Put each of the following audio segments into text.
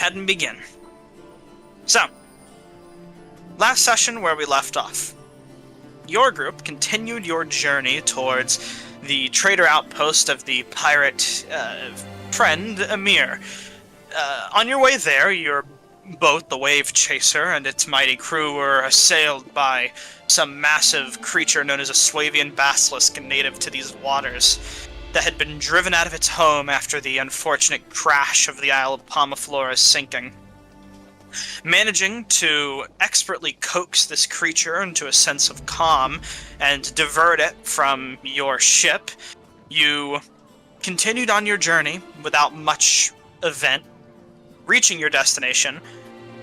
ahead and begin. So, last session where we left off. Your group continued your journey towards the trader outpost of the pirate friend, Amir. On your way there, your boat, the Wave Chaser, and its mighty crew were assailed by some massive creature known as a Swavian basilisk native to these waters that had been driven out of its home after the unfortunate crash of the Isle of Pomiflora's sinking. Managing to expertly coax this creature into a sense of calm and divert it from your ship, you continued on your journey without much event, reaching your destination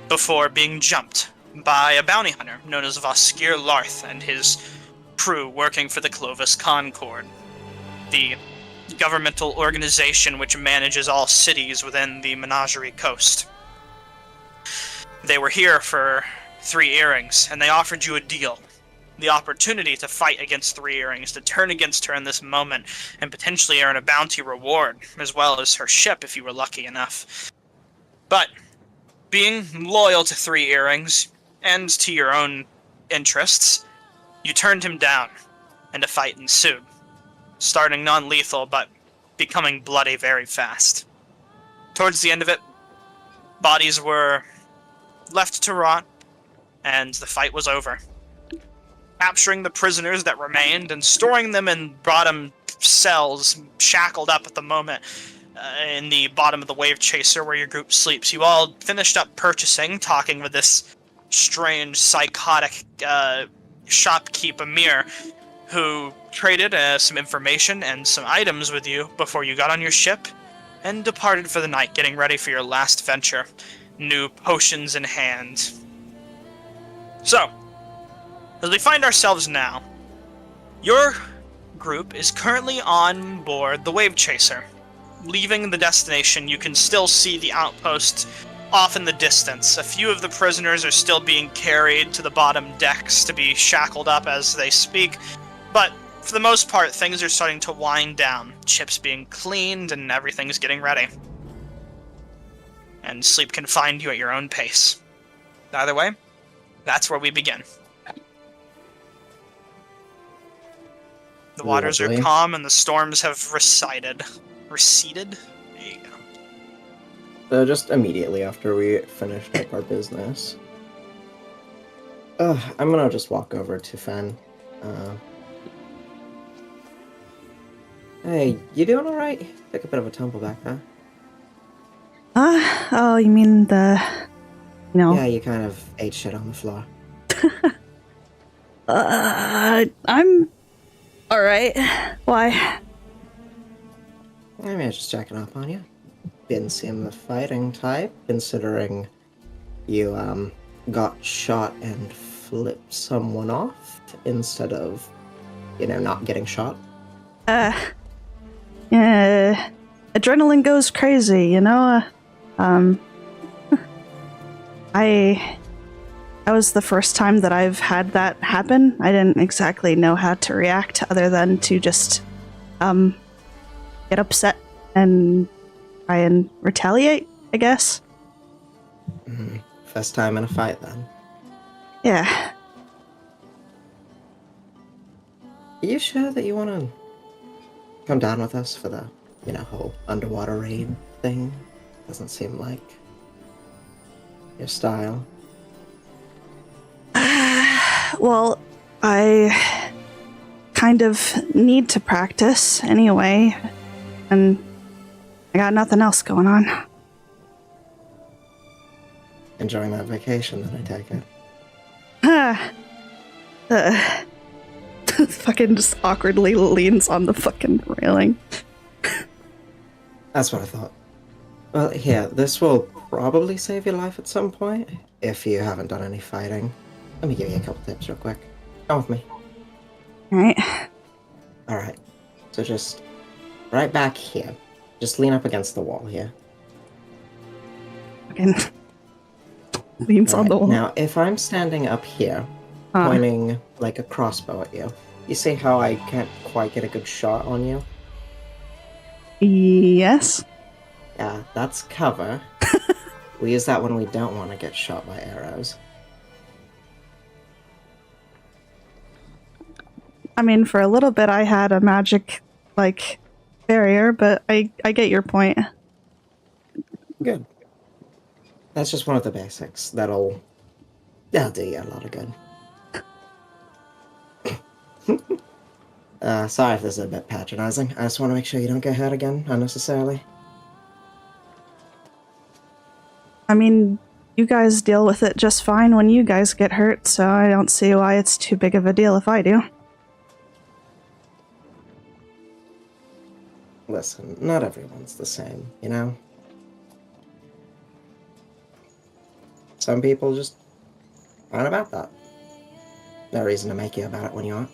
before being jumped by a bounty hunter known as Voskir Larth and his crew working for the Clovis Concord, the governmental organization which manages all cities within the Menagerie Coast. They were here for 3 earrings, and they offered you a deal. The opportunity to fight against 3 earrings, to turn against her in this moment, and potentially earn a bounty reward, as well as her ship if you were lucky enough. But, being loyal to 3 earrings, and to your own interests, you turned him down, and a fight ensued. Starting non-lethal, but becoming bloody very fast. Towards the end of it, bodies were left to rot, and the fight was over. Capturing the prisoners that remained and storing them in bottom cells, shackled up at the moment, in the bottom of the Wave Chaser where your group sleeps. You all finished up purchasing, talking with this strange, psychotic shopkeep Amir, who traded some information and some items with you before you got on your ship and departed for the night, getting ready for your last venture. New potions in hand. So, as we find ourselves now, your group is currently on board the Wave Chaser. Leaving the destination, you can still see the outpost off in the distance. A few of the prisoners are still being carried to the bottom decks to be shackled up as they speak, but for the most part, things are starting to wind down. Ships being cleaned and everything's getting ready. And sleep can find you at your own pace. Either way, that's where we begin. The waters are calm and the storms have receded. Receded? There you go. So just immediately after we finished up our business, I'm gonna just walk over to Fen. Hey, you doing alright? Took a bit of a tumble back, huh? Oh, you mean Yeah, you kind of ate shit on the floor. I'm alright. Why? I mean, just checking up on you. Didn't seem the fighting type, considering you, got shot and flipped someone off instead of, not getting shot. Adrenaline goes crazy, that was the first time that I've had that happen. I didn't exactly know how to react other than to just, get upset and try and retaliate, I guess. First time in a fight, then. Yeah. Are you sure that you want to come down with us for the, whole underwater raid thing? Doesn't seem like your style. Well, I kind of need to practice anyway, and I got nothing else going on. Enjoying that vacation, then I take it. Fucking just awkwardly leans on the fucking railing. That's what I thought. Well, here, this will probably save your life at some point, if you haven't done any fighting. Let me give you a couple tips real quick. Come with me. Alright. Alright. So just right back here. Just lean up against the wall here. Fucking leans on the wall. Now, if I'm standing up here, pointing like a crossbow at you, you see how I can't quite get a good shot on you? Yes. Yeah, that's cover. We use that when we don't want to get shot by arrows. I mean, for a little bit I had a magic, like, barrier, but I get your point. Good. That's just one of the basics. That'll do you a lot of good. Sorry if this is a bit patronizing. I just want to make sure you don't get hurt again unnecessarily. I mean, you guys deal with it just fine when you guys get hurt, so I don't see why it's too big of a deal if I do. Listen, not everyone's the same, you know? Some people just aren't about that. No reason to make you about it when you aren't.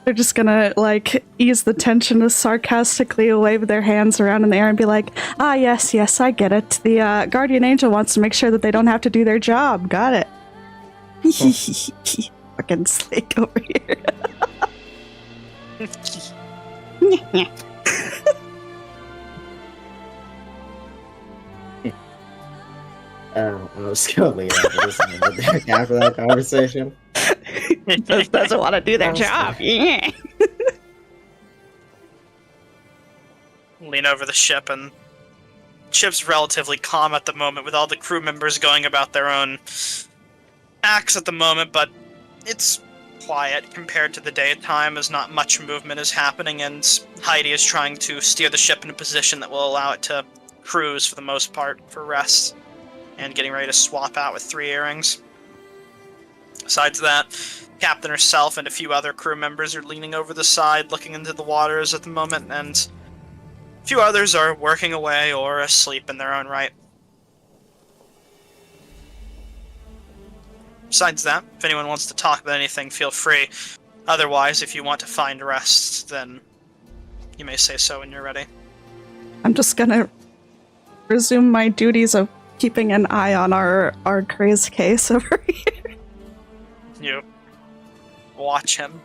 They're just gonna, like, ease the tension as sarcastically wave their hands around in the air and be like, ah, yes, yes, I get it. The guardian angel wants to make sure that they don't have to do their job. Got it. Fucking Slake over here. I was going to leave after that conversation. Just doesn't want to do their job. Yeah. Lean over the ship, and ship's relatively calm at the moment, with all the crew members going about their own acts at the moment, but it's quiet compared to the daytime, as not much movement is happening, and Heidi is trying to steer the ship in a position that will allow it to cruise for the most part for rest, and getting ready to swap out with 3 earrings. Besides that, Captain herself and a few other crew members are leaning over the side, looking into the waters at the moment, and a few others are working away or asleep in their own right. Besides that, if anyone wants to talk about anything, feel free. Otherwise, if you want to find rest, then you may say so when you're ready. I'm just gonna resume my duties of keeping an eye on our craze case over here. You watch him.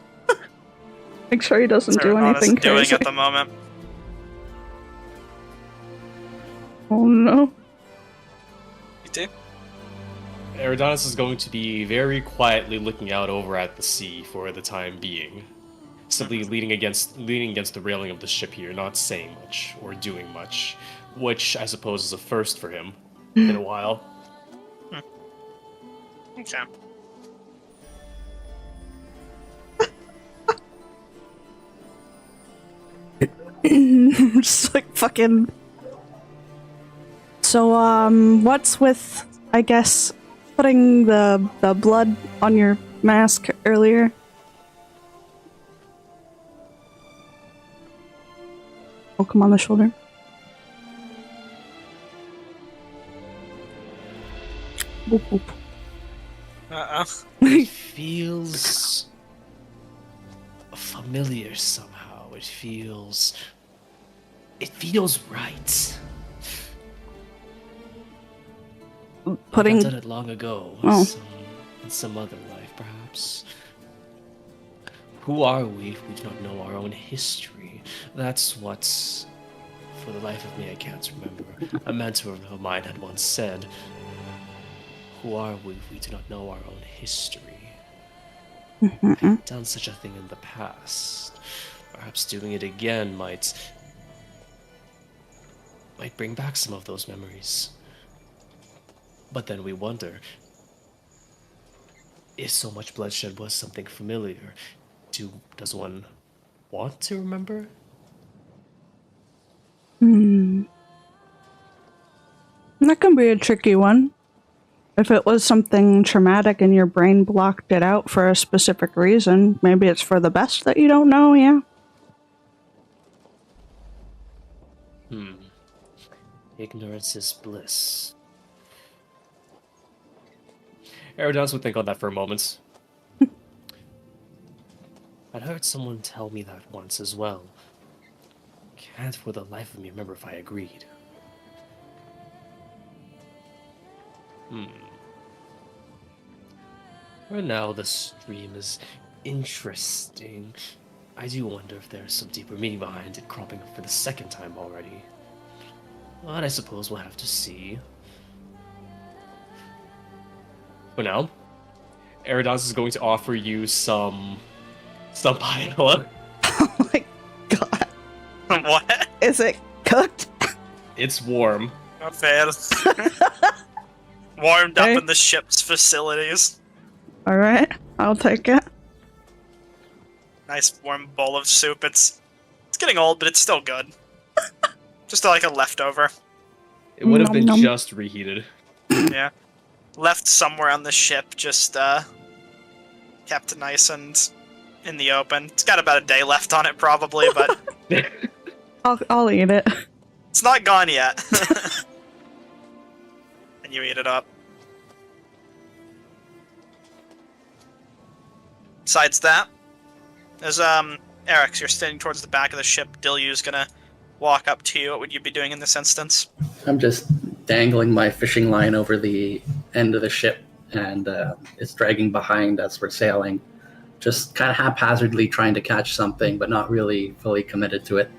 Make sure he doesn't do anything doing crazy. at the moment. Oh no. You do? Eridanus is going to be very quietly looking out over at the sea for the time being. Simply leaning against the railing of the ship here, not saying much or doing much, which I suppose is a first for him in a while. Okay. Just like fucking. So, what's with, I guess, putting the blood on your mask earlier? Poke him on the shoulder. Boop, boop. Uh-oh. It feels familiar somehow. It feels right. Putting. I've done it long ago. Oh. In some other life, perhaps. Who are we if we do not know our own history? That's what, for the life of me, I can't remember. A mentor of mine had once said, who are we if we do not know our own history? I've done such a thing in the past. Perhaps doing it again might bring back some of those memories. But then we wonder, if so much bloodshed was something familiar, does one want to remember? That can be a tricky one. If it was something traumatic and your brain blocked it out for a specific reason, maybe it's for the best that you don't know, yeah? Ignorance is bliss. Eridanus would think on that for a moment. I'd heard someone tell me that once as well. Can't for the life of me remember if I agreed. For now, the stream is interesting. I do wonder if there's some deeper meaning behind it cropping up for the second time already. But I suppose we'll have to see. For now, Eridas is going to offer you some paella. Oh my god. What? Is it cooked? It's warm. Not fair. Warmed up Okay. in the ship's facilities. Alright, I'll take it. Nice warm bowl of soup. It's getting old, but it's still good. Just like a leftover. It would have Nom been nom. just reheated. Yeah. Left somewhere on the ship, just kept nice and in the open. It's got about a day left on it probably, but I'll eat it. it's not gone yet. And you eat it up. Besides that, as Eric, you're standing towards the back of the ship. Dilyu's gonna walk up to you. What would you be doing in this instance? I'm just dangling my fishing line over the end of the ship, and it's dragging behind as we're sailing. Just kind of haphazardly trying to catch something, but not really fully committed to it.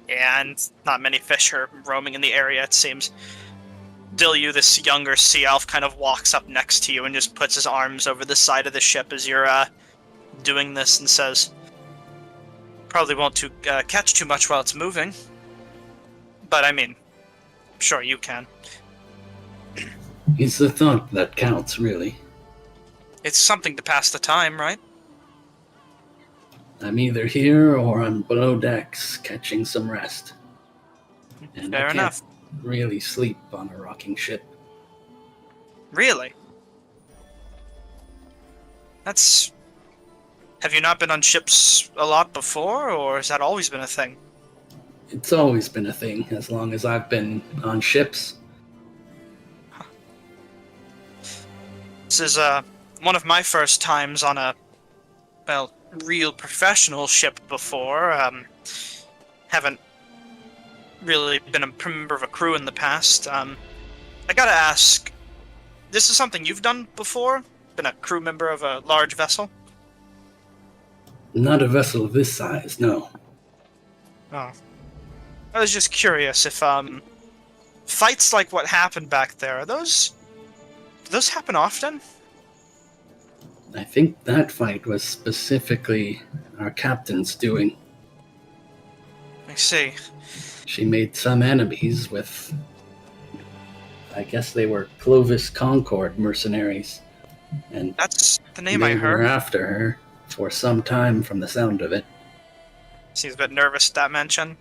And not many fish are roaming in the area, it seems. Dilyu, this younger sea elf, kind of walks up next to you and just puts his arms over the side of the ship as you're doing this and says, probably won't catch too much while it's moving. But I mean, sure you can. It's the thought that counts, really. It's something to pass the time, right? I'm either here or on below decks catching some rest. And I Fair can't enough. really sleep on a rocking ship. Really? That's... Have you not been on ships a lot before, or has that always been a thing? It's always been a thing, as long as I've been on ships. This is one of my first times on a, well, real professional ship before. Haven't really been a member of a crew in the past. I gotta ask, this is something you've done before? Been a crew member of a large vessel? Not a vessel of this size, no. Oh. I was just curious if, fights like what happened back there, do those happen often? I think that fight was specifically our captain's doing. I see. She made some enemies with, I guess they were Clovis Concord mercenaries. And That's the name they I were heard. after her for some time from the sound of it. Seems a bit nervous at that mention.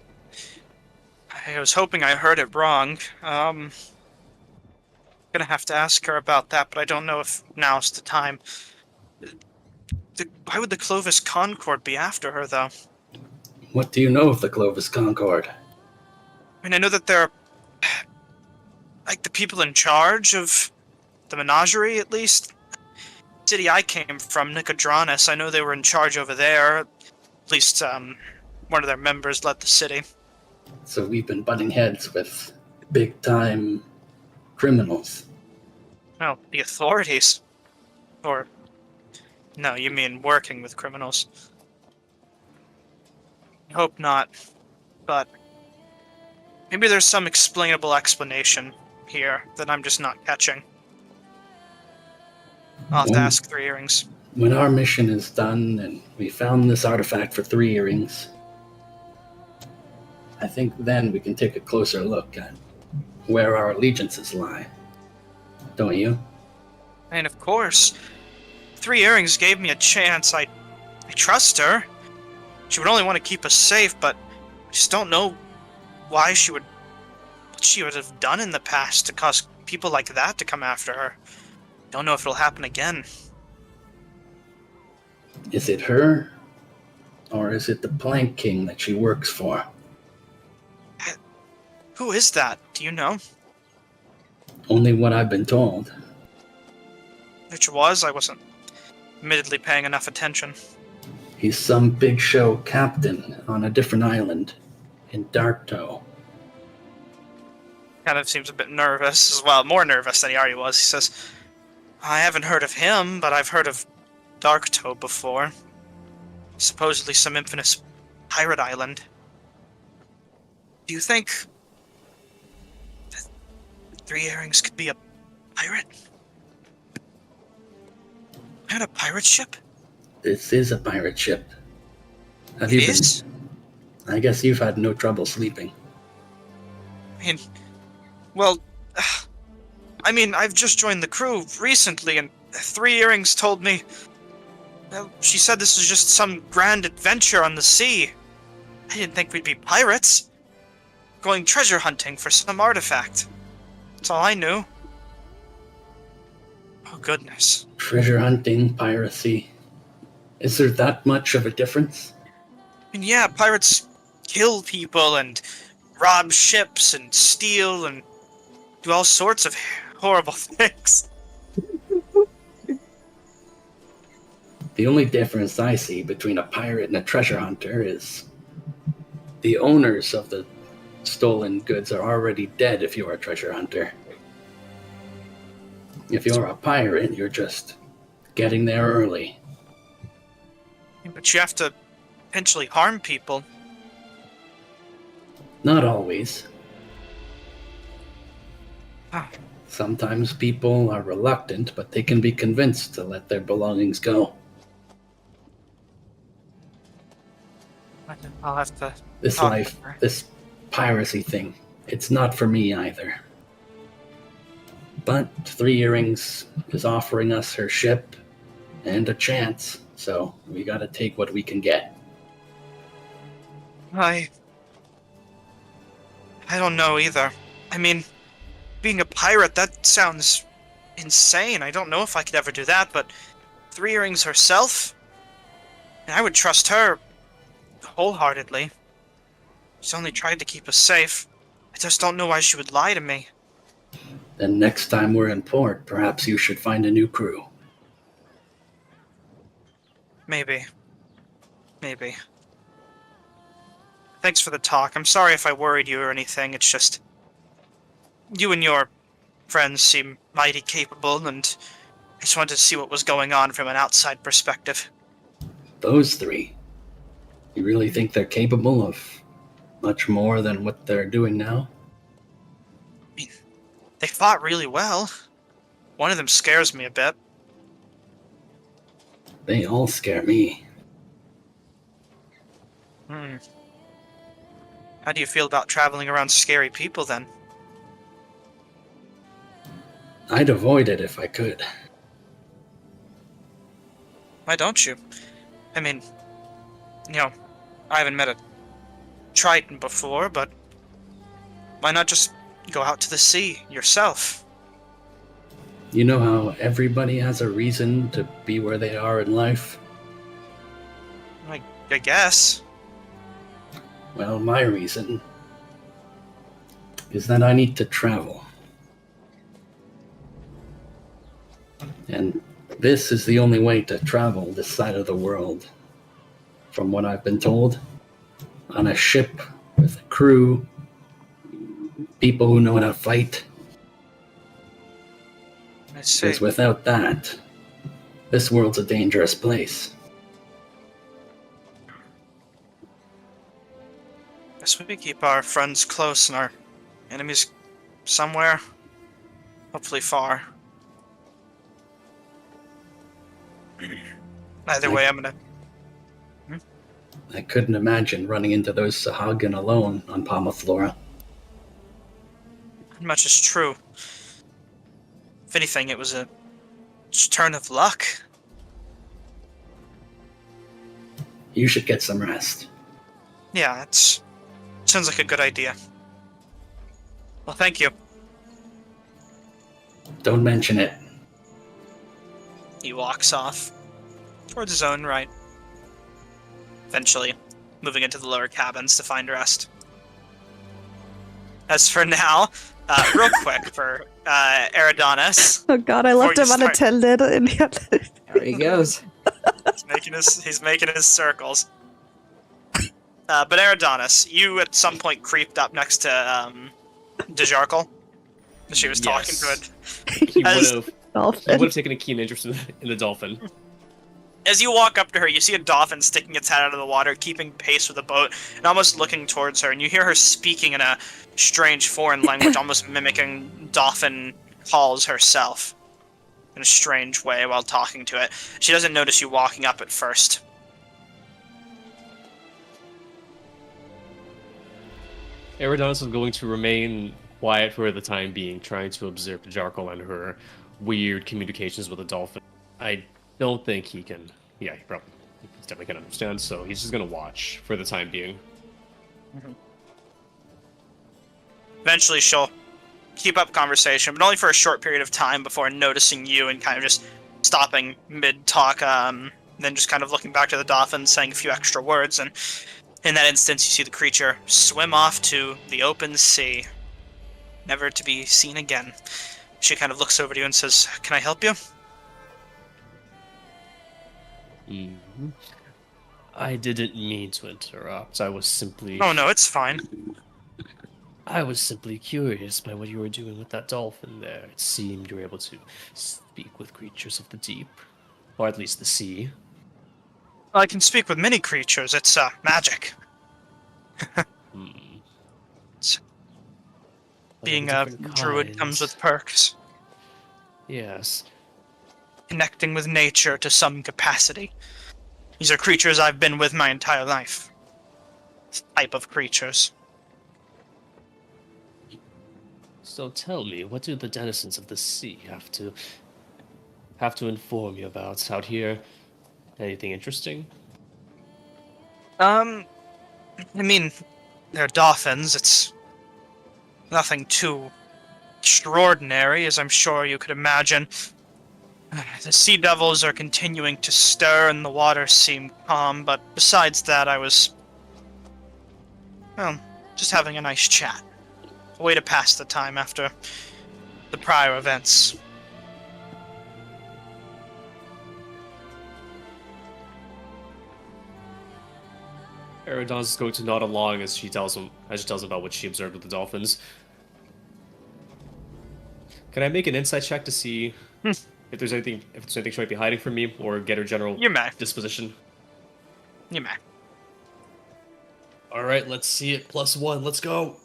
I was hoping I heard it wrong. Gonna have to ask her about that, but I don't know if now's the time. Why would the Clovis Concord be after her, though? What do you know of the Clovis Concord? I mean, I know that they're... like, the people in charge of the menagerie, at least. City I came from, Nicodranus, I know they were in charge over there. At least, one of their members led the city. So we've been butting heads with big-time criminals. Well, the authorities. Or... no, you mean working with criminals. Hope not. But... maybe there's some explainable explanation here that I'm just not catching. I'll have to Well- ask Three Earrings. When our mission is done and we found this artifact for Three Earrings, I think then we can take a closer look at where our allegiances lie. Don't you? And of course, Three Earrings gave me a chance. I trust her. She would only want to keep us safe, but I just don't know why what she would have done in the past to cause people like that to come after her. Don't know if it'll happen again. Is it her? Or is it the Plank King that she works for? Who is that? Do you know? Only what I've been told. Which was? I wasn't admittedly paying enough attention. He's some big show captain on a different island in Darktoe. Kind of seems a bit nervous as well, more nervous than he already was. He says, I haven't heard of him, but I've heard of Darktoe before. supposedly some infamous pirate island. Do you think that Three Earrings could be a pirate? And a pirate ship? This is a pirate ship. Have It you been? is? I guess you've had no trouble sleeping. I mean, well, I've just joined the crew recently, and Three Earrings told me. Well, she said this was just some grand adventure on the sea. I didn't think we'd be pirates. Going treasure hunting for some artifact. That's all I knew. Oh, goodness. Treasure hunting, piracy. Is there that much of a difference? I mean, yeah, pirates kill people and rob ships and steal and do all sorts of horrible things. The only difference I see between a pirate and a treasure hunter is the owners of the stolen goods are already dead if you're a treasure hunter. If you're a pirate, you're just getting there early. But you have to potentially harm people. Not always. Ah. Sometimes people are reluctant, but they can be convinced to let their belongings go. I'll have to. This talk life, to her. this piracy thing, it's not for me either. But Three Earrings is offering us her ship and a chance, so we gotta take what we can get. I don't know either. I mean, being a pirate, that sounds insane. I don't know if I could ever do that, but Three Earrings herself? And I would trust her wholeheartedly. She's only tried to keep us safe. I just don't know why she would lie to me. Then next time we're in port, perhaps you should find a new crew. Maybe. Maybe. Thanks for the talk. I'm sorry if I worried you or anything. It's just... you and your friends seem mighty capable, and I just wanted to see what was going on from an outside perspective. Those three, you really think they're capable of much more than what they're doing now? I mean, they fought really well. One of them scares me a bit. They all scare me. How do you feel about traveling around scary people, then? I'd avoid it if I could. Why don't you? I mean, I haven't met a Triton before, but why not just go out to the sea yourself? You know how everybody has a reason to be where they are in life? I guess. Well, my reason is that I need to travel. And this is the only way to travel this side of the world, from what I've been told. On a ship with a crew, people who know how to fight. I see. Because without that, this world's a dangerous place. Guess we keep our friends close and our enemies somewhere. Hopefully far. Either way, I'm gonna... I couldn't imagine running into those Sahagin alone on Palmaflora. Not much is true. If anything, it was a turn of luck. You should get some rest. Yeah, sounds like a good idea. Well, thank you. Don't mention it. He walks off towards his own right. Eventually, moving into the lower cabins to find rest. As for now, real quick for Eridanis. Oh god, I left Before him you start- unattended. And yet... There he goes. He's making his circles. But Eridanis, you at some point creeped up next to Dejarkle. She was talking Yes. to it. He would As- have Dolphin. taken a keen interest in the dolphin. As you walk up to her, you see a dolphin sticking its head out of the water, keeping pace with the boat, and almost looking towards her, and you hear her speaking in a strange foreign language, almost mimicking dolphin calls herself in a strange way while talking to it. She doesn't notice you walking up at first. Eridanos is going to remain quiet for the time being, trying to observe Jarkle and her weird communications with the dolphin. I don't think he can. Yeah, he definitely can understand, so he's just going to watch for the time being. Eventually, she'll keep up conversation, but only for a short period of time before noticing you and kind of just stopping mid-talk, then just kind of looking back to the dolphin, saying a few extra words, and in that instance, you see the creature swim off to the open sea, never to be seen again. She kind of looks over to you and says, "Can I help you?" Mm-hmm. I didn't mean to interrupt. I was simply... Oh, no, it's fine. I was simply curious by what you were doing with that dolphin there. It seemed you were able to speak with creatures of the deep, or at least the sea. I can speak with many creatures. It's, magic. Being a druid comes with perks. Yes. Connecting with nature to some capacity. These are creatures I've been with my entire life. This type of creatures. So tell me, what do the denizens of the sea have to inform you about out here? Anything interesting? I mean, they're dolphins. It's nothing too extraordinary, as I'm sure you could imagine. The sea devils are continuing to stir and the waters seem calm, but besides that, I was, well, just having a nice chat. A way to pass the time after the prior events. Eridon's is going to nod along as she tells him about what she observed with the dolphins. Can I make an insight check to see if there's anything she might be hiding from me, or get her general disposition? You may. All right, let's see it. +1. Let's go.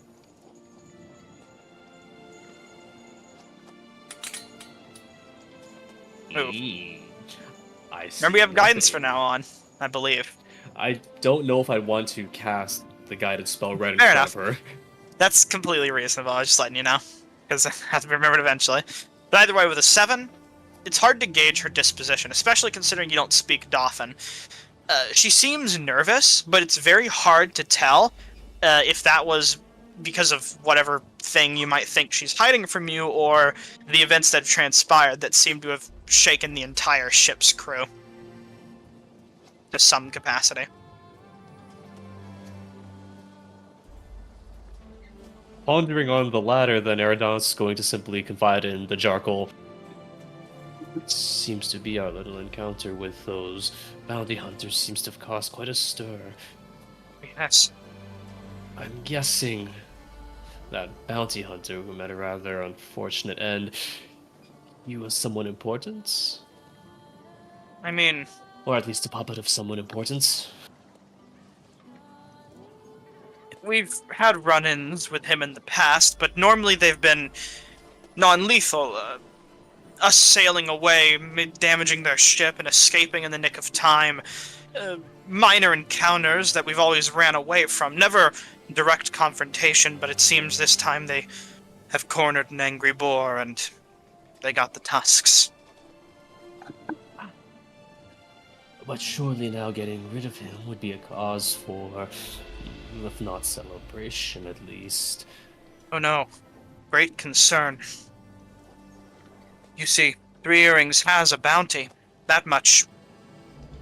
Ooh. I see. Remember, we have guidance from now on, I believe. I don't know if I want to cast the guided spell right in Fair front enough. of her. That's completely reasonable. I was just letting you know, because it has to be remembered eventually. But either way, with a 7, it's hard to gauge her disposition, especially considering you don't speak Dolphin. She seems nervous, but it's very hard to tell if that was because of whatever thing you might think she's hiding from you, or the events that have transpired that seem to have shaken the entire ship's crew to some capacity. Pondering on the latter, then Eridon's is going to simply confide in the Jarkle. It seems to be our little encounter with those bounty hunters seems to have caused quite a stir. Yes. I'm guessing that bounty hunter who met a rather unfortunate end, he was someone important? I mean... Or at least a puppet of someone important? We've had run-ins with him in the past, but normally they've been non-lethal. Us sailing away, damaging their ship, and escaping in the nick of time. Minor encounters that we've always ran away from. Never direct confrontation, but it seems this time they have cornered an angry boar, and they got the tusks. But surely now getting rid of him would be a cause for, if not celebration, at least. Oh no. Great concern. You see, Three Earrings has a bounty. That much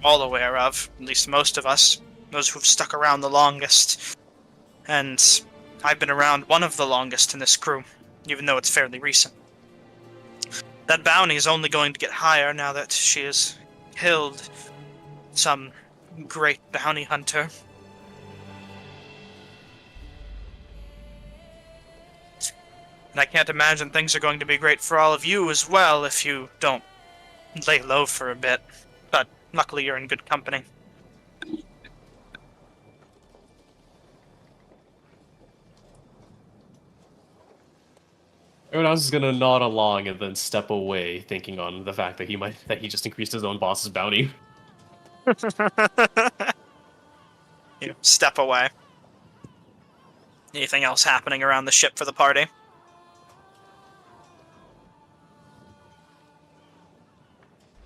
all aware of, at least most of us, those who've stuck around the longest. And I've been around one of the longest in this crew, even though it's fairly recent. That bounty is only going to get higher now that she has killed some great bounty hunter. And I can't imagine things are going to be great for all of you as well if you don't lay low for a bit. But Luckily, you're in good company. Everyone else is gonna nod along and then step away, thinking on the fact that he just increased his own boss's bounty. You step away. Anything else happening around the ship for the party?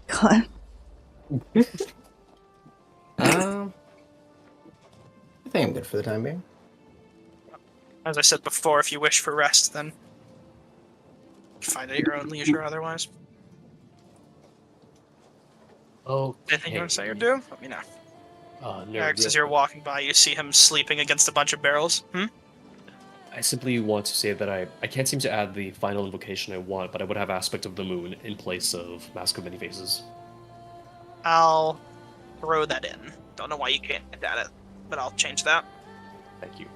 God. I think I'm good for the time being. As I said before, if you wish for rest, then find it at your own leisure otherwise. Oh, Anything you want to say or do? Let me know. No, Eric, as you're walking by, you see him sleeping against a bunch of barrels. I simply want to say that I can't seem to add the final invocation I want, but I would have Aspect of the Moon in place of Mask of Many Faces. I'll throw that in. Don't know why you can't add it, but I'll change that. Thank you.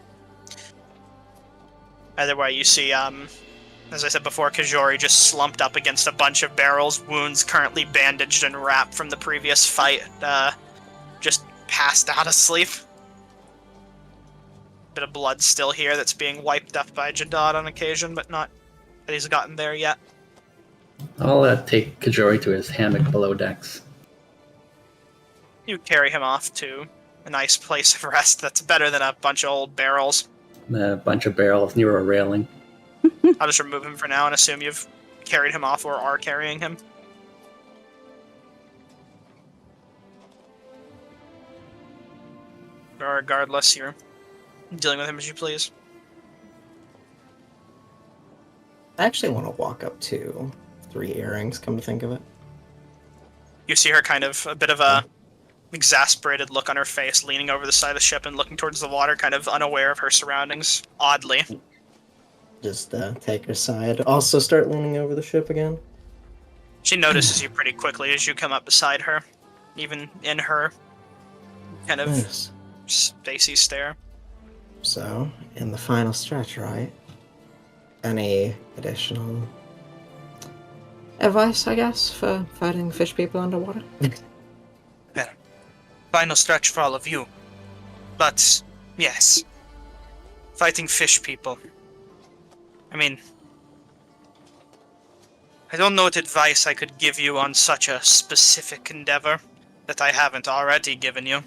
Either way, you see, as I said before, Kajori just slumped up against a bunch of barrels, wounds currently bandaged and wrapped from the previous fight, just passed out asleep. Bit of blood still here that's being wiped up by Jadad on occasion, but not that he's gotten there yet. I'll take Kajori to his hammock below decks. You carry him off to a nice place of rest that's better than a bunch of old barrels. A bunch of barrels near a railing. I'll just remove him for now and assume you've carried him off or are carrying him. Regardless, you're dealing with him as you please. I actually want to walk up to 3 earrings, come to think of it. You see her kind of a bit of a exasperated look on her face, leaning over the side of the ship and looking towards the water, kind of unaware of her surroundings, oddly. Just take her side. Also start leaning over the ship again. She notices you pretty quickly as you come up beside her, even in her kind of Nice. spacey stare. So, in the final stretch, right? Any additional advice, I guess, for fighting fish people underwater? Final stretch for all of you. But, yes. Fighting fish people. I mean, I don't know what advice I could give you on such a specific endeavor that I haven't already given you.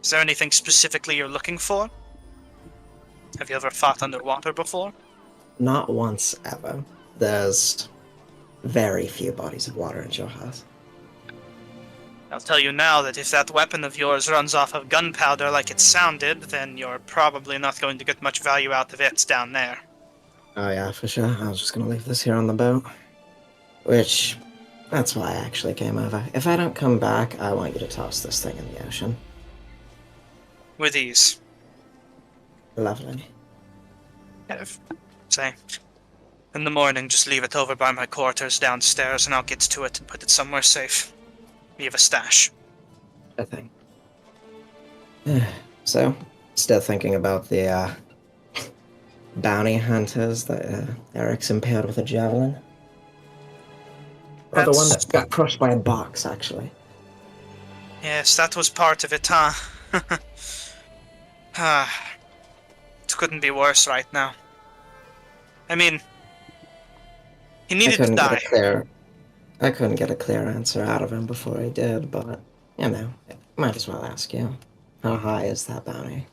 Is there anything specifically you're looking for? Have you ever fought underwater before? Not once ever. There's very few bodies of water in Johas. I'll tell you now that if that weapon of yours runs off of gunpowder like it sounded, then you're probably not going to get much value out of it down there. Oh yeah, for sure. I was just gonna leave this here on the boat. Which, that's why I actually came over. If I don't come back, I want you to toss this thing in the ocean. With ease. Lovely. Kind of say, in the morning, just leave it over by my quarters downstairs and I'll get to it and put it somewhere safe. We have a stash. I think. So, still thinking about the bounty hunters that Eric's impaled with a javelin? Or the one that got crushed by a box, actually. Yes, that was part of it, huh? It couldn't be worse right now. I mean, he needed to die. I couldn't get a clear answer out of him before he did, but, you know, might as well ask you. How high is that bounty?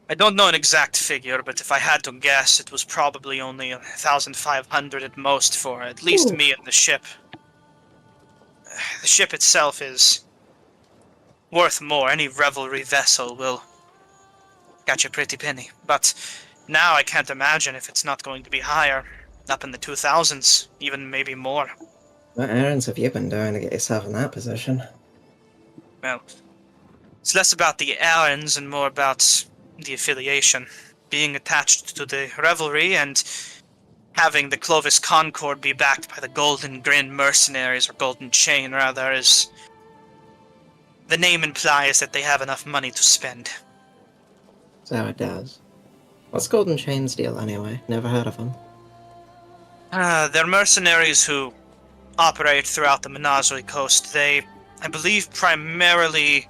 I don't know an exact figure, but if I had to guess, it was probably only 1,500 at most for at least me and the ship. The ship itself is worth more. Any revelry vessel will catch a pretty penny. But now I can't imagine if it's not going to be higher. Up in the 2,000s, even maybe more. What errands have you been doing to get yourself in that position? Well, it's less about the errands and more about the affiliation. Being attached to the revelry and having the Clovis Concord be backed by the Golden Grin mercenaries, or Golden Chain rather, is... The name implies that they have enough money to spend. So it does. What's Golden Chain's deal anyway? Never heard of them. They're mercenaries who operate throughout the Menagerie Coast. They, I believe, primarily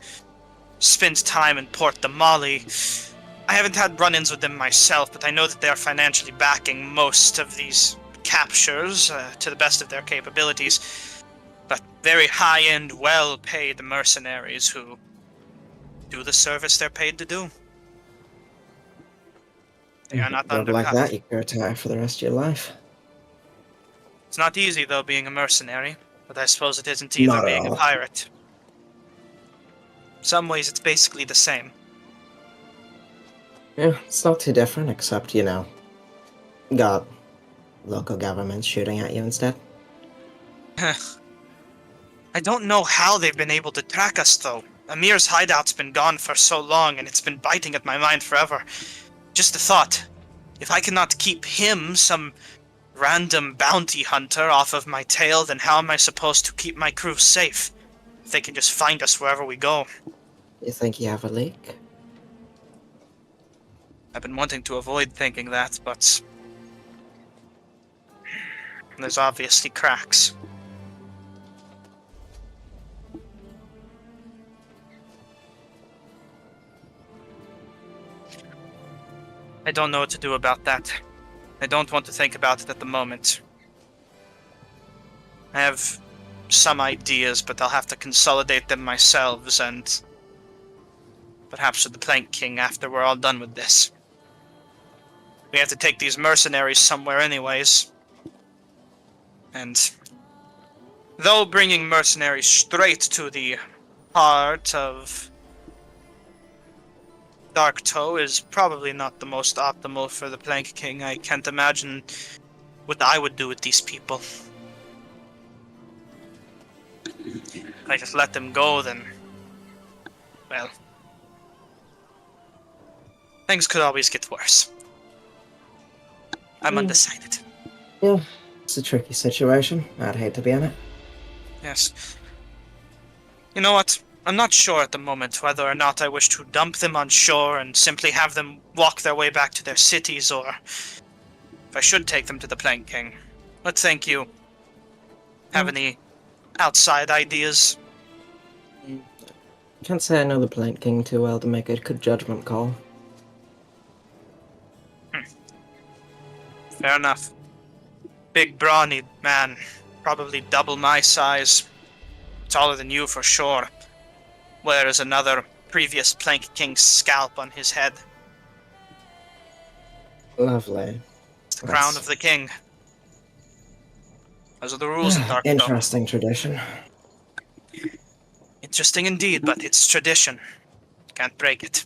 spend time in Port Damali. I haven't had run-ins with them myself, but I know that they are financially backing most of these captures to the best of their capabilities. But very high-end, well-paid mercenaries who do the service they're paid to do. They are not Job like undercut. that, you could retire for the rest of your life. It's not easy, though, being a mercenary, but I suppose it isn't either Not at being a all. pirate. In some ways, it's basically the same. Yeah, it's not too different, except, got local governments shooting at you instead. I don't know how they've been able to track us, though. Amir's hideout's been gone for so long, and it's been biting at my mind forever. Just the thought, if I cannot keep him, some random bounty hunter, off of my tail, then how am I supposed to keep my crew safe? If they can just find us wherever we go. You think you have a leak? I've been wanting to avoid thinking that, but there's obviously cracks. I don't know what to do about that. I don't want to think about it at the moment. I have some ideas, but I'll have to consolidate them myself, and perhaps with the Plank King after we're all done with this. We have to take these mercenaries somewhere anyways. And though bringing mercenaries straight to the heart of Dark Toe is probably not the most optimal for the Plank King, I can't imagine what I would do with these people. If I just let them go, then, well, things could always get worse. I'm undecided. Yeah, it's a tricky situation. I'd hate to be in it. Yes. You know what? I'm not sure at the moment whether or not I wish to dump them on shore and simply have them walk their way back to their cities, or if I should take them to the Plank King. But thank you. Have any outside ideas? Can't say I know the Plank King too well to make a good judgment call. Fair enough. Big, brawny man. Probably double my size. Taller than you for sure. Wears another previous Plank King's scalp on his head. Lovely. It's the crown of the king. Those are the rules in Dark Toe. Interesting tradition. Interesting indeed, but it's tradition. Can't break it.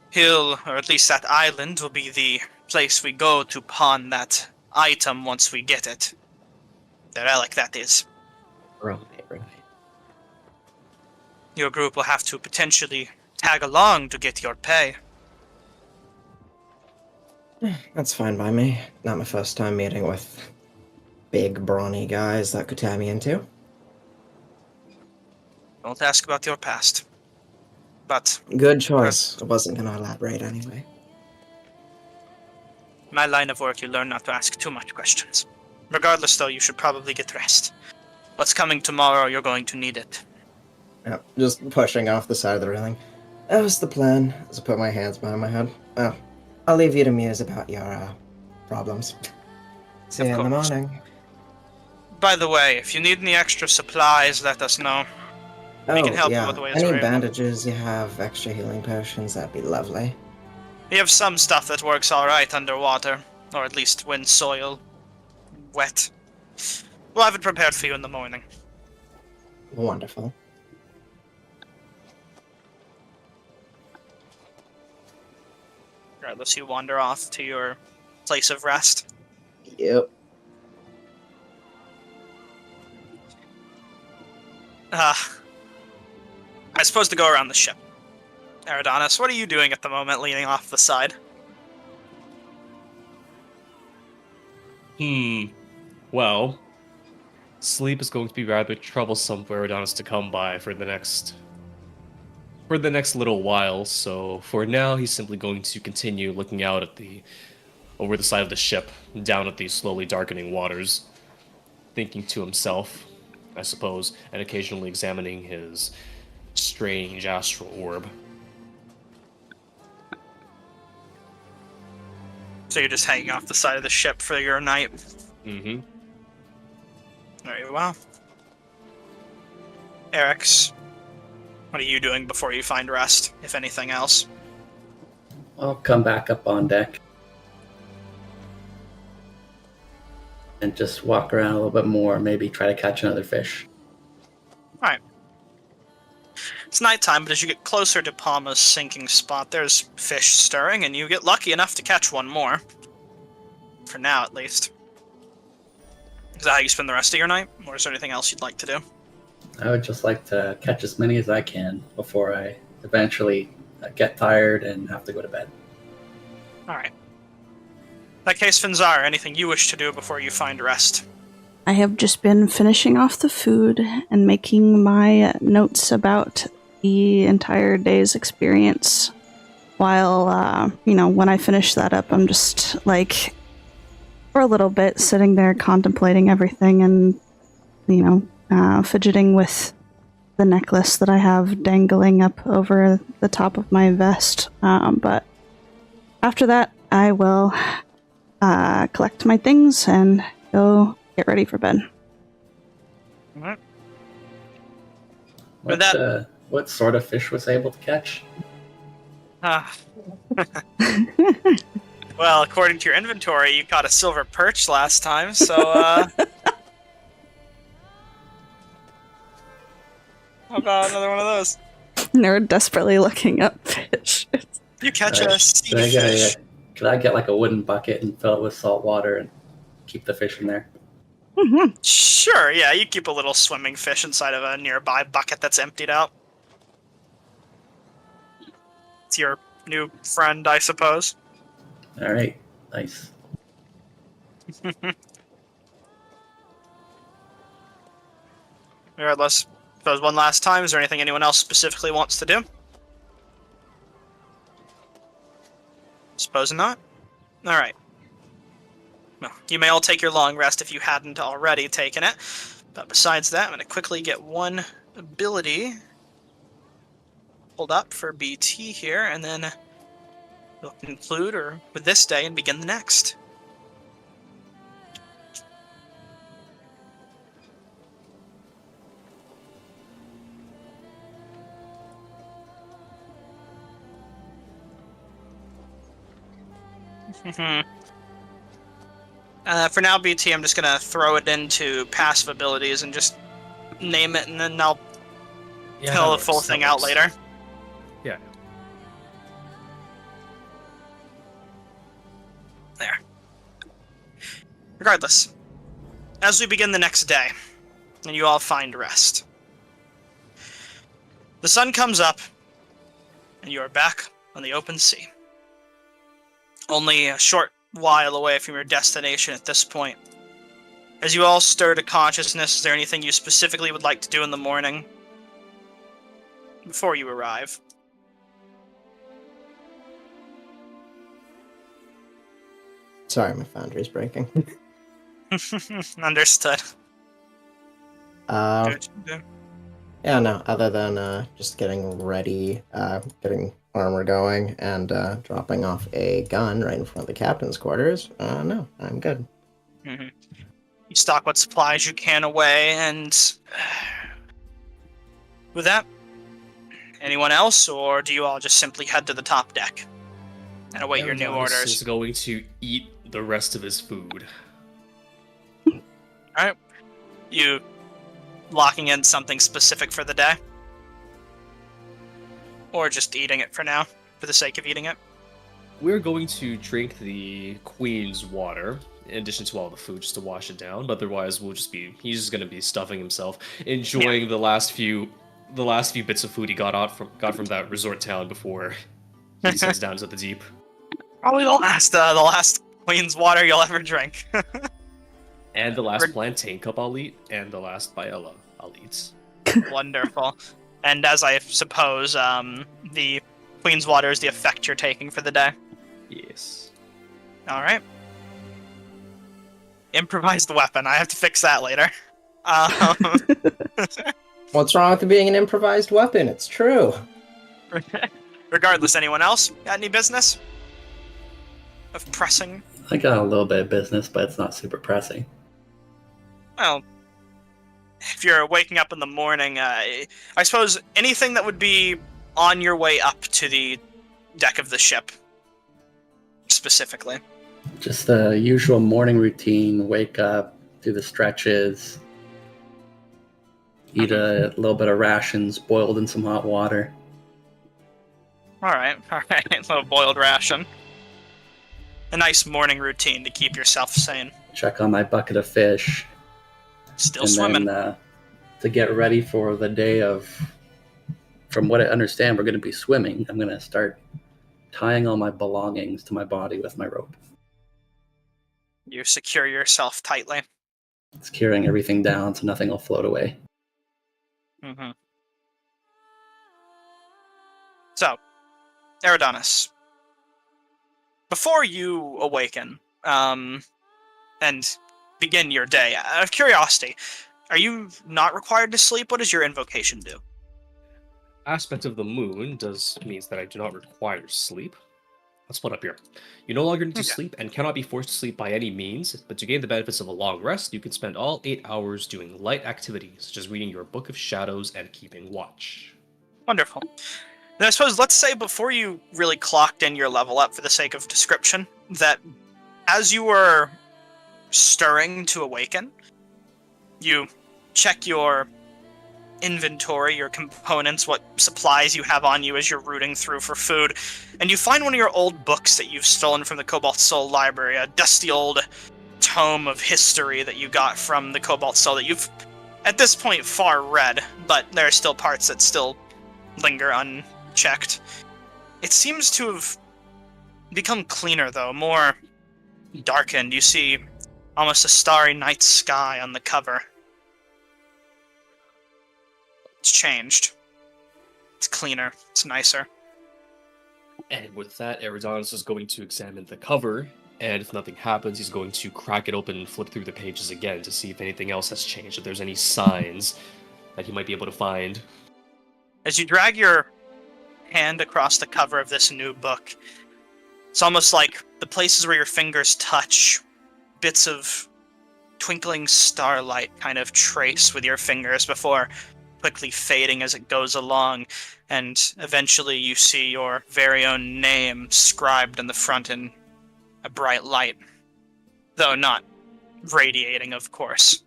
Hill, or at least that island, will be the place we go to pawn that item once we get it. The relic, that is. Right. Your group will have to potentially tag along to get your pay. That's fine by me. Not my first time meeting with big, brawny guys that could tie me into. Don't ask about your past. But Good choice. I wasn't gonna elaborate anyway. in my line of work, you learn not to ask too much questions. Regardless, though, you should probably get rest. What's coming tomorrow, you're going to need it. Yep, just pushing off the side of the railing. That was the plan, as I put my hands behind my head. Well, I'll leave you to muse about your, problems. See you in the course. morning. By the way, if you need any extra supplies, let us know. We can help you with ways Any we're able. bandages you have, extra healing potions, that'd be lovely. We have some stuff that works alright underwater, or at least when soil wet. We'll have it prepared for you in the morning. Wonderful. Regardless, you wander off to your place of rest. Yep. I'm supposed to go around the ship. Eridanis, what are you doing at the moment, leaning off the side? Well, sleep is going to be rather troublesome for Adonis to come by for the next little while, so for now he's simply going to continue looking out at the over the side of the ship, down at these slowly darkening waters, thinking to himself, I suppose, and occasionally examining his strange astral orb. So you're just hanging off the side of the ship for your night. Mm-hmm. Very well. Eric's, what are you doing before you find rest, if anything else? I'll come back up on deck and just walk around a little bit more, maybe try to catch another fish. Alright. It's nighttime, but as you get closer to Palma's sinking spot, there's fish stirring, and you get lucky enough to catch one more. For now, at least. Is that how you spend the rest of your night? Or is there anything else you'd like to do? I would just like to catch as many as I can before I eventually get tired and have to go to bed. Alright. In that case, Finzar, anything you wish to do before you find rest? I have just been finishing off the food and making my notes about the entire day's experience. While, when I finish that up, I'm just, like, for a little bit, sitting there contemplating everything and, fidgeting with the necklace that I have dangling up over the top of my vest. But after that, I will collect my things and go get ready for bed. Alright. What sort of fish was I able to catch? Well, according to your inventory, you caught a silver perch last time, so, how about another one of those? They're desperately looking up fish. You catch a sea Could I fish. could I get like a wooden bucket and fill it with salt water and keep the fish in there? Mm-hmm. Sure, yeah, you keep a little swimming fish inside of a nearby bucket that's emptied out. It's your new friend, I suppose. All right, nice. Regardless, suppose one last time, is there anything anyone else specifically wants to do? Suppose not. Alright. Well, you may all take your long rest if you hadn't already taken it. But besides that, I'm going to quickly get one ability pulled up for BT here, and then we'll conclude with this day and begin the next. For now, BT, I'm just going to throw it into passive abilities and just name it, and then I'll tell the full thing out later. Yeah. There. Regardless, as we begin the next day, and you all find rest, the sun comes up, and you are back on the open sea. Only a short while away from your destination at this point. As you all stir to consciousness, is there anything you specifically would like to do in the morning before you arrive? Sorry, my foundry's breaking. Understood. Do what you do. Yeah, no, other than just getting ready, getting armor going, and dropping off a gun right in front of the captain's quarters, no, I'm good. Mm-hmm. You stock what supplies you can away, and with that, anyone else, or do you all just simply head to the top deck and await your new orders? Is going to eat the rest of his food. Alright. You locking in something specific for the day? Or just eating it for now, for the sake of eating it? We're going to drink the queen's water, in addition to all the food, just to wash it down. But otherwise, he's just going to be stuffing himself, enjoying the last few bits of food he got from that resort town before he sets down to the deep. Probably the last queen's water you'll ever drink. And the last plantain cup I'll eat, and the last paella I'll eat. Wonderful. And as I suppose, the queen's water is the effect you're taking for the day? Yes. Alright. Improvised weapon. I have to fix that later. Um, What's wrong with it being an improvised weapon? It's true. regardless, anyone else got any business of pressing? I got a little bit of business, but it's not super pressing. Well, if you're waking up in the morning, I suppose anything that would be on your way up to the deck of the ship, specifically. Just the usual morning routine: wake up, do the stretches, eat a little bit of rations boiled in some hot water. Alright, a little boiled ration. A nice morning routine to keep yourself sane. Check on my bucket of fish. Still and swimming. Then, to get ready for the day of, from what I understand, we're going to be swimming. I'm going to start tying all my belongings to my body with my rope. You secure yourself tightly. Securing everything down so nothing will float away. Mm-hmm. So, Eridanis, before you awaken and begin your day, out of curiosity, are you not required to sleep? What does your invocation do? Aspect of the moon means that I do not require sleep. Let's split up here. You no longer need to sleep and cannot be forced to sleep by any means, but to gain the benefits of a long rest, you can spend all 8 hours doing light activities, such as reading your Book of Shadows and keeping watch. Wonderful. Then I suppose, let's say before you really clocked in your level up, for the sake of description, that as you were stirring to awaken, you check your inventory, your components, what supplies you have on you as you're rooting through for food, and you find one of your old books that you've stolen from the Cobalt Soul library, a dusty old tome of history that you got from the Cobalt Soul that you've, at this point, far read, but there are still parts that still linger unchecked. It seems to have become cleaner, though, more darkened. You see almost a starry night sky on the cover. It's changed. It's cleaner. It's nicer. And with that, Eridanis is going to examine the cover, and if nothing happens, he's going to crack it open and flip through the pages again to see if anything else has changed, if there's any signs that he might be able to find. As you drag your hand across the cover of this new book, it's almost like the places where your fingers touch, bits of twinkling starlight kind of trace with your fingers before quickly fading as it goes along, and eventually you see your very own name scribed in the front in a bright light, though not radiating, of course.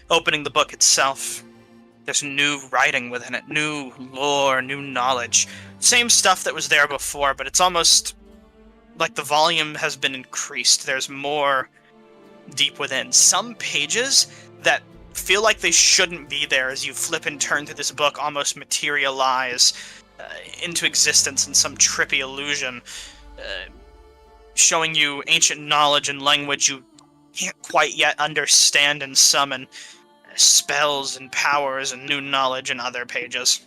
Opening the book itself, there's new writing within it, new lore, new knowledge. Same stuff that was there before, but it's almost like the volume has been increased. There's more deep within. Some pages that feel like they shouldn't be there as you flip and turn through this book almost materialize into existence in some trippy illusion, showing you ancient knowledge and language you can't quite yet understand and summon, spells and powers and new knowledge in other pages.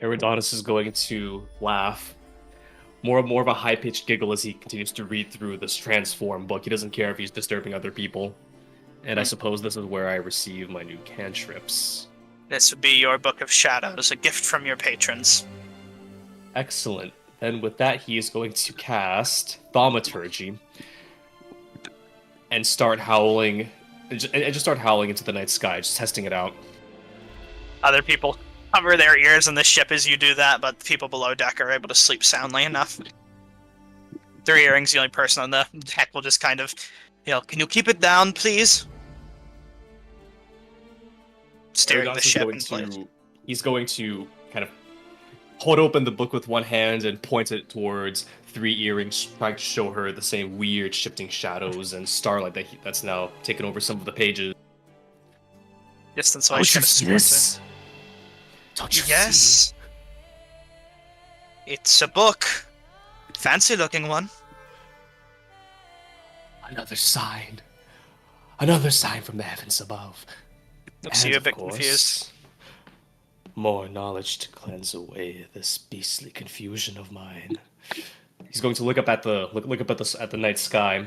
Eridanis is going to laugh. More of a high-pitched giggle as he continues to read through this transform book. He doesn't care if he's disturbing other people. And I suppose this is where I receive my new cantrips. This would be your Book of Shadows, a gift from your patrons. Excellent. Then with that, he is going to cast Thaumaturgy and start howling, and just start howling into the night sky, just testing it out. Other people cover their ears in the ship as you do that, but the people below deck are able to sleep soundly enough. 3 Earrings, the only person on the deck, will just kind of yell, "Can you keep it down, please?" Steering the ship in place. He's going to kind of hold open the book with one hand and point it towards 3 Earrings, trying to show her the same weird shifting shadows and starlight that's now taken over some of the pages. Distance so I should have sworn. Don't you Yes. see? It's a book. Fancy looking one. Another sign. Another sign from the heavens above. Looks you a bit confused. more knowledge to cleanse away this beastly confusion of mine. He's going to look up at the night sky.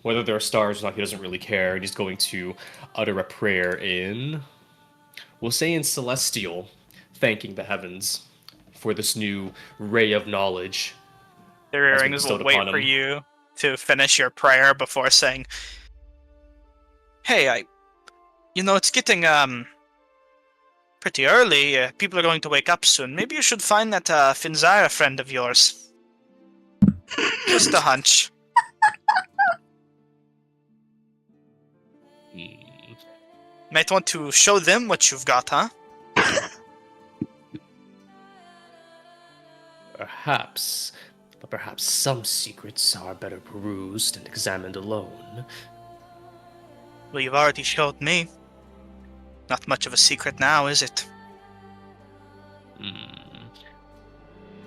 Whether there are stars or not, he doesn't really care, and he's going to utter a prayer in, we'll say in Celestial, thanking the heavens for this new ray of knowledge. The That's been earrings will bestowed wait upon for him. you to finish your prayer before saying, "Hey, it's getting pretty early. People are going to wake up soon. Maybe you should find that Finzira friend of yours. Just a hunch." Might want to show them what you've got, huh? Perhaps, but perhaps some secrets are better perused and examined alone. Well, you've already showed me. Not much of a secret now, is it?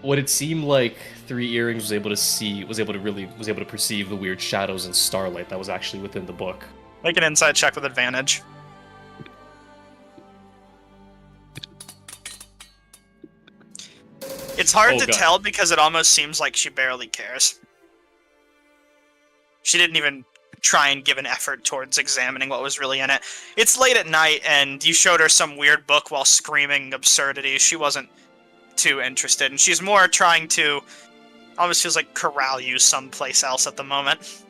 Would it seem like Three Earrings was able to perceive the weird shadows and starlight that was actually within the book? Make an insight check with advantage. It's hard Oh, to God. tell because it almost seems like she barely cares. She didn't even try and give an effort towards examining what was really in it. It's late at night, and you showed her some weird book while screaming absurdities. She wasn't too interested, and she's more trying to, almost feels like, corral you someplace else at the moment.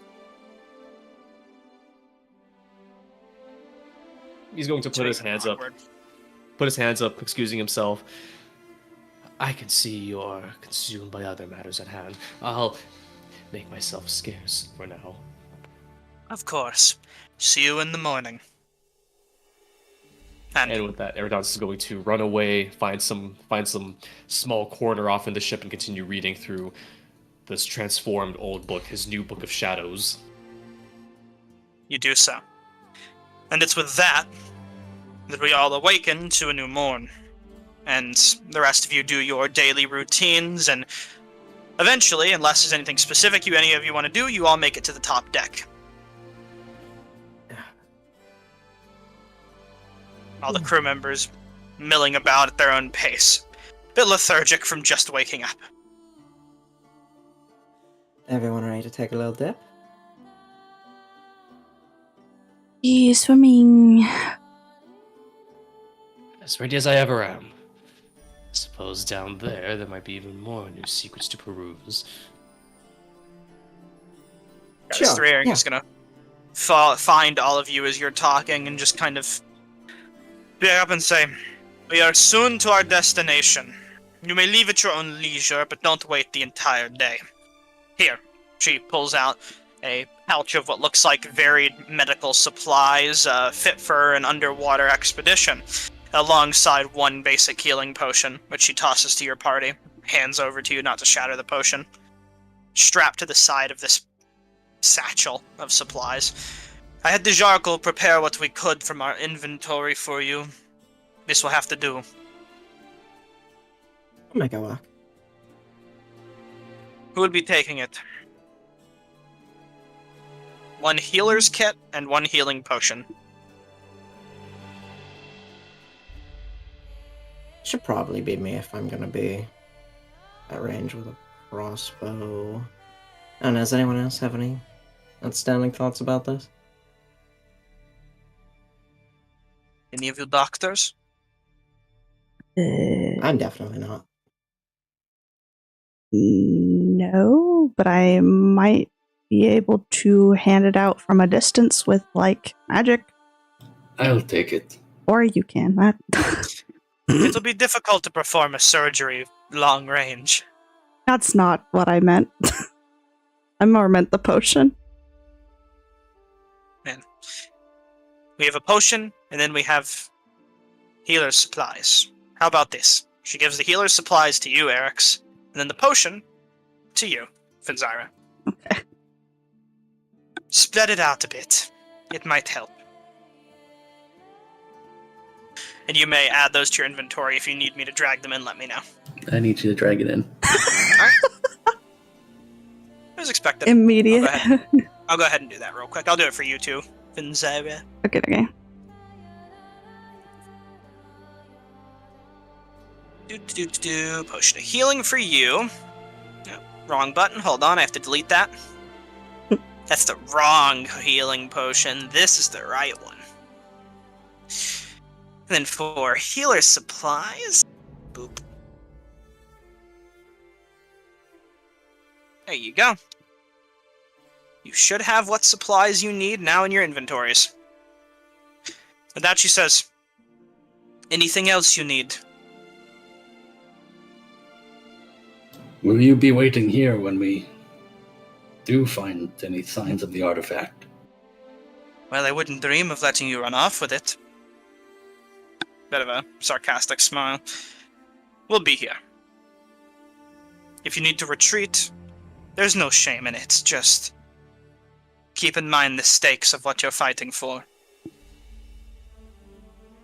He's going to put his hands up. Put his hands up, excusing himself. I can see you're consumed by other matters at hand. I'll make myself scarce for now. Of course. See you in the morning. And with that, Eridon's going to run away, find some small corner off in the ship, and continue reading through this transformed old book, his new book of shadows. You do so. And it's with that we all awaken to a new morn. And the rest of you do your daily routines, and eventually, unless there's anything specific any of you want to do, you all make it to the top deck. All the crew members milling about at their own pace. Bit lethargic from just waking up. Everyone ready to take a little dip? Swimming. As ready as I ever am. I suppose down there might be even more new secrets to peruse. Sure, This three yeah. is gonna find all of you as you're talking and just kind of pick up and say, "We are soon to our destination. You may leave at your own leisure, but don't wait the entire day. Here," she pulls out a pouch of what looks like varied medical supplies, fit for an underwater expedition, alongside one basic healing potion, which she tosses to your party, hands over to you not to shatter the potion. Strapped to the side of this satchel of supplies. "I had Dejarkle prepare what we could from our inventory for you. This will have to do." I'll make it work. Who would be taking it? One healer's kit and one healing potion. Should probably be me if I'm gonna be at range with a crossbow. And does anyone else have any outstanding thoughts about this? Any of you doctors? I'm definitely not. No, but I might be able to hand it out from a distance with, like, magic. I'll take it. Or you can. That. It'll be difficult to perform a surgery long range. That's not what I meant. I more meant the potion. We have a potion, and then we have healer's supplies. How about this? She gives the healer's supplies to you, Erix, and then the potion to you, Finzira. Okay. Spread it out a bit. It might help. And you may add those to your inventory. If you need me to drag them in, let me know. I need you to drag it in. I was expecting. Immediate. I'll go ahead and do that real quick. I'll do it for you too, Finzira. Okay. Potion of healing for you. No, wrong button. Hold on, I have to delete that. That's the wrong healing potion. This is the right one. And then for healer supplies, boop. There you go. You should have what supplies you need now in your inventories. With that, she says, anything else you need? Will you be waiting here when we do find any signs of the artifact? Well, I wouldn't dream of letting you run off with it. Bit of a sarcastic smile. We'll be here. If you need to retreat, there's no shame in it. Just keep in mind the stakes of what you're fighting for.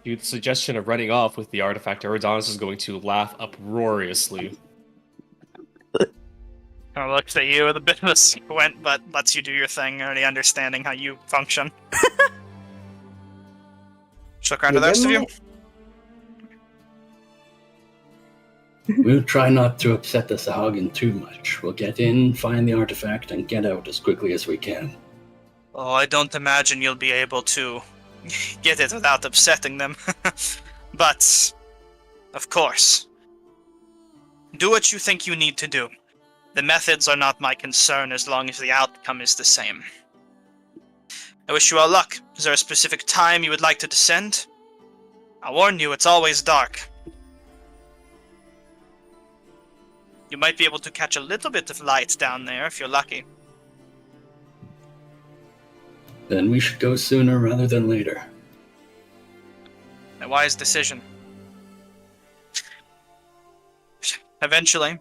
The suggestion of running off with the artifact, Eridanos is going to laugh uproariously. Kind of looks at you with a bit of a squint, but lets you do your thing, already understanding how you function. Just look around to the rest of you. We'll try not to upset the Sahagin too much. We'll get in, find the artifact, and get out as quickly as we can. Oh, I don't imagine you'll be able to get it without upsetting them. But, of course, do what you think you need to do. The methods are not my concern as long as the outcome is the same. I wish you all luck. Is there a specific time you would like to descend? I'll warn you, it's always dark. You might be able to catch a little bit of light down there if you're lucky. Then we should go sooner rather than later. A wise decision. Eventually,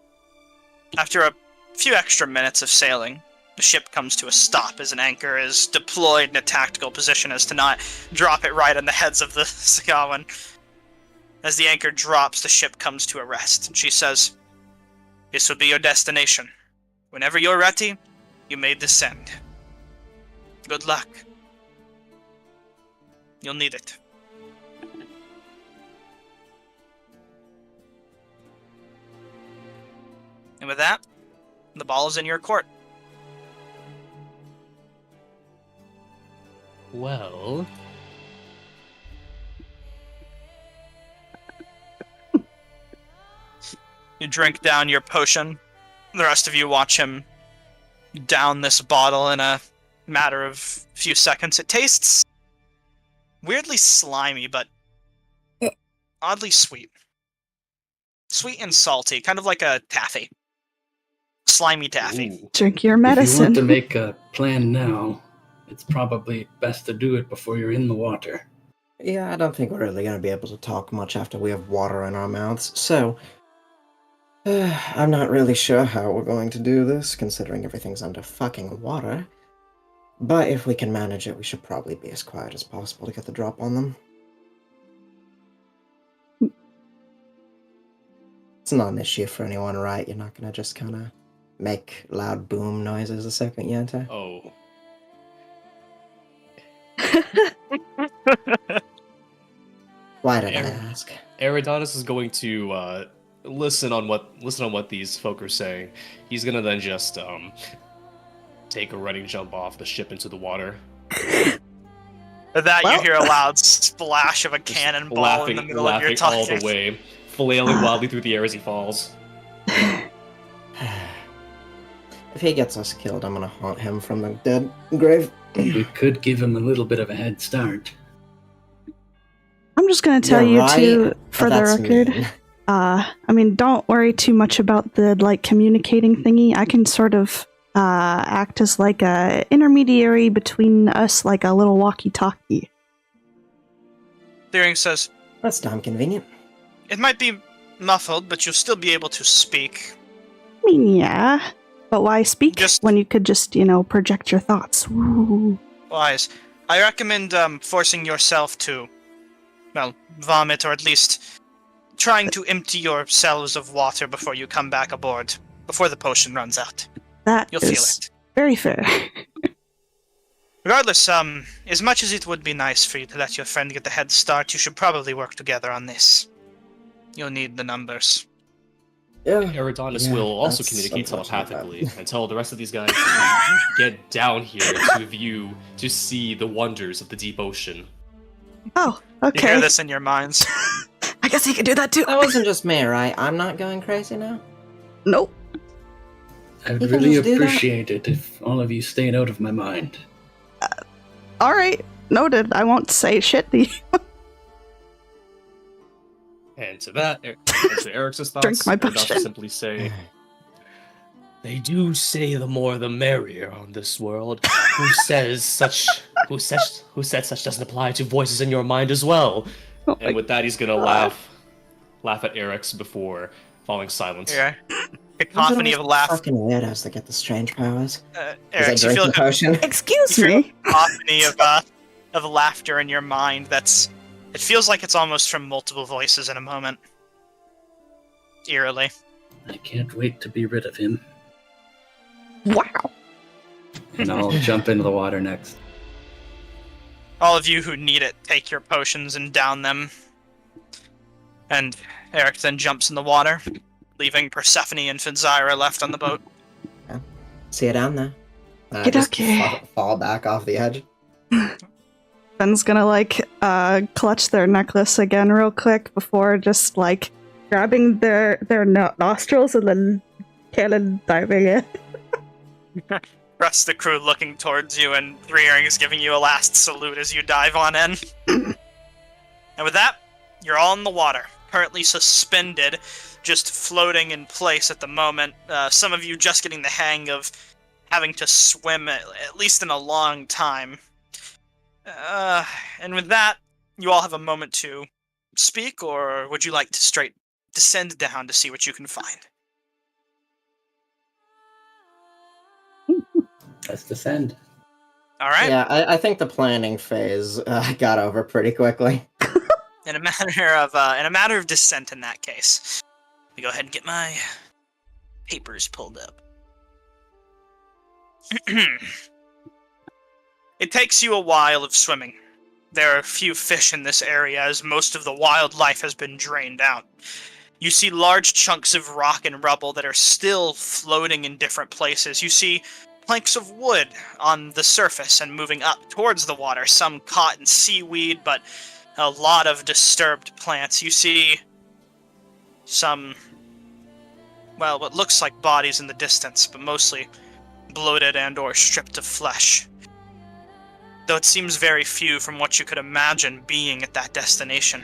after a few extra minutes of sailing, the ship comes to a stop as an anchor is deployed in a tactical position as to not drop it right on the heads of the Sagawan. As the anchor drops, the ship comes to a rest, and she says, "This will be your destination. Whenever you're ready, you may descend. Good luck. You'll need it." And with that, the ball is in your court. Well, You drink down your potion. The rest of you watch him down this bottle in a matter of few seconds. It tastes weirdly slimy, but oddly sweet. Sweet and salty, kind of like a taffy. Slimy taffy. ooh. Drink your If you medicine. want to make a plan now, it's probably best to do it before you're in the water. Yeah, I don't think we're really going to be able to talk much after we have water in our mouths, so I'm not really sure how we're going to do this, considering everything's under fucking water. But if we can manage it, we should probably be as quiet as possible to get the drop on them. It's not an issue for anyone, right? You're not going to just kind of make loud boom noises the second you enter? Oh. Why did I Aaron. ask? Eridanos is going to listen on what these folk are saying. He's gonna then just take a running jump off the ship into the water. With that, Well- you hear a loud splash of a Just cannonball in the middle of your laughing all talking. the way, flailing wildly through the air as he falls. If he gets us killed, I'm going to haunt him from the dead grave. We could give him a little bit of a head start. I'm just gonna tell You're you right, to, but for the that's record. mean. I mean, don't worry too much about the communicating thingy. I can sort of act as like a intermediary between us, like a little walkie-talkie. Deering says, That's damn convenient. "It might be muffled, but you'll still be able to speak." I mean, yeah, but why speak Just- when you could just, project your thoughts? Ooh. Wise. I recommend forcing yourself to, well, vomit, or at least trying to empty yourselves of water before you come back aboard, before the potion runs out. That You'll feel is it. very fair. Regardless, as much as it would be nice for you to let your friend get the head start, you should probably work together on this. You'll need the numbers. Yeah. Eridanus Yeah, will also that's communicate unfortunate, telepathically and tell the rest of these guys to get down here to see the wonders of the deep ocean. Oh, You okay. hear this in your minds. I guess he could do that too. That wasn't just me, right? I'm not going crazy now? Nope. I would You can really just do that. appreciate it if all of you stayed out of my mind. All right. Noted. I won't say shit to you. And to that, and to Eric's thoughts, Drink my Eridanus will potion. simply say, "They do say the more the merrier on this world. Who said such doesn't apply to voices in your mind as well?" Oh And my with that, he's gonna laugh at Eric's before falling silent. Yeah. Those Cacophony are of those laughter. Fucking weirdos that get the strange powers. As I Eric, you drink feel the potion. Excuse you feel me. a cacophony of laughter in your mind. It feels like it's almost from multiple voices in a moment. Eerily. I can't wait to be rid of him. Wow. And I'll jump into the water next. All of you who need it, take your potions and down them. And Eric then jumps in the water, leaving Persephone and Finzyra left on the boat. See you down there. Okay. Fall back off the edge. Ben's gonna clutch their necklace again real quick before just grabbing their nostrils and then killing diving in. Rest of the crew looking towards you, and Three Earrings giving you a last salute as you dive on in. And with that, you're all in the water, currently suspended, just floating in place at the moment. Some of you just getting the hang of having to swim at least in a long time. And with that, you all have a moment to speak, or would you like to straight descend down to see what you can find? Let's descend. All right. Yeah, I think the planning phase got over pretty quickly. In a matter of descent, in that case, let me go ahead and get my papers pulled up. It takes you a while of swimming. There are few fish in this area, as most of the wildlife has been drained out. You see large chunks of rock and rubble that are still floating in different places. You see planks of wood on the surface and moving up towards the water, some caught in seaweed, but a lot of disturbed plants. You see some, well, what looks like bodies in the distance, but mostly bloated and or stripped of flesh. Though it seems very few from what you could imagine being at that destination.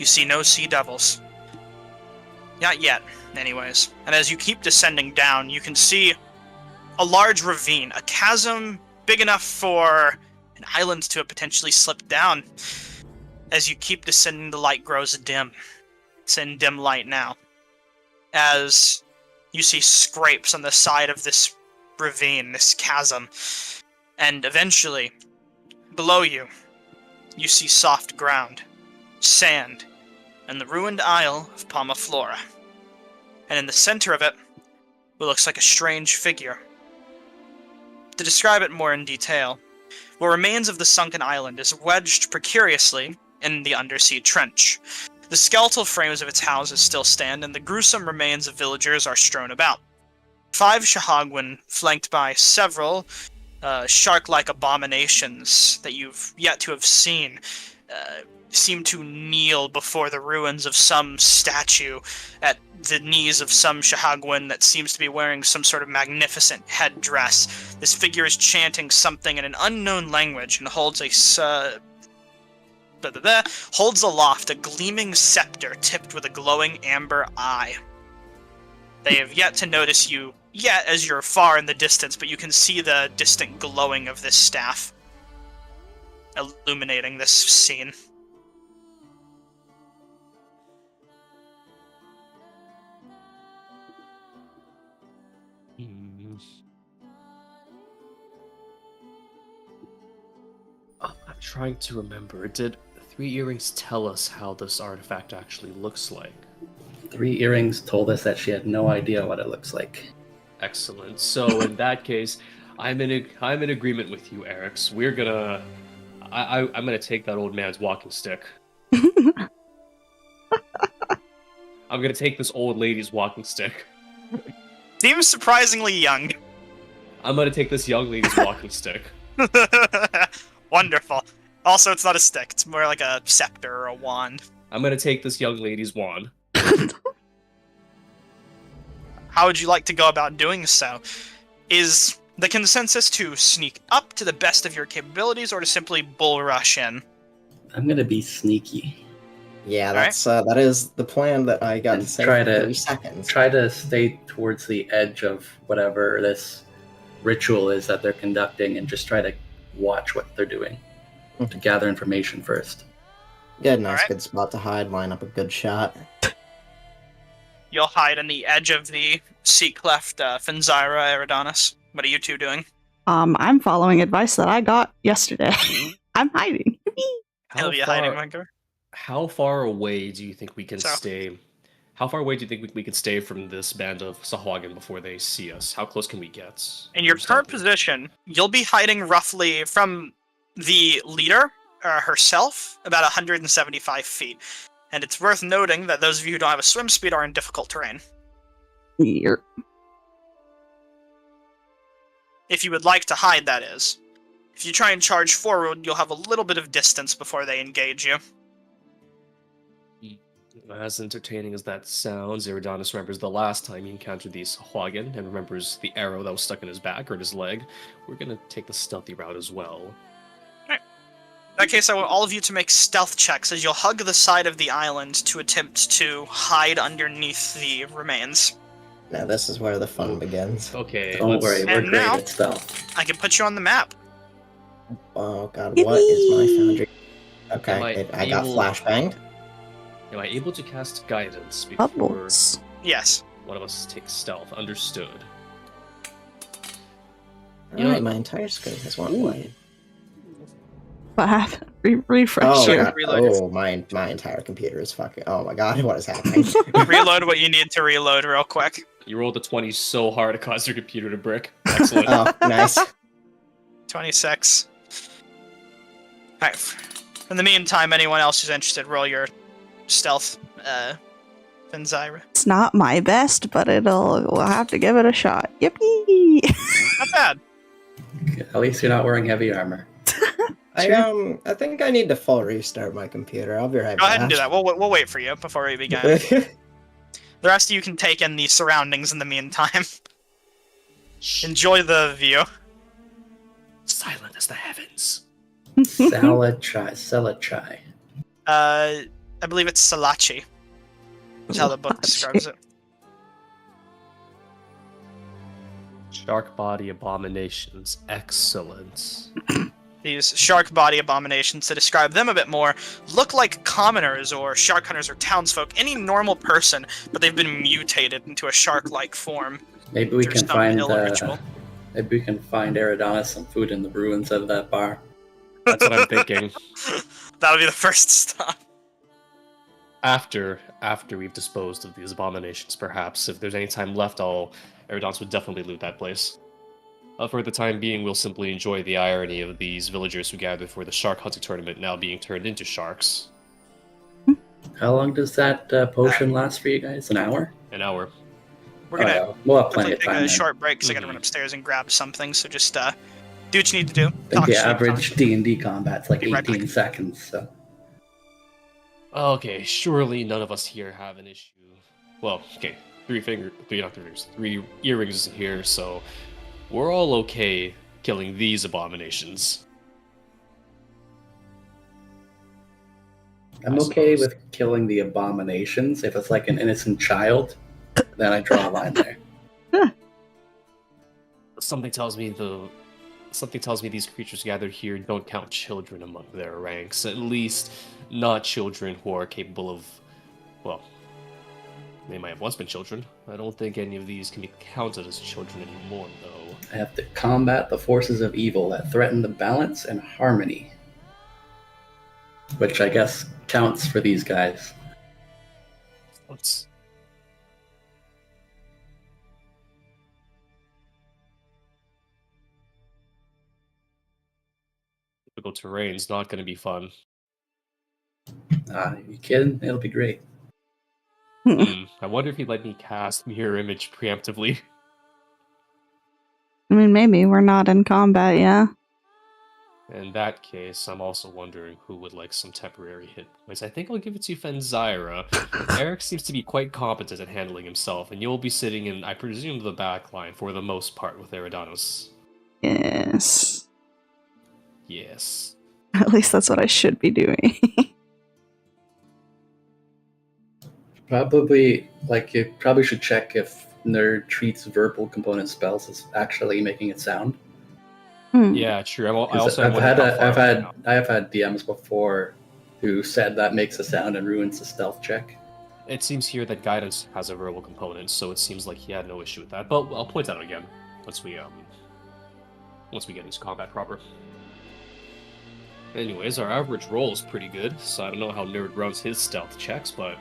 You see no sea devils. Not yet, anyways. And as you keep descending down, you can see a large ravine, a chasm big enough for an island to have potentially slipped down. As you keep descending, the light grows dim. It's in dim light now. As you see scrapes on the side of this ravine, this chasm. And eventually, below you, you see soft ground, sand, and the ruined Isle of Palmaflora. And in the center of it, what looks like a strange figure. To describe it more in detail, what remains of the sunken island is wedged precariously in the undersea trench. The skeletal frames of its houses still stand, and the gruesome remains of villagers are strewn about. 5 Shahagwin, flanked by several shark-like abominations that you've yet to have seen, seem to kneel before the ruins of some statue at the knees of some Shahagwin that seems to be wearing some sort of magnificent headdress. This figure is chanting something in an unknown language and holds aloft a gleaming scepter tipped with a glowing amber eye. They have yet to notice you yet as you're far in the distance, but you can see the distant glowing of this staff illuminating this scene. I'm trying to remember. Did 3 Earrings tell us how this artifact actually looks like? 3 Earrings told us that she had no idea what it looks like. Excellent. So in that case, I'm in agreement with you, Erix. I'm gonna take that old man's walking stick. I'm gonna take this old lady's walking stick. Seems surprisingly young. I'm gonna take this young lady's walking stick. Wonderful. Also, it's not a stick. It's more like a scepter or a wand. I'm gonna take this young lady's wand. How would you like to go about doing so? Is the consensus to sneak up to the best of your capabilities, or to simply bull rush in? I'm gonna be sneaky. Yeah, Alright. that's that is the plan that I got And to say try for to- 3 seconds. Try to stay towards the edge of whatever this ritual is that they're conducting, and just try to watch what they're doing to gather information first. Get a nice, Alright. good spot to hide, line up a good shot. You'll hide on the edge of the sea cleft, Finzyra, Eridanis. What are you two doing? I'm following advice that I got yesterday. I'm hiding. He'll be hiding, Munker. How far away do you think we can So- stay? How far away do you think we can stay from this band of Sahuagin before they see us? How close can we get? In your Or current stealthy? position, you'll be hiding roughly from the leader herself about 175 feet. And it's worth noting that those of you who don't have a swim speed are in difficult terrain. You're- If you would like to hide, that is. If you try and charge forward, you'll have a little bit of distance before they engage you. As entertaining as that sounds, Eridanis remembers the last time he encountered the Sahuagin and remembers the arrow that was stuck in his back or in his leg. We're gonna take the stealthy route as well. In that case, I want all of you to make stealth checks as you'll hug the side of the island to attempt to hide underneath the remains. Now this is where the fun begins. Okay, Don't worry, we're And great now- at stealth. I can put you on the map. Oh god, what is my foundry? Am I Okay, I got able- flashbanged. Am I able to cast guidance before Bubbles. Yes. one of us takes stealth? Understood. Alright, know- my entire screen has one light. What happened? Refresh Oh, Sure. your. god. Reload your- Oh, my entire computer is fucking. Oh my god, what is happening? Reload what you need to reload real quick. You rolled a 20 so hard it caused your computer to brick. Excellent. Oh, nice. 26. Alright. In the meantime, anyone else who's interested, roll your stealth, Finzyra. It's not my best, but we'll have to give it a shot. Yippee! Not bad. At least you're not wearing heavy armor. I think I need to full restart my computer. I'll be right Go back. ahead and do that. We'll wait for you before we begin. The rest of you can take in the surroundings in the meantime. Enjoy the view. Silent as the heavens. Salachai. I believe it's Salachi. Is how the book describes it. Shark body abominations. Excellent. These shark body abominations, to describe them a bit more, look like commoners or shark hunters or townsfolk, any normal person, but they've been mutated into a shark-like form. Maybe we through can some find ill ritual. maybe we can find Eridanis some food in the ruins of that bar. That's what I'm thinking. That'll be the first stop. After we've disposed of these abominations, perhaps, if there's any time left, Eridanis would definitely loot that place. For the time being, we'll simply enjoy the irony of these villagers who gathered for the shark hunting tournament now being turned into sharks. How long does that potion last for you guys? An hour? An hour. We're gonna Oh, yeah. We'll have plenty quickly of take time. a then. short break because I gotta run upstairs and grab something, so just do what you need to do. I think Talk the shit, average D&D combat's like Be right 18 back. seconds, so... Okay, surely none of us here have an issue. Well, okay, three earrings here, so we're all okay killing these abominations. I'm I okay suppose. with killing the abominations. If it's like an innocent child, then I draw a line there. Something tells me these creatures gathered here don't count children among their ranks. At least not children who are capable of, well, they might have once been children. I don't think any of these can be counted as children anymore, though. I have to combat the forces of evil that threaten the balance and harmony. Which I guess counts for these guys. Let's... Typical terrain's not going to be fun. You kidding? It'll be great. I wonder if he'd let me cast Mirror Image preemptively. I mean, maybe we're not in combat, yeah. In that case, I'm also wondering who would like some temporary hit points. I think I'll give it to Fenzira. Eric seems to be quite competent at handling himself, and you'll be sitting in, I presume, the back line for the most part with Eridanos. Yes. Yes. At least that's what I should be doing. Probably, like, you probably should check if Nerd treats verbal component spells as actually making it sound. Yeah, true. I 'Cause also I've wonder had how far I have had DMs before who said that makes a sound and ruins the stealth check. It seems here that guidance has a verbal component, so it seems like he had no issue with that. But I'll point that out again once we get into combat proper. Anyways, our average roll is pretty good, so I don't know how Nerd runs his stealth checks, but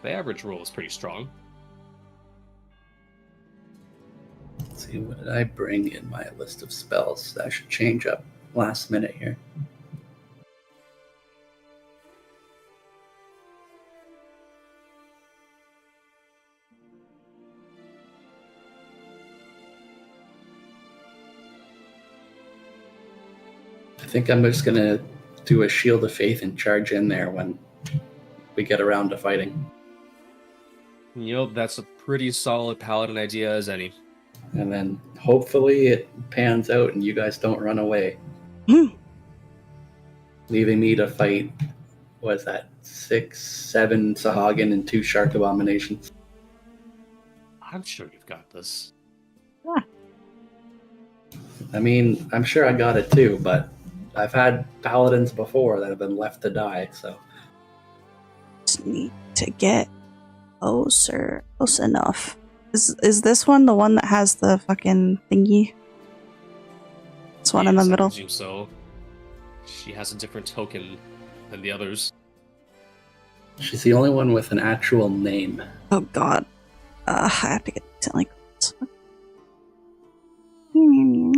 the average roll is pretty strong. Let's see, what did I bring in my list of spells? That should change up last minute here. I think I'm just gonna do a Shield of Faith and charge in there when we get around to fighting. That's a pretty solid paladin idea as any. And then hopefully it pans out and you guys don't run away. Leaving me to fight, what is that, 6, 7 Sahagin and 2 Shark Abominations. I'm sure you've got this. I mean, I'm sure I got it too, but I've had paladins before that have been left to die, so. Just need to get close enough. Is this one the one that has the fucking thingy? This one in the Yes, middle? I presume so. She has a different token than the others. She's the only one with an actual name. Oh god. I have to get decently close. Ooh,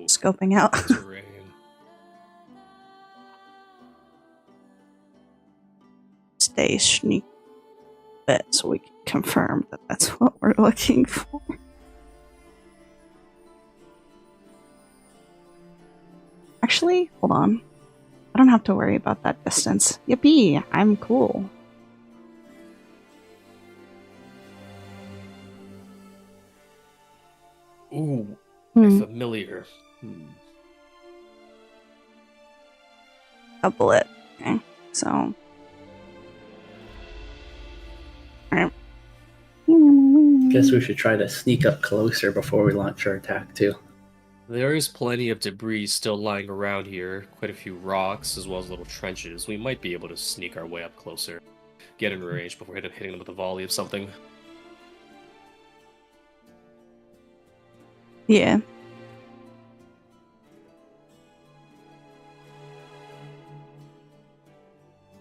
Scoping out. terrain. Stay sneak bit so we can confirm that that's what we're looking for. Actually, hold on. I don't have to worry about that distance. Yippee! I'm cool. Ooh, Hmm. familiar. Double it. Okay, so. Alright. Guess we should try to sneak up closer before we launch our attack too. There is plenty of debris still lying around here, quite a few rocks as well as little trenches. We might be able to sneak our way up closer, get in range before hitting them with a volley of something. Yeah.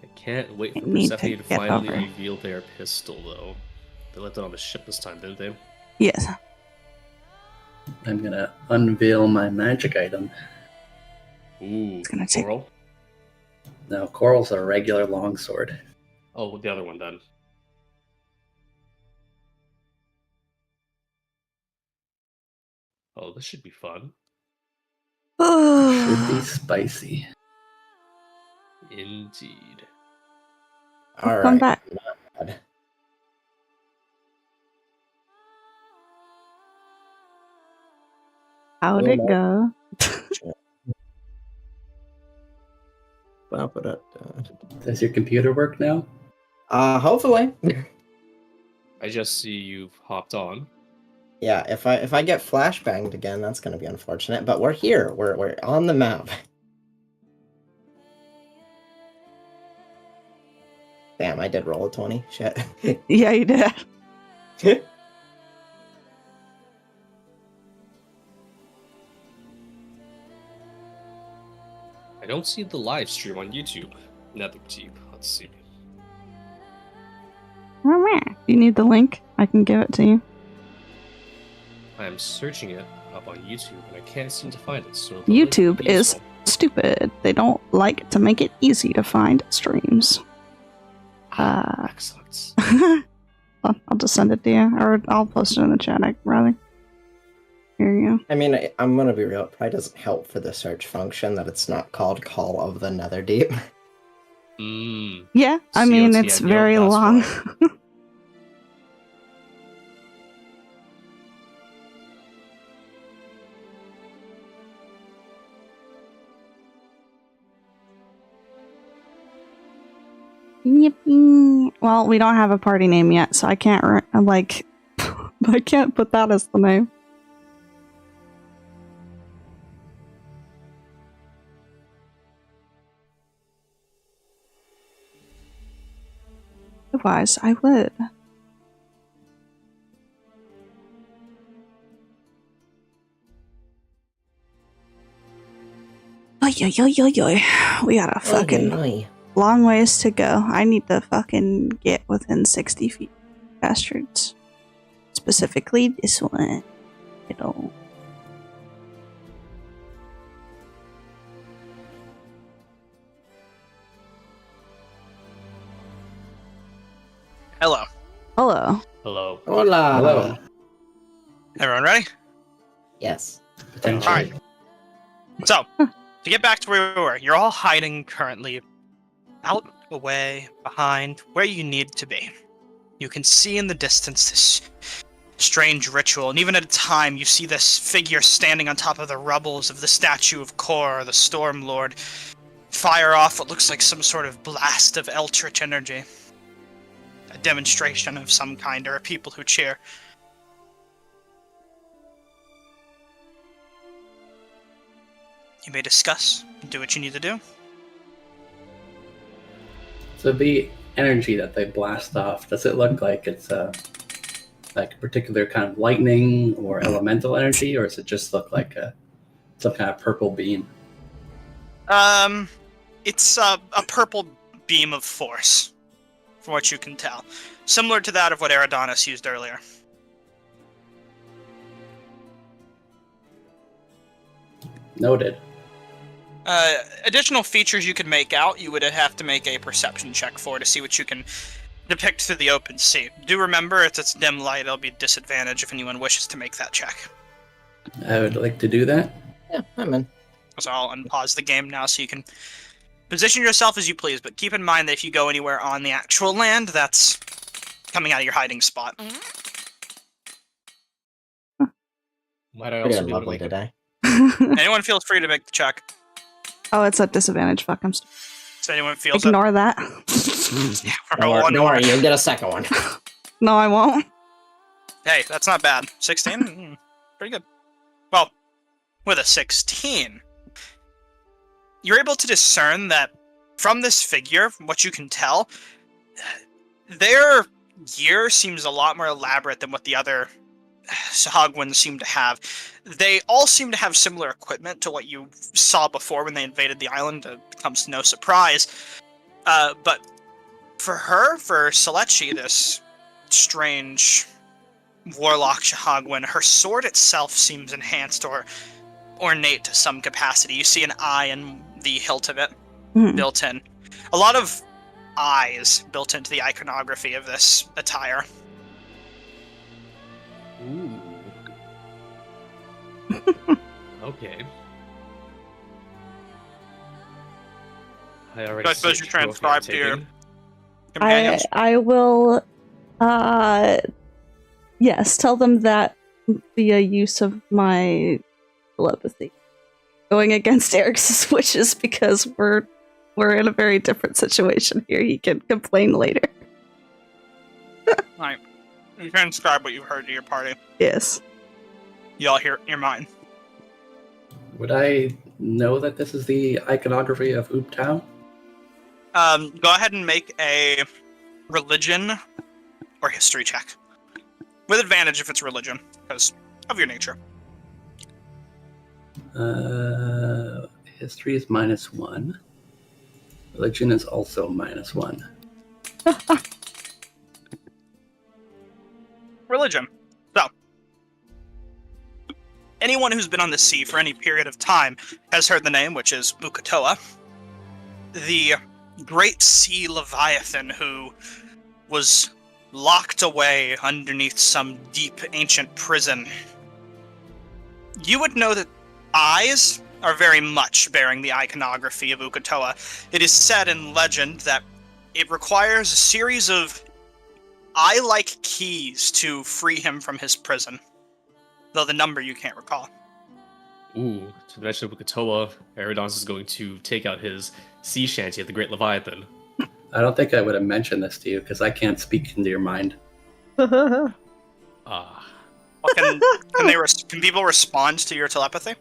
I can't wait for I need to Persephone to get finally over. reveal their pistol, though. They left it on the ship this time, didn't they? Yes. I'm gonna unveil my magic item. Ooh, It's gonna take- coral? Now, Coral's a regular longsword. Oh, the other one then. Oh, this should be fun. Should be spicy. Indeed. All Come right. back. How'd it go? Does your computer work now? Hopefully. I just see you've hopped on. Yeah, if I get flashbanged again, that's gonna be unfortunate. But we're here. We're on the map. Damn, I did roll a 20. Shit. Yeah, you did. I don't see the live stream on YouTube. Netherdeep. Let's see. You need the link? I can give it to you. I am searching it up on YouTube and I can't seem to find it. So the link would YouTube be is useful. stupid. They don't like to make it easy to find streams. Excellent. I'll just send it to you, or I'll post it in the chat, rather. Here you go. I mean, I'm gonna be real. It probably doesn't help for the search function that it's not called Call of the Netherdeep. Yeah, I mean, it's COTN, very that's long. why. Yippee. Well, we don't have a party name yet, so I can't, I can't put that as the name. Otherwise, I would. Oy, oy, oy, oy, oy. We got a fucking Oy. long ways to go. I need to fucking get within 60 feet. Bastards. Specifically this one. It'll... Hello. Hello. Hello. Hola. Hello. Everyone ready? Yes. Potentially. All right. So, to get back to where we were, you're all hiding currently out, away, behind, where you need to be. You can see in the distance this strange ritual, and even at a time, you see this figure standing on top of the rubbles of the statue of Kor, the Storm Lord, fire off what looks like some sort of blast of eldritch energy. A demonstration of some kind. There are people who cheer. You may discuss and do what you need to do. So the energy that they blast off, does it look like it's like a particular kind of lightning or elemental energy, or does it just look like some kind of purple beam? It's a purple beam of force, from what you can tell. Similar to that of what Eridanis used earlier. Noted. Additional features you could make out, you would have to make a perception check for to see what you can depict through the open sea. Do remember, it's dim light, it'll be a disadvantage if anyone wishes to make that check. I would like to do that. Yeah, I'm in. So I'll unpause the game now so you can position yourself as you please, but keep in mind that if you go anywhere on the actual land, that's coming out of your hiding spot. Might I Pretty also be able to lovely make a today. Anyone feels free to make the check. Oh, it's at disadvantage. Fuck, I'm So anyone feels ignore that. it. Yeah, Don't roll worry, one don't more. worry, you'll get a second one. No, I won't. Hey, that's not bad. 16? Pretty good. Well, with a 16, you're able to discern that from this figure, from what you can tell, their gear seems a lot more elaborate than what the other Sahagwans seem to have. They all seem to have similar equipment to what you saw before when they invaded the island. It comes to no surprise. But for her, for Selechi, this strange warlock Sahagwan, her sword itself seems enhanced or ornate to some capacity. You see an eye in the hilt of it built in. A lot of eyes built into the iconography of this attire. Ooh. Okay. I already. I suppose you searched trophy transcribe to your taken. companions. I will, yes, tell them that via use of my telepathy. Going against Eric's wishes because we're in a very different situation here. He can complain later. Right. You transcribe what you've heard to your party. Yes. You all hear your mind. Would I know that this is the iconography of Ooptown? Go ahead and make a religion or history check. With advantage if it's religion, because of your nature. History is -1. Religion is also -1. Religion. So, anyone who's been on the sea for any period of time has heard the name, which is Bukatoa, the great sea leviathan who was locked away underneath some deep ancient prison. You would know that eyes are very much bearing the iconography of Ukatoa. It is said in legend that it requires a series of eye-like keys to free him from his prison, though the number you can't recall. Ooh, to mention Bukatoa, Eridons is going to take out his sea shanty at the Great Leviathan. I don't think I would have mentioned this to you because I can't speak into your mind. Ah, Well, can people respond to your telepathy?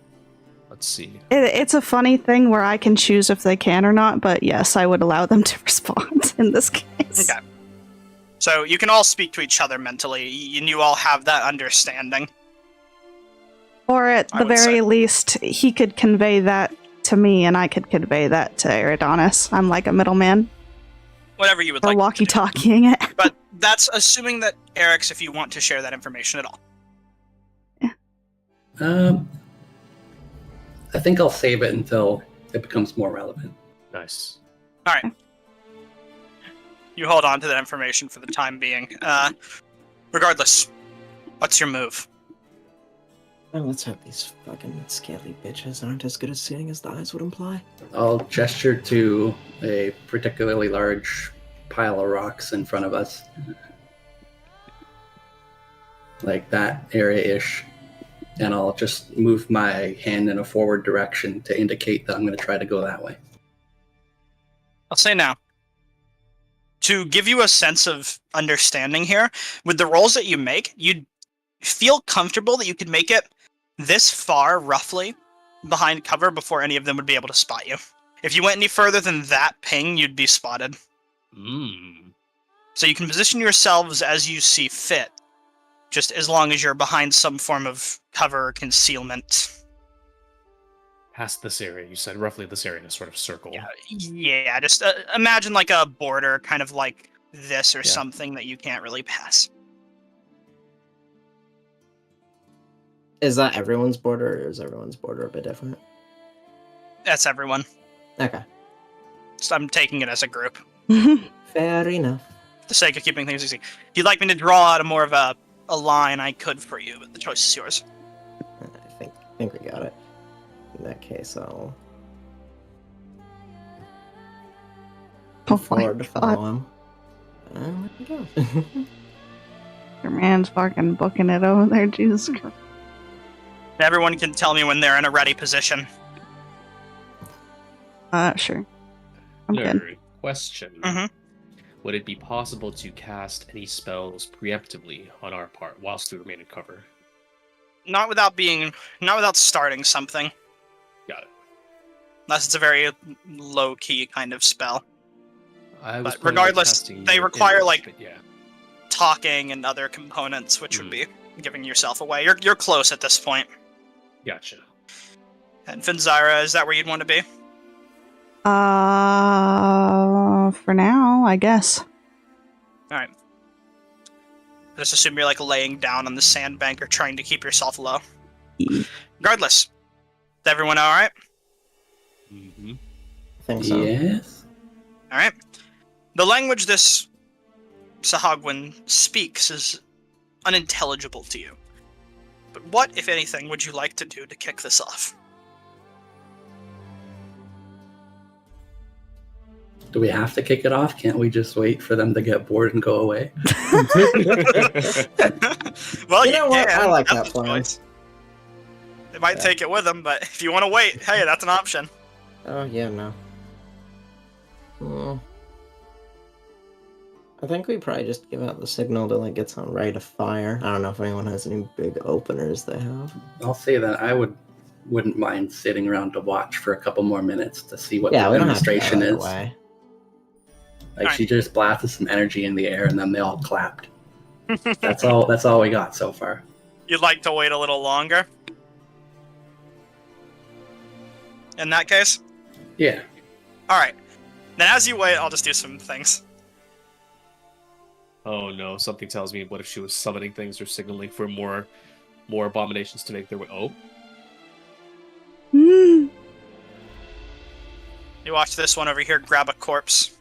let's see. It's a funny thing where I can choose if they can or not, but yes, I would allow them to respond in this case. Okay. So you can all speak to each other mentally, and you all have that understanding. Or at I the would very say. least, he could convey that to me, and I could convey that to Eridonis. I'm like a middleman. Whatever you would Or like to do. walkie-talkieing it. But that's assuming that Eric's, if you want to share that information at all. I think I'll save it until it becomes more relevant. Nice. All right. You hold on to that information for the time being. Regardless, what's your move? Well, let's hope these fucking scaly bitches aren't as good at seeing as the eyes would imply. I'll gesture to a particularly large pile of rocks in front of us. Like that area-ish. And I'll just move my hand in a forward direction to indicate that I'm going to try to go that way. I'll say now. To give you a sense of understanding here, with the rolls that you make, you'd feel comfortable that you could make it this far, roughly, behind cover before any of them would be able to spot you. If you went any further than that ping, you'd be spotted. So you can position yourselves as you see fit, just as long as you're behind some form of cover or concealment. Past this area, you said roughly this area, sort of circle. Yeah, just imagine like a border, kind of like this or Yeah. something that you can't really pass. Is that everyone's border, or is everyone's border a bit different? That's everyone. Okay. So I'm taking it as a group. Fair enough. For the sake of keeping things easy. If you'd like me to draw out more of a line, I could for you, but the choice is yours. I think we got it. In that case, I'll Oh forward to my follow god. him. And there we go. Your man's fucking booking it over there, Jesus Christ. Everyone can tell me when they're in a ready position. Sure. I'm good. Nerd. Question. Mhm. Would it be possible to cast any spells preemptively on our part whilst we remain in cover? Not without starting something. Got it. Unless it's a very low-key kind of spell. I was But planning on regardless, casting they your require, image, like, but yeah. Talking and other components, which would be giving yourself away. You're close at this point. Gotcha. And Finzira, is that where you'd want to be? For now, I guess. Alright. Just assume you're like laying down on the sandbank or trying to keep yourself low. Regardless, is everyone alright? Mm-hmm. I think so. Yes. Alright. The language this Sahagwin speaks is unintelligible to you. But what, if anything, would you like to do to kick this off? Do we have to kick it off? Can't we just wait for them to get bored and go away? Well, You know what? can. I like That's that a plan. choice. They might Yeah. take it with them, but if you want to wait, hey, that's an option. Oh, yeah, no. I think we probably just give out the signal to like get something ready to fire. I don't know if anyone has any big openers they have. I'll say that I wouldn't mind sitting around to watch for a couple more minutes to see what Yeah, the we don't have to go demonstration right is. away. Like she just blasted some energy in the air and then they all clapped. That's all we got so far. You'd like to wait a little longer? In that case? Yeah. Alright. Then as you wait, I'll just do some things. Oh no, something tells me what if she was summoning things or signaling for more more abominations to make their way. Oh, Mm. You watch this one over here grab a corpse.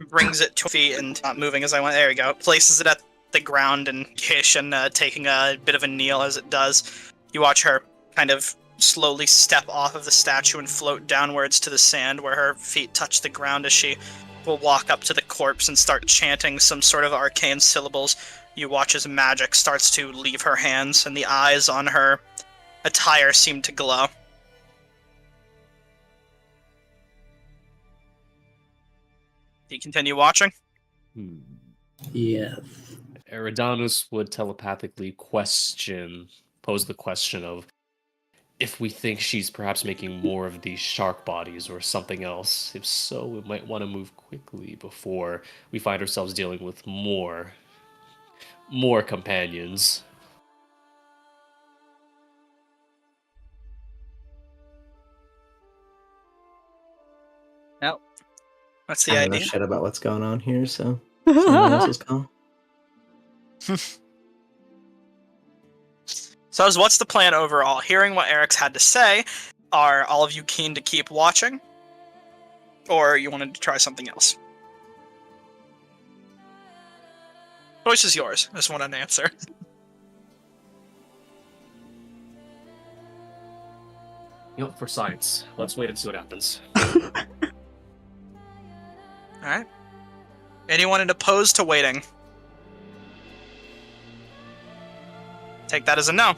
Brings it 2 feet and not moving as I went. There we go. Places it at the ground and Kishan taking a bit of a kneel as it does. You watch her kind of slowly step off of the statue and float downwards to the sand where her feet touch the ground as she will walk up to the corpse and start chanting some sort of arcane syllables. You watch as magic starts to leave her hands and the eyes on her attire seem to glow. Do you continue watching? Yes. Eridanus would telepathically pose the question of if we think she's perhaps making more of these shark bodies or something else. If so, we might want to move quickly before we find ourselves dealing with more companions. No. What's I the don't know idea? shit about what's going on here, so someone else's call. So, what's the plan overall? Hearing what Eric's had to say, are all of you keen to keep watching? Or you wanted to try something else? Choice is yours. I just want an answer. For science. Let's wait and see what happens. Alright. Anyone opposed to waiting? Take that as a no.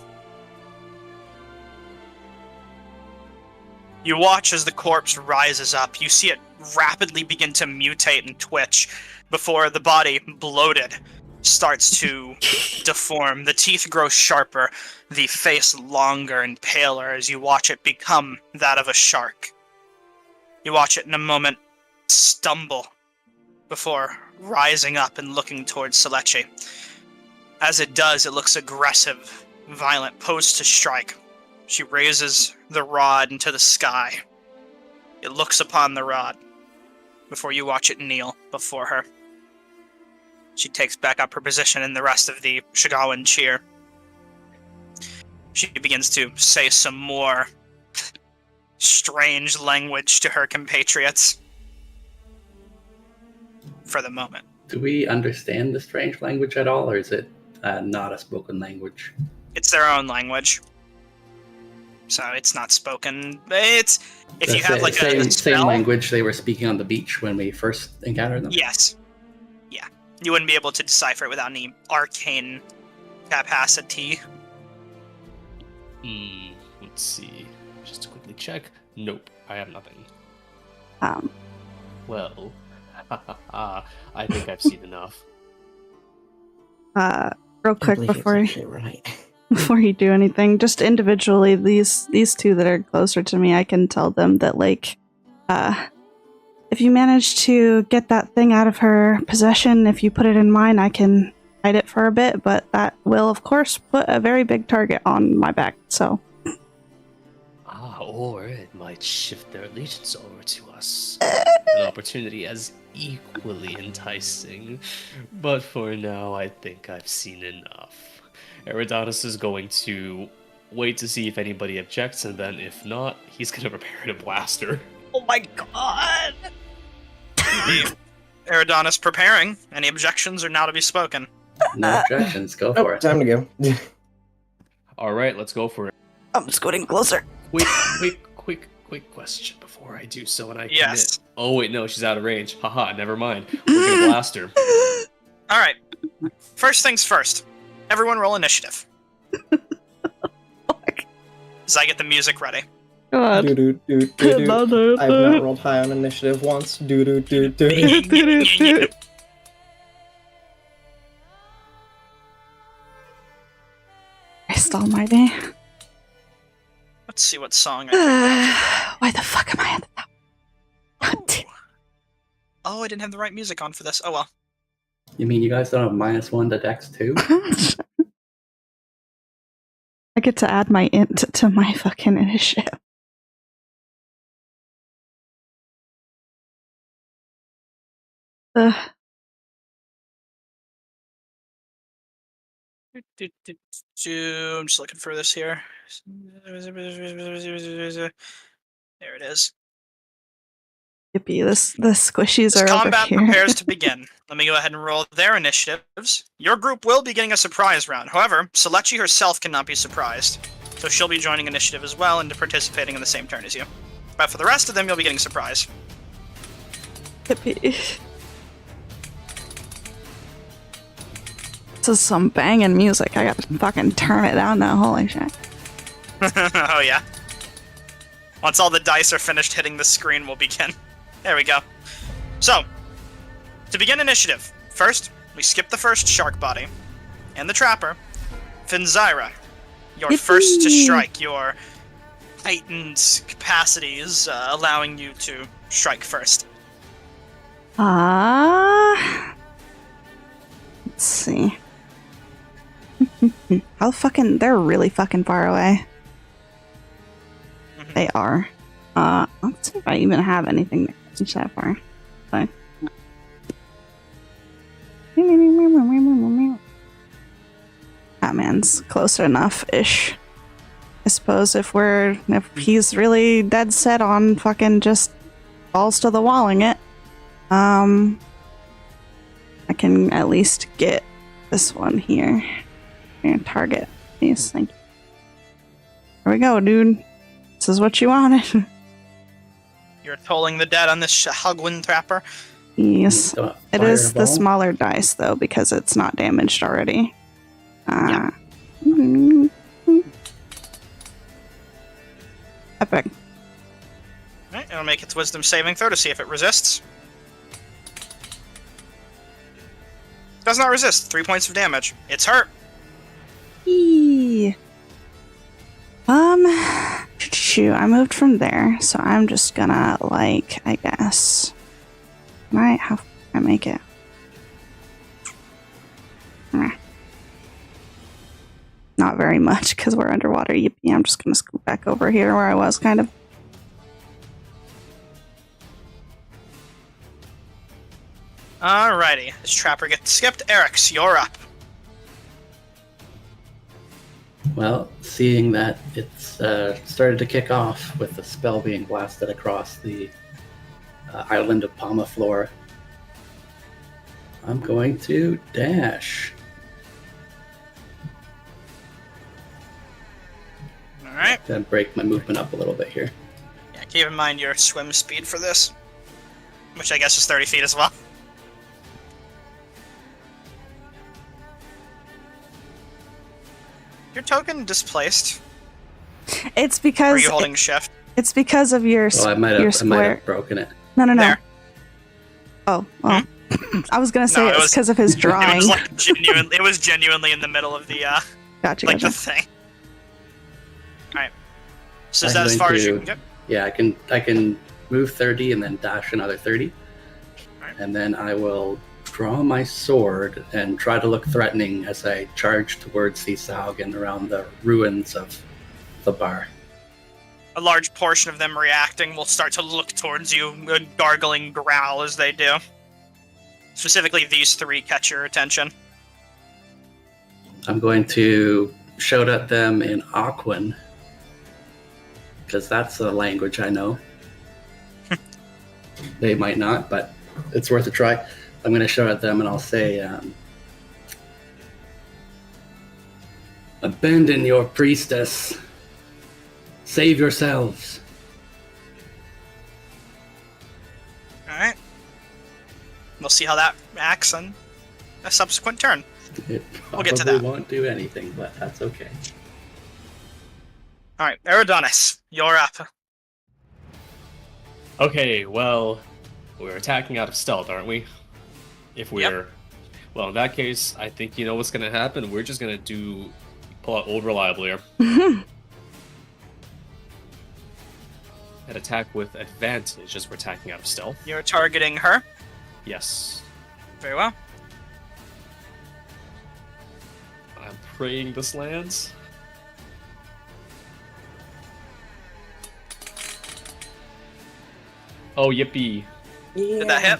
You watch as the corpse rises up. You see it rapidly begin to mutate and twitch before the body, bloated, starts to deform. The teeth grow sharper, the face longer and paler as you watch it become that of a shark. You watch it in a moment stumble before rising up and looking towards Selechi. As it does, it looks aggressive, violent, posed to strike. She raises the rod into the sky. It looks upon the rod before you watch it kneel before her. She takes back up her position and the rest of the Shigawan cheer. She begins to say some more strange language to her compatriots. For the moment. Do we understand the strange language at all, or is it not a spoken language? It's their own language. So it's not spoken. It's if you have like same, a spell, same language they were speaking on the beach when we first encountered them? Yes. Yeah. You wouldn't be able to decipher it without any arcane capacity. Let's see. Just to quickly check. Nope, I have nothing. Well, I think I've seen enough. Real quick believe before it's actually right. before you do anything, just individually, these two that are closer to me, I can tell them that, like, if you manage to get that thing out of her possession, if you put it in mine, I can hide it for a bit, but that will, of course, put a very big target on my back, so. Or it might shift their allegiance over to us. An opportunity as equally enticing. But for now, I think I've seen enough. Eridanus is going to wait to see if anybody objects, and then if not, he's going to prepare to blast her. Oh my god! Eridanus preparing. Any objections are now to be spoken. No objections. Go for it. Time to go. Alright, let's go for it. I'm scooting closer. Quick question before I do so, and I Yes. commit. Oh wait, no, she's out of range. Haha, never mind. We're gonna blast her. Alright. First things first. Everyone roll initiative. As I get the music ready. God. Do do do do do. I've not rolled high on initiative once. Do do do do. Christ almighty. Let's see what song I Why the fuck am I at the top? picked. Oh, I didn't have the right music on for this. Oh well. You mean you guys don't have -1 to Dex too? I get to add my int to my fucking initiative. Ugh. I'm just looking for this here. There it is. Yippee, the squishies As are over combat here. prepares to begin, let me go ahead and roll their initiatives. Your group will be getting a surprise round. However, Selechi herself cannot be surprised, so she'll be joining initiative as well and participating in the same turn as you. But for the rest of them, you'll be getting surprise. Yippee. This is some banging music. I gotta fucking turn it down now. Holy shit. Oh yeah. Once all the dice are finished hitting the screen, we'll begin. There we go. So, to begin initiative, first, we skip the first shark body. And the trapper. Finzyra, you're first to strike. Your heightened capacities allowing you to strike first. Let's see. They're really fucking far away. They are. Let's see if I even have anything that reach that far. So. Batman's close enough-ish. I suppose if he's really dead set on fucking just balls to the walling it, I can at least get this one here and target these. Thank you. There we go, dude. This is what you wanted. You're tolling the dead on this Hugwin Trapper. Yes. It is the Fireball. smaller dice, though, because it's not damaged already. Yeah. Epic. Alright, it'll make its wisdom saving throw to see if it resists. Does not resist. 3 points of damage. It's hurt. Eee. Shoot, I moved from there, so I'm just gonna, I guess. How can I make it? Not very much, because we're underwater. Yippee, I'm just gonna scoot back over here where I was, kind of. Alrighty, this trapper gets skipped. Eric's, you're up. Well, seeing that it's started to kick off with the spell being blasted across the island of Palmaflor, I'm going to dash. Alright. Gonna break my movement up a little bit here. Yeah, keep in mind your swim speed for this, which I guess is 30 feet as well. Your token displaced. It's Or because are you holding shift? it's because of your Oh, I might your have square. broken it. No. There. Oh, well. I was gonna say No, it it's was- because of his drawing. It was genuinely in the middle of the Gotcha. the thing. Alright. So is I'm that as going far as you to- can get? Yeah, I can move 30 and then dash another 30. Alright. And then I will draw my sword and try to look threatening as I charge towards the Sahuagin around the ruins of the bar. A large portion of them reacting will start to look towards you, a gargling growl as they do. Specifically, these three catch your attention. I'm going to shout at them in Aquan, because that's a language I know. They might not, but it's worth a try. I'm going to shout at them and I'll say, abandon your priestess. Save yourselves. Alright. We'll see how that acts on a subsequent turn. It We'll get to probably that. won't do anything, but that's okay. Alright, Eridonis, you're up. Okay, well, we're attacking out of stealth, aren't we? If we're... Well, in that case, I think you know what's going to happen. We're just going to pull out Old Reliable here. And attack with advantage as we're attacking out of stealth. You're targeting her. Yes. Very well. I'm praying this lands. Oh, yippee. Did that hit?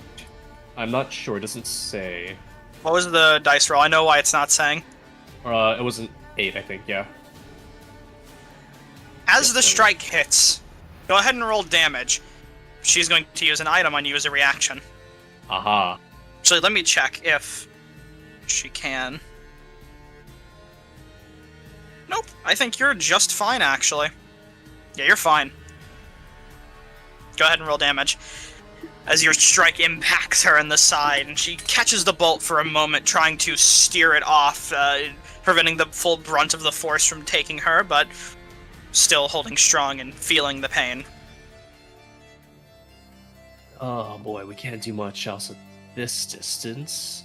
I'm not sure. It doesn't say. What was the dice roll? I know why it's not saying. It was an 8, I think. Yeah. As Yeah, the strike hits, go ahead and roll damage. She's going to use an item on you as a reaction. Aha. Actually, let me check if she can. Nope, I think you're just fine, actually. Yeah, you're fine. Go ahead and roll damage. As your strike impacts her in the side, and she catches the bolt for a moment, trying to steer it off, preventing the full brunt of the force from taking her, but still holding strong and feeling the pain. Oh boy, we can't do much else at this distance.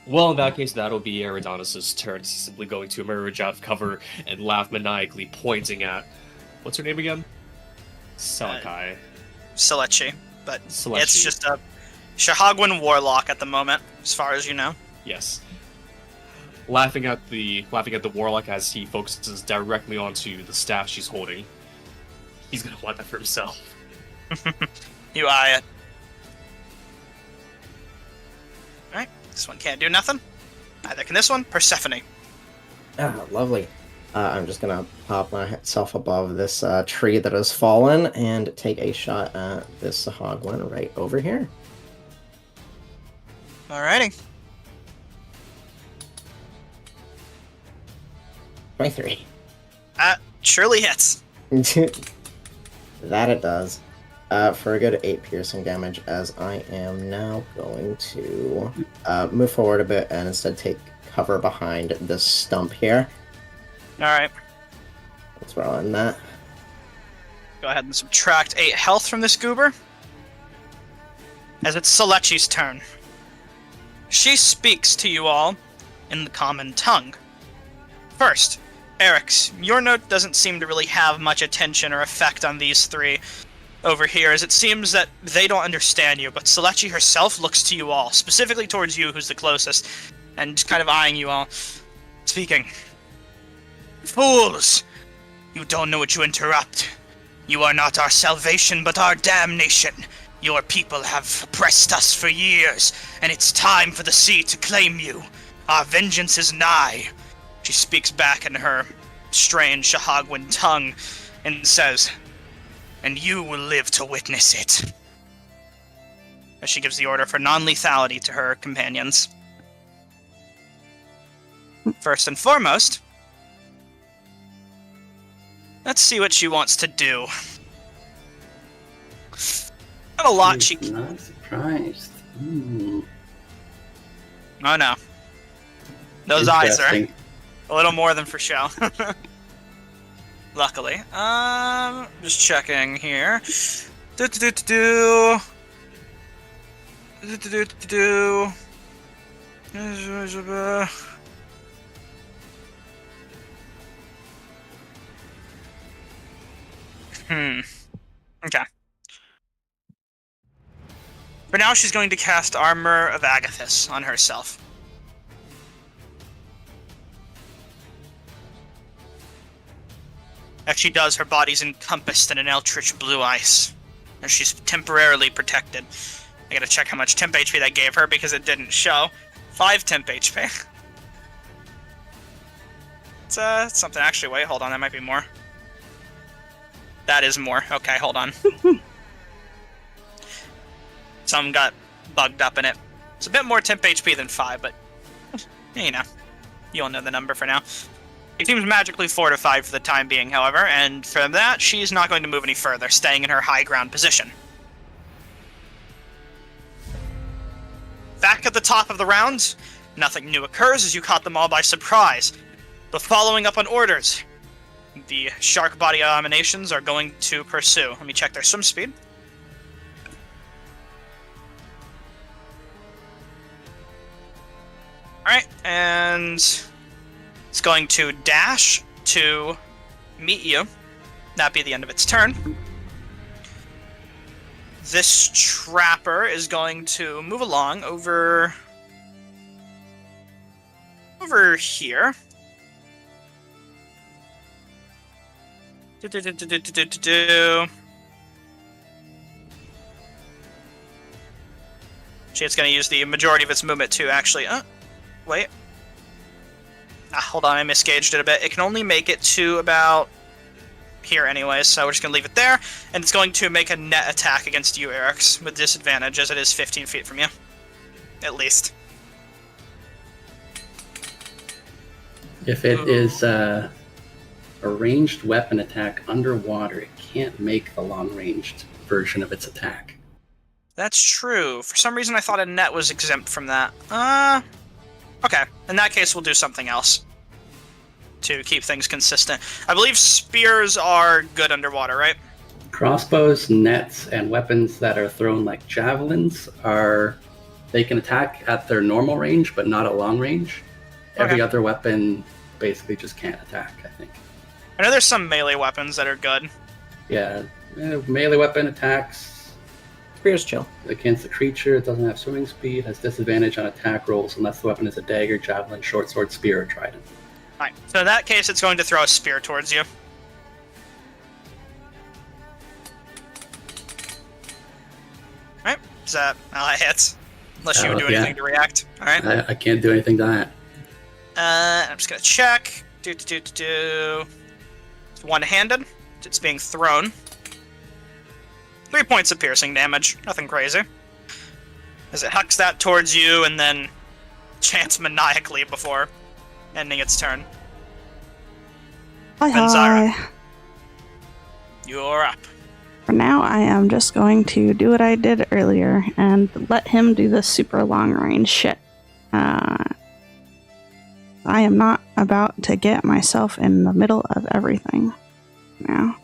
Well, in that case, that'll be Eridanos' turn. He's simply going to emerge out of cover and laugh maniacally, pointing at... What's her name again? Salakai. Selechi, but Selechi. it's just a Shahagwin warlock at the moment, as far as you know. Yes. Laughing at the warlock as he focuses directly onto the staff she's holding. He's gonna want that for himself. You eye it. Alright, this one can't do nothing. Neither can this one. Persephone. Ah, lovely. I'm just gonna pop myself above this tree that has fallen and take a shot at this Sahagwin right over here. Alrighty. 23. That surely hits. That it does. For a good 8 piercing damage, as I am now going to move forward a bit and instead take cover behind this stump here. Alright. Let's roll in that. Go ahead and subtract 8 health from this goober. As it's Selechi's turn. She speaks to you all in the common tongue. First, Eric's, your note doesn't seem to really have much attention or effect on these three over here, as it seems that they don't understand you, but Selechi herself looks to you all, specifically towards you, who's the closest, and kind of eyeing you all, speaking. Fools! You don't know what you interrupt. You are not our salvation, but our damnation. Your people have oppressed us for years, and it's time for the sea to claim you. Our vengeance is nigh. She speaks back in her strange Shahagwin tongue and says, and you will live to witness it. As she gives the order for non-lethality to her companions. First and foremost, let's see what she wants to do. Not a lot she... Not surprised. Oh no. Those eyes are Interesting. a little more than for show. Luckily. Just checking here. Okay. For now, she's going to cast Armor of Agathis on herself. As she does, her body's encompassed in an eldritch blue ice, and she's temporarily protected. I gotta check how much temp HP that gave her because it didn't show. 5 temp HP. It's something actually. Wait, hold on, that might be more. That is more. Okay, hold on. Some got bugged up in it. It's a bit more temp HP than 5, but you know, you'll know the number for now. He seems magically fortified for the time being, however, and from that, she's not going to move any further, staying in her high ground position. Back at the top of the round, nothing new occurs as you caught them all by surprise. But following up on orders, the shark body abominations are going to pursue. Let me check their swim speed. Alright, and it's going to dash to meet you. That'd be the end of its turn. This trapper is going to move along over here. Actually, it's going to use the majority of its movement to actually... wait. Hold on, I misgauged it a bit. It can only make it to about here anyway, so we're just going to leave it there. And it's going to make a net attack against you, Eric's, with disadvantage, as it is 15 feet from you. At least. If it is a ranged weapon attack underwater, it can't make the long-ranged version of its attack. That's true. For some reason, I thought a net was exempt from that. Okay. In that case, we'll do something else to keep things consistent. I believe spears are good underwater, right? Crossbows, nets, and weapons that are thrown like javelins they can attack at their normal range, but not at long range. Every Okay. other weapon basically just can't attack, I think. I know there's some melee weapons that are good. Yeah, melee weapon attacks Spears chill. against the creature. It doesn't have swimming speed, has disadvantage on attack rolls unless the weapon is a dagger, javelin, short sword, spear, or trident. Alright, so in that case, it's going to throw a spear towards you. Alright, is that how it hits? Unless you would do Yeah. anything to react. Alright. I can't do anything to that. I'm just gonna check. It's one-handed. It's being thrown. 3 points of piercing damage. Nothing crazy. As it hucks that towards you and then chants maniacally before ending its turn. Hi, Exandria. hi. You're up. For now, I am just going to do what I did earlier and let him do the super long range shit. I am not about to get myself in the middle of everything now.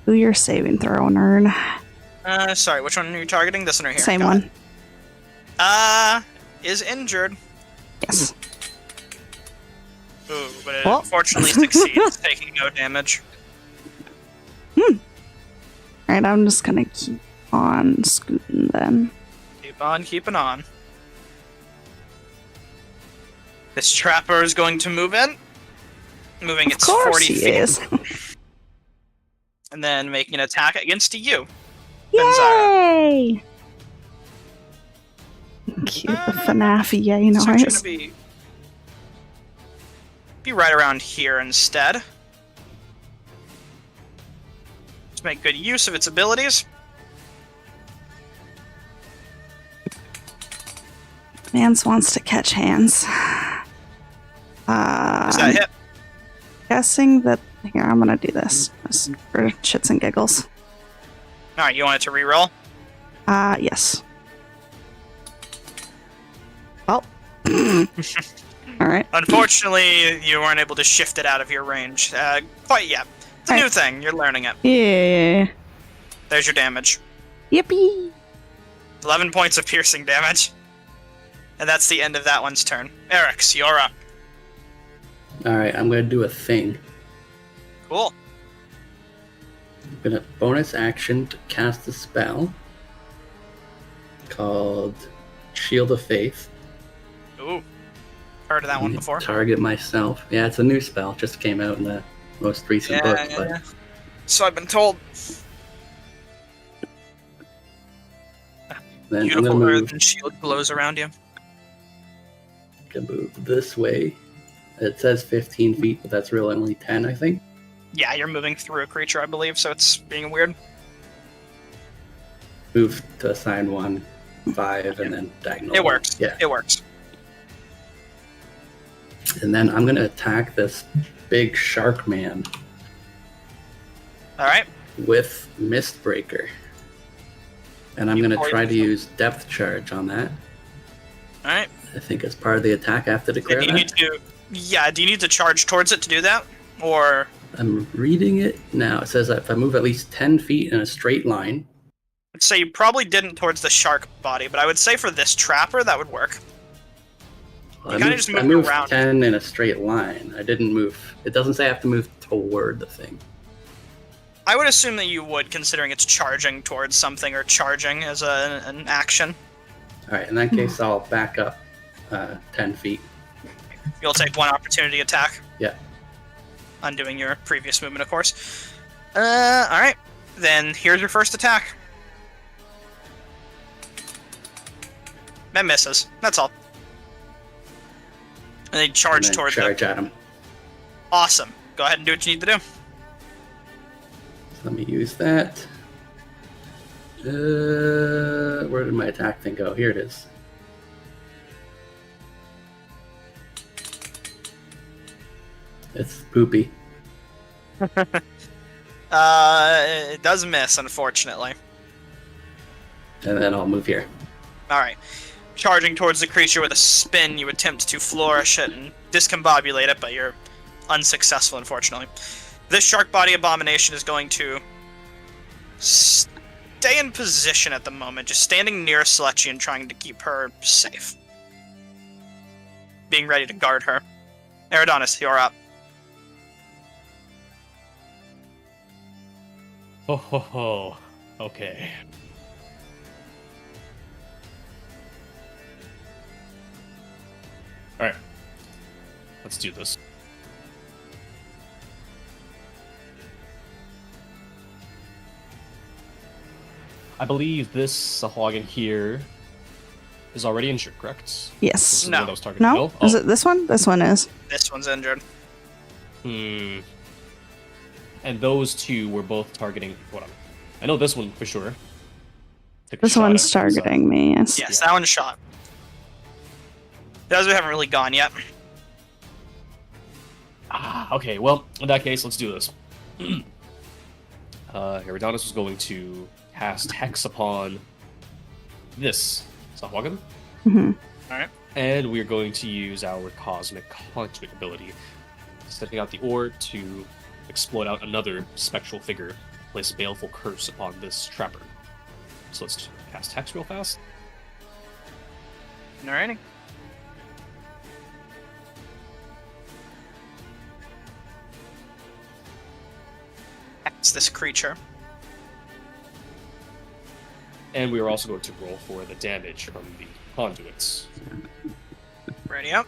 Do your saving throw, nerd. Sorry, which one are you targeting? This one right here. Same Got one. it. Is injured. Yes. Ooh, but it Well. unfortunately succeeds, taking no damage. Alright, I'm just gonna keep on scooting then. Keep on keeping on. This trapper is going to move in. Moving Of its course 40 he feet. is. And then making an attack against you. Exandria. Yay! Cute, the FNAF yay So it's noise. gonna be right around here instead. Let's make good use of its abilities. Mans wants to catch hands. Does that hit? Guessing that. Here, I'm gonna do this just for shits and giggles. Alright, you want it to reroll? Yes. Well. Alright. Unfortunately, you weren't able to shift it out of your range quite yet. It's a new thing, you're learning it. Yeah. There's your damage. Yippee! 11 points of piercing damage. And that's the end of that one's turn. Eric's, you're up. Alright, I'm going to do a thing. Cool. I'm going to bonus action to cast a spell called Shield of Faith. Ooh. Heard of that one before. Target myself. Yeah, it's a new spell. Just came out in the most recent book. But So I've been told. then I'm Beautiful going to earthen shield glows around you. move this way. It says 15 feet, but that's really only 10, I think. Yeah, you're moving through a creature, I believe, so it's being weird. Move to assign 1, 5, and then diagonal. It works. Yeah. It works. And then I'm going to attack this big shark man Alright. with Mistbreaker. And I'm going to Poison. try to use Depth Charge on that. Alright. I think as part of the attack I have to declare Do you need that. to... Yeah, do you need to charge towards it to do that? Or... I'm reading it now. It says that if I move at least 10 feet in a straight line, I'd say you probably didn't towards the shark body, but I would say for this trapper, that would work. well, You I kinda moved, just I moved moved around. 10 in a straight line. I didn't move. It doesn't say I have to move toward the thing. I would assume that you would, considering it's charging towards something or charging as an action. All right, in that case, I'll back up 10 feet. You'll take one opportunity attack. Yeah. Undoing your previous movement, of course. Alright. Then here's your first attack. That misses. That's all. And they charge And then towards charge them. at him. Awesome. Go ahead and do what you need to do. So let me use that. Where did my attack thing go? Here it is. It's poopy. It does miss, unfortunately. And then I'll move here. Alright. Charging towards the creature with a spin, you attempt to flourish it and discombobulate it, but you're unsuccessful, unfortunately. This shark body abomination is going to stay in position at the moment, just standing near Selechi and trying to keep her safe. Being ready to guard her. Eridonis, you're up. Ho ho ho. Okay. Alright. Let's do this. I believe this Sahagin here is already injured, correct? This Yes. is the No. one that was targeted. No? Is it this one? This one is. This one's injured. Hmm. And those two were both targeting. Hold on. I know this one for sure. Took a This shot one's at targeting me, yes. Yes, that one's shot. Those we haven't really gone yet. Okay, well, in that case, let's do this. Eridonis was going to cast Hex upon this Sahagin. hmm Alright. And we're going to use our Cosmic Conduit ability, setting out the orb to explode out another spectral figure, place Baleful Curse upon this trapper. So let's cast Hex real fast. Alrighty. It's this creature. And we are also going to roll for the damage from the conduits. Ready up.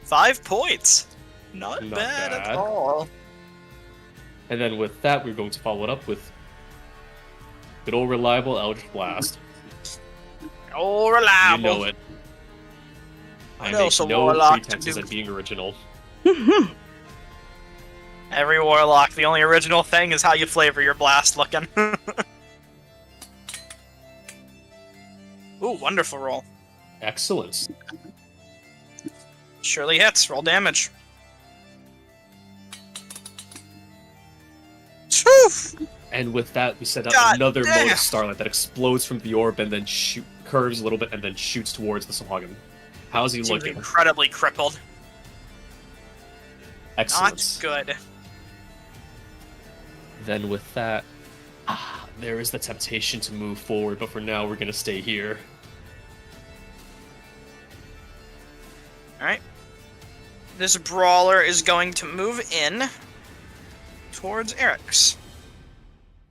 $5 points. Not Not bad at bad. all. And then with that, we're going to follow it up with good old reliable Eldritch Blast. Oh, reliable. You know it. I know make some no warlock to pretenses do. at being original. Every warlock, the only original thing is how you flavor your blast looking. Ooh, wonderful roll. Excellent. Surely hits. Roll damage. Phew! And with that, we set out God another damn. mode of starlight that explodes from the orb and then curves a little bit and then shoots towards the Sahagin. How's he Seems looking? incredibly crippled. Excellent. Not good. Then with that, there is the temptation to move forward, but for now we're gonna stay here. Alright. This brawler is going to move in towards Eric's,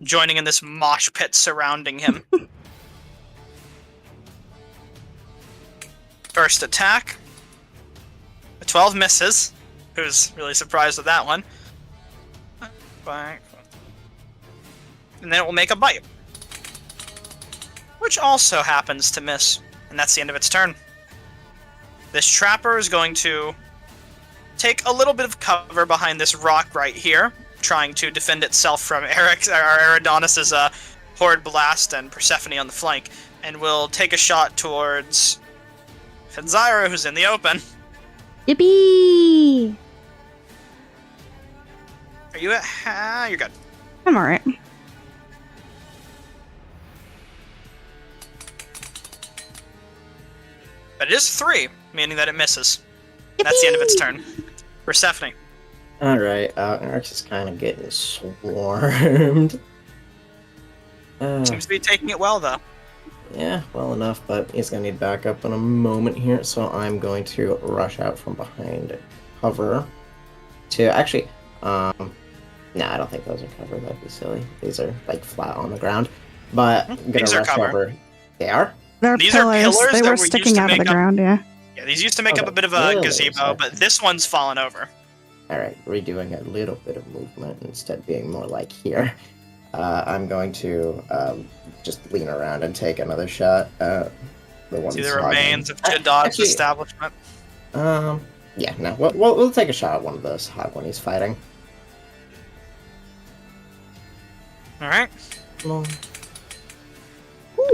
joining in this mosh pit surrounding him. First attack. A 12 misses. Who's really surprised with that one. And then it will make a bite. Which also happens to miss. And that's the end of its turn. This trapper is going to take a little bit of cover behind this rock right here, trying to defend itself from Eridonis' Horde Blast and Persephone on the flank, and will take a shot towards Fenzira, who's in the open. Yippee! Are you at... you're good. I'm alright. But it is 3, meaning that it misses. That's the end of its turn. Persephone. Alright, Eric's is kind of getting swarmed. Seems to be taking it well, though. Yeah, well enough, but he's gonna need backup in a moment here, so I'm going to rush out from behind cover to actually, nah, I don't think those are cover, that'd be silly. These are like flat on the ground. But I'm gonna These are rush cover. over. They are? They're These are pillars. pillars They that were were used sticking to out of the make up- ground, yeah. Yeah, these used to make up Okay, a bit of a really, gazebo, sorry. but this one's fallen over. Alright, redoing a little bit of movement instead being more like here. I'm going to just lean around and take another shot at the one See the hogging. remains of Shadad's Actually, establishment. Yeah, no, we'll take a shot at one of those hog when he's fighting. Alright, Ooh.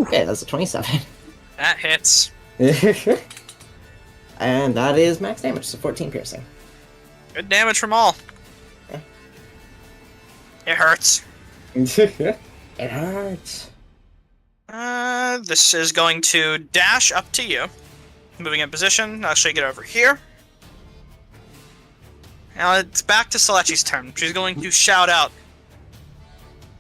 Okay, that's a 27. that hits. And that is max damage, so 14 piercing. Good damage from all. Yeah. It hurts. It hurts. This is going to dash up to you. Moving in position. I'll shake it over here. Now it's back to Selechi's turn. She's going to shout out,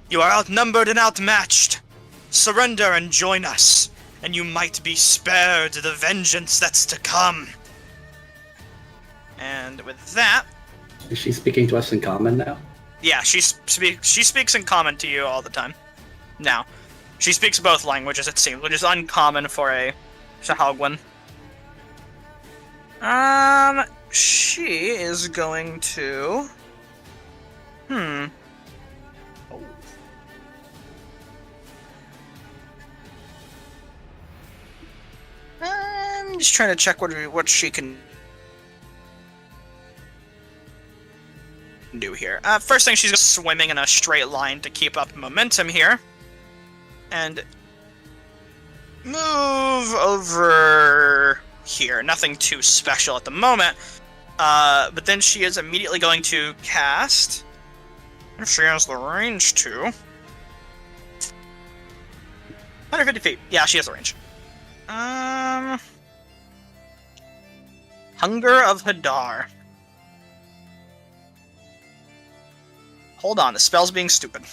"You are outnumbered and outmatched. Surrender and join us, and you might be spared the vengeance that's to come." And with that, Is she speaking to us in common now? yeah, she speaks in common to you all the time. Now, she speaks both languages, it seems, which is uncommon for a Shahagwan. She is going to... I'm just trying to check what she can do here. First thing, she's swimming in a straight line to keep up momentum here. And move over here. Nothing too special at the moment. But then she is immediately going to cast, if she has the range to, 150 feet. Yeah, she has the range. Hunger of Hadar. Hold on, the spell's being stupid.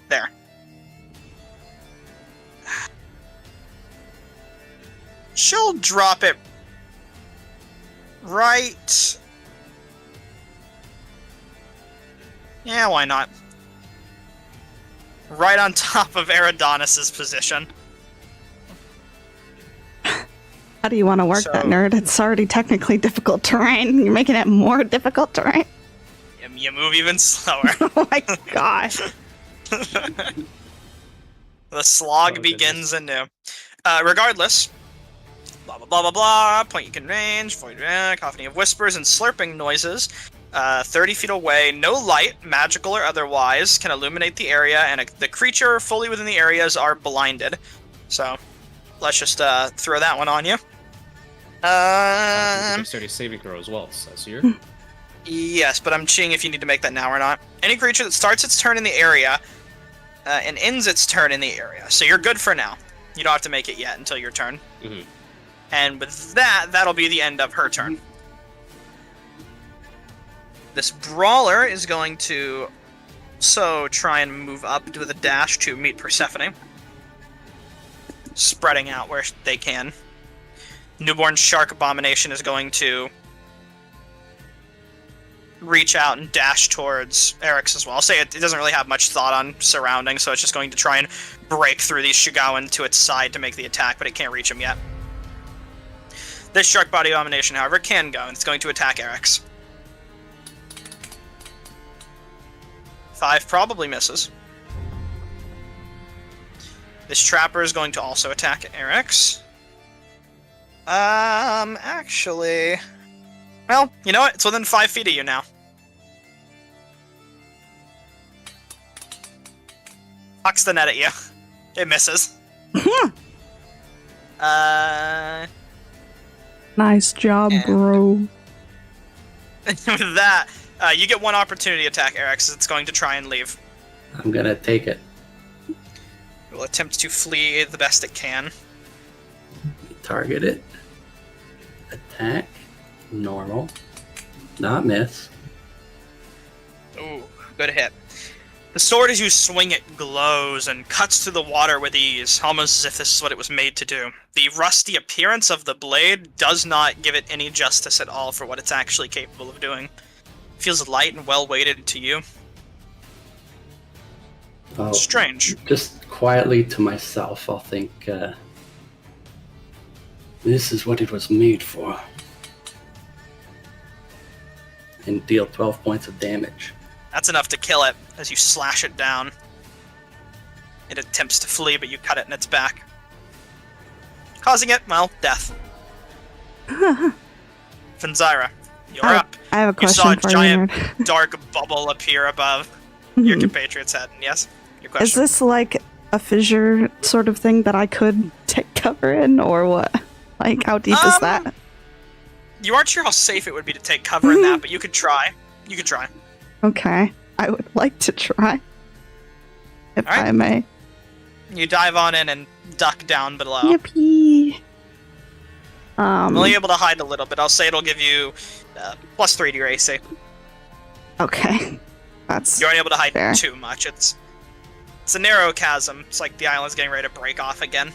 There. She'll drop it right... Yeah, why not? Right on top of Eridonis's position. How do you want to work that, nerd? It's already technically difficult terrain. You're making it more difficult terrain. You move even slower. Oh my gosh. The slog begins anew. Regardless, blah blah blah blah blah. Point you can range. Cacophony of whispers and slurping noises. 30 feet away, no light, magical or otherwise, can illuminate the area, and the creature fully within the areas are blinded. So, let's just throw that one on you. Dexterity saving throw as well, says here. Yes, but I'm seeing if you need to make that now or not. Any creature that starts its turn in the area and ends its turn in the area. So you're good for now. You don't have to make it yet until your turn. Mm-hmm. And with that, that'll be the end of her turn. This brawler is going to try and move up with a dash to meet Persephone. Spreading out where they can. Newborn Shark Abomination is going to reach out and dash towards Eric's as well. I'll say it doesn't really have much thought on surrounding, so it's just going to try and break through these Shugawan to its side to make the attack, but it can't reach him yet. This Shark Body Abomination, however, can go, and it's going to attack Eric's. 5 probably misses. This Trapper is going to also attack Eric's. Actually... Well, you know what? It's within 5 feet of you now. Hucks the net at you. It misses. Nice job, bro. With that, you get one opportunity to attack Eric's. It's going to try and leave. I'm gonna take it. It will attempt to flee the best it can. Target it. Attack. Normal. Not miss. Ooh, good hit. The sword, as you swing it, glows and cuts through the water with ease, almost as if this is what it was made to do. The rusty appearance of the blade does not give it any justice at all for what it's actually capable of doing. It feels light and well-weighted to you. Oh, Strange. Just quietly to myself, I'll think, This is what it was made for. And deal 12 points of damage. That's enough to kill it as you slash it down. It attempts to flee, but you cut it in its back. Causing it, well, death. Fanzira, you're up. I have a You saw question a for giant you. dark bubble appear above your Mhm. compatriot's head. Yes? Your Is question. this like a fissure sort of thing that I could take cover in, or what? Like, how deep is that? You aren't sure how safe it would be to take cover in that, but you could try. You could try. Okay, I would like to try, if Alright. I may. You dive on in and duck down below. Yippee! I'm only able to hide a little bit. I'll say it'll give you +3 to your AC. Okay, that's You aren't able to hide fair. too much. It's a narrow chasm. It's like the island's getting ready to break off again.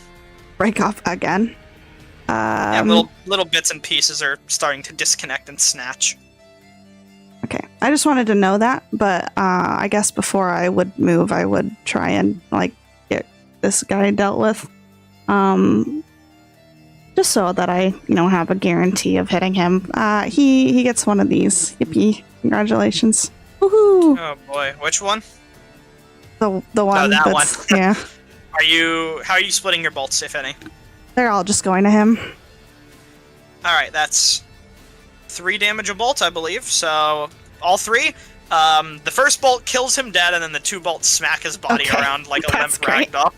Break off again. Yeah, little bits and pieces are starting to disconnect and snatch. Okay, I just wanted to know that, but I guess before I would move, I would try and like get this guy dealt with, just so that I, have a guarantee of hitting him. He gets one of these. Yippee! Congratulations! Woohoo! Oh boy, which one? The one that that's one. yeah. How are you splitting your bolts, if any? They're all just going to him. Alright, that's 3 damage a bolt, I believe. So, all 3. The first bolt kills him dead, and then the 2 bolts smack his body Okay, around like a limp that's great. ragdoll.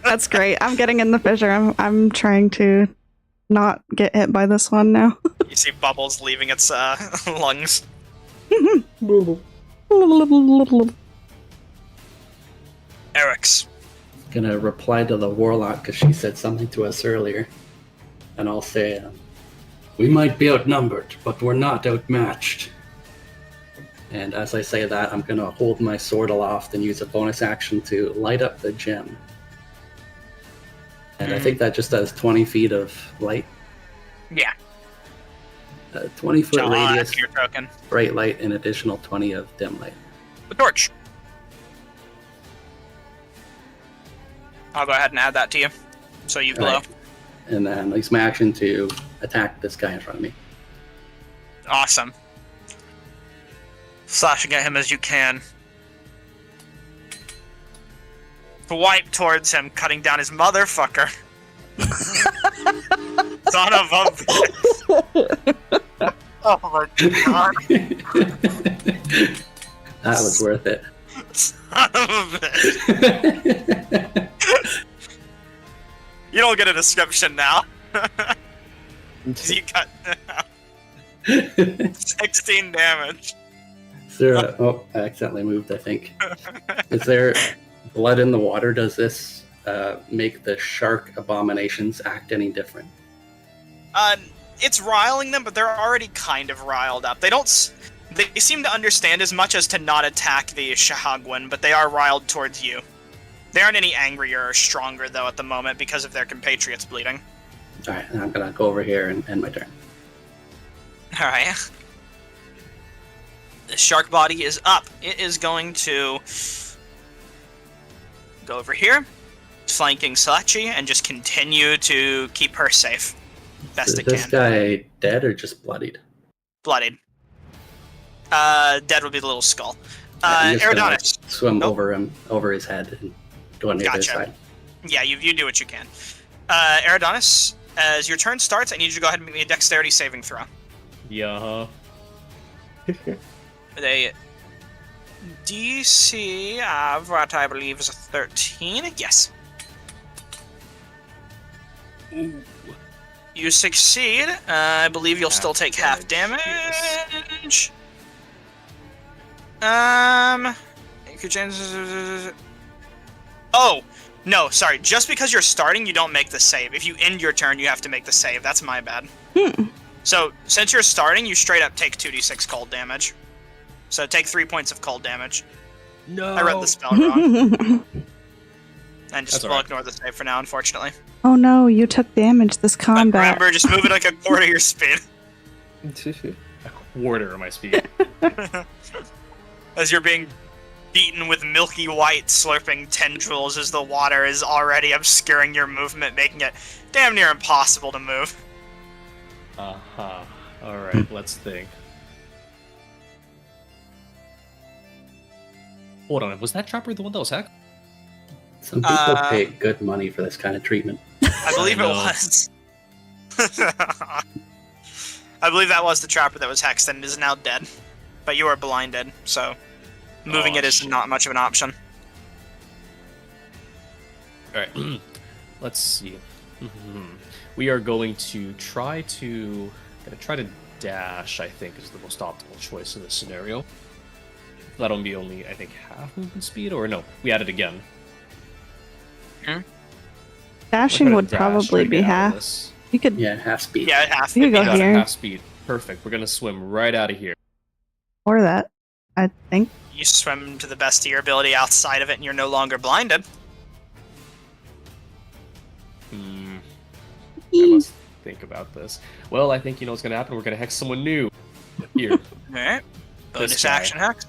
That's great. I'm getting in the fissure. I'm trying to not get hit by this one now. You see bubbles leaving its lungs. Eric's. Gonna reply to the warlock because she said something to us earlier. And I'll say, we might be outnumbered, but we're not outmatched. And as I say that, I'm gonna hold my sword aloft and use a bonus action to light up the gem. And I think that just does 20 feet of light. Yeah. 20-foot I'll radius, add your token. bright light, and additional 20 of dim light. The torch. I'll go ahead and add that to you. So you glow. Alright. And then use my action to attack this guy in front of me. Awesome. Slashing at him as you can. Swipe towards him, cutting down his motherfucker. Son of a bitch. Oh my god. That was worth it. Son of a bitch. You don't get a description now. You cut 16 damage. Is there I accidentally moved, I think. Is there blood in the water? Does this make the shark abominations act any different? It's riling them, but they're already kind of riled up. They seem to understand as much as to not attack the Shahagwin, but they are riled towards you. They aren't any angrier or stronger, though, at the moment because of their compatriots bleeding. Alright, I'm gonna go over here and end my turn. Alright. The shark body is up. It is going to go over here, flanking Salachi, and just continue to keep her safe. Best Is it this can. guy dead or just bloodied? Bloodied. Dead would be the little skull. I'm just gonna, Eridonis. swim Nope. over him, over his head, and go on the other Gotcha. side. Yeah, you do what you can. Eridonis, as your turn starts, I need you to go ahead and make me a dexterity saving throw. Yeah. With a DC of what I believe is a 13. Yes. Ooh. You succeed. I believe you'll still take half damage, damage. You could change. Oh, no, sorry. Just because you're starting, you don't make the save. If you end your turn, you have to make the save. That's my bad. So, since you're starting, you straight up take 2d6 cold damage. So take 3 points of cold damage. No. I read the spell wrong. And just That's we'll alright. ignore the save for now, unfortunately. Oh no, you took damage this But combat. remember, just move it like a quarter of your speed. A quarter of my speed. As you're being beaten with milky white slurping tendrils as the water is already obscuring your movement, making it damn near impossible to move. Uh-huh. Alright, let's think. Hold on, was that trapper the one that was hacked? Some people pay good money for this kind of treatment. I believe I it know. was. I believe that was the trapper that was hexed and is now dead. But you are blinded, so moving Oh, it is shit. not much of an option. Alright, let's see. We are going to try to dash, I think, is the most optimal choice in this scenario. That'll be only, I think, half movement speed, or no, we add it again. Dashing We're gonna would dash probably to be get out of half. this. You could. Yeah, half speed. Yeah, half. You could go yeah. here. Half speed. Perfect. We're gonna swim right out of here. Or that, I think. You swim to the best of your ability outside of it, and you're no longer blinded. I must think about this. Well, I think you know what's gonna happen. We're gonna hex someone new. Here. Alright. Bonus This guy. action hex.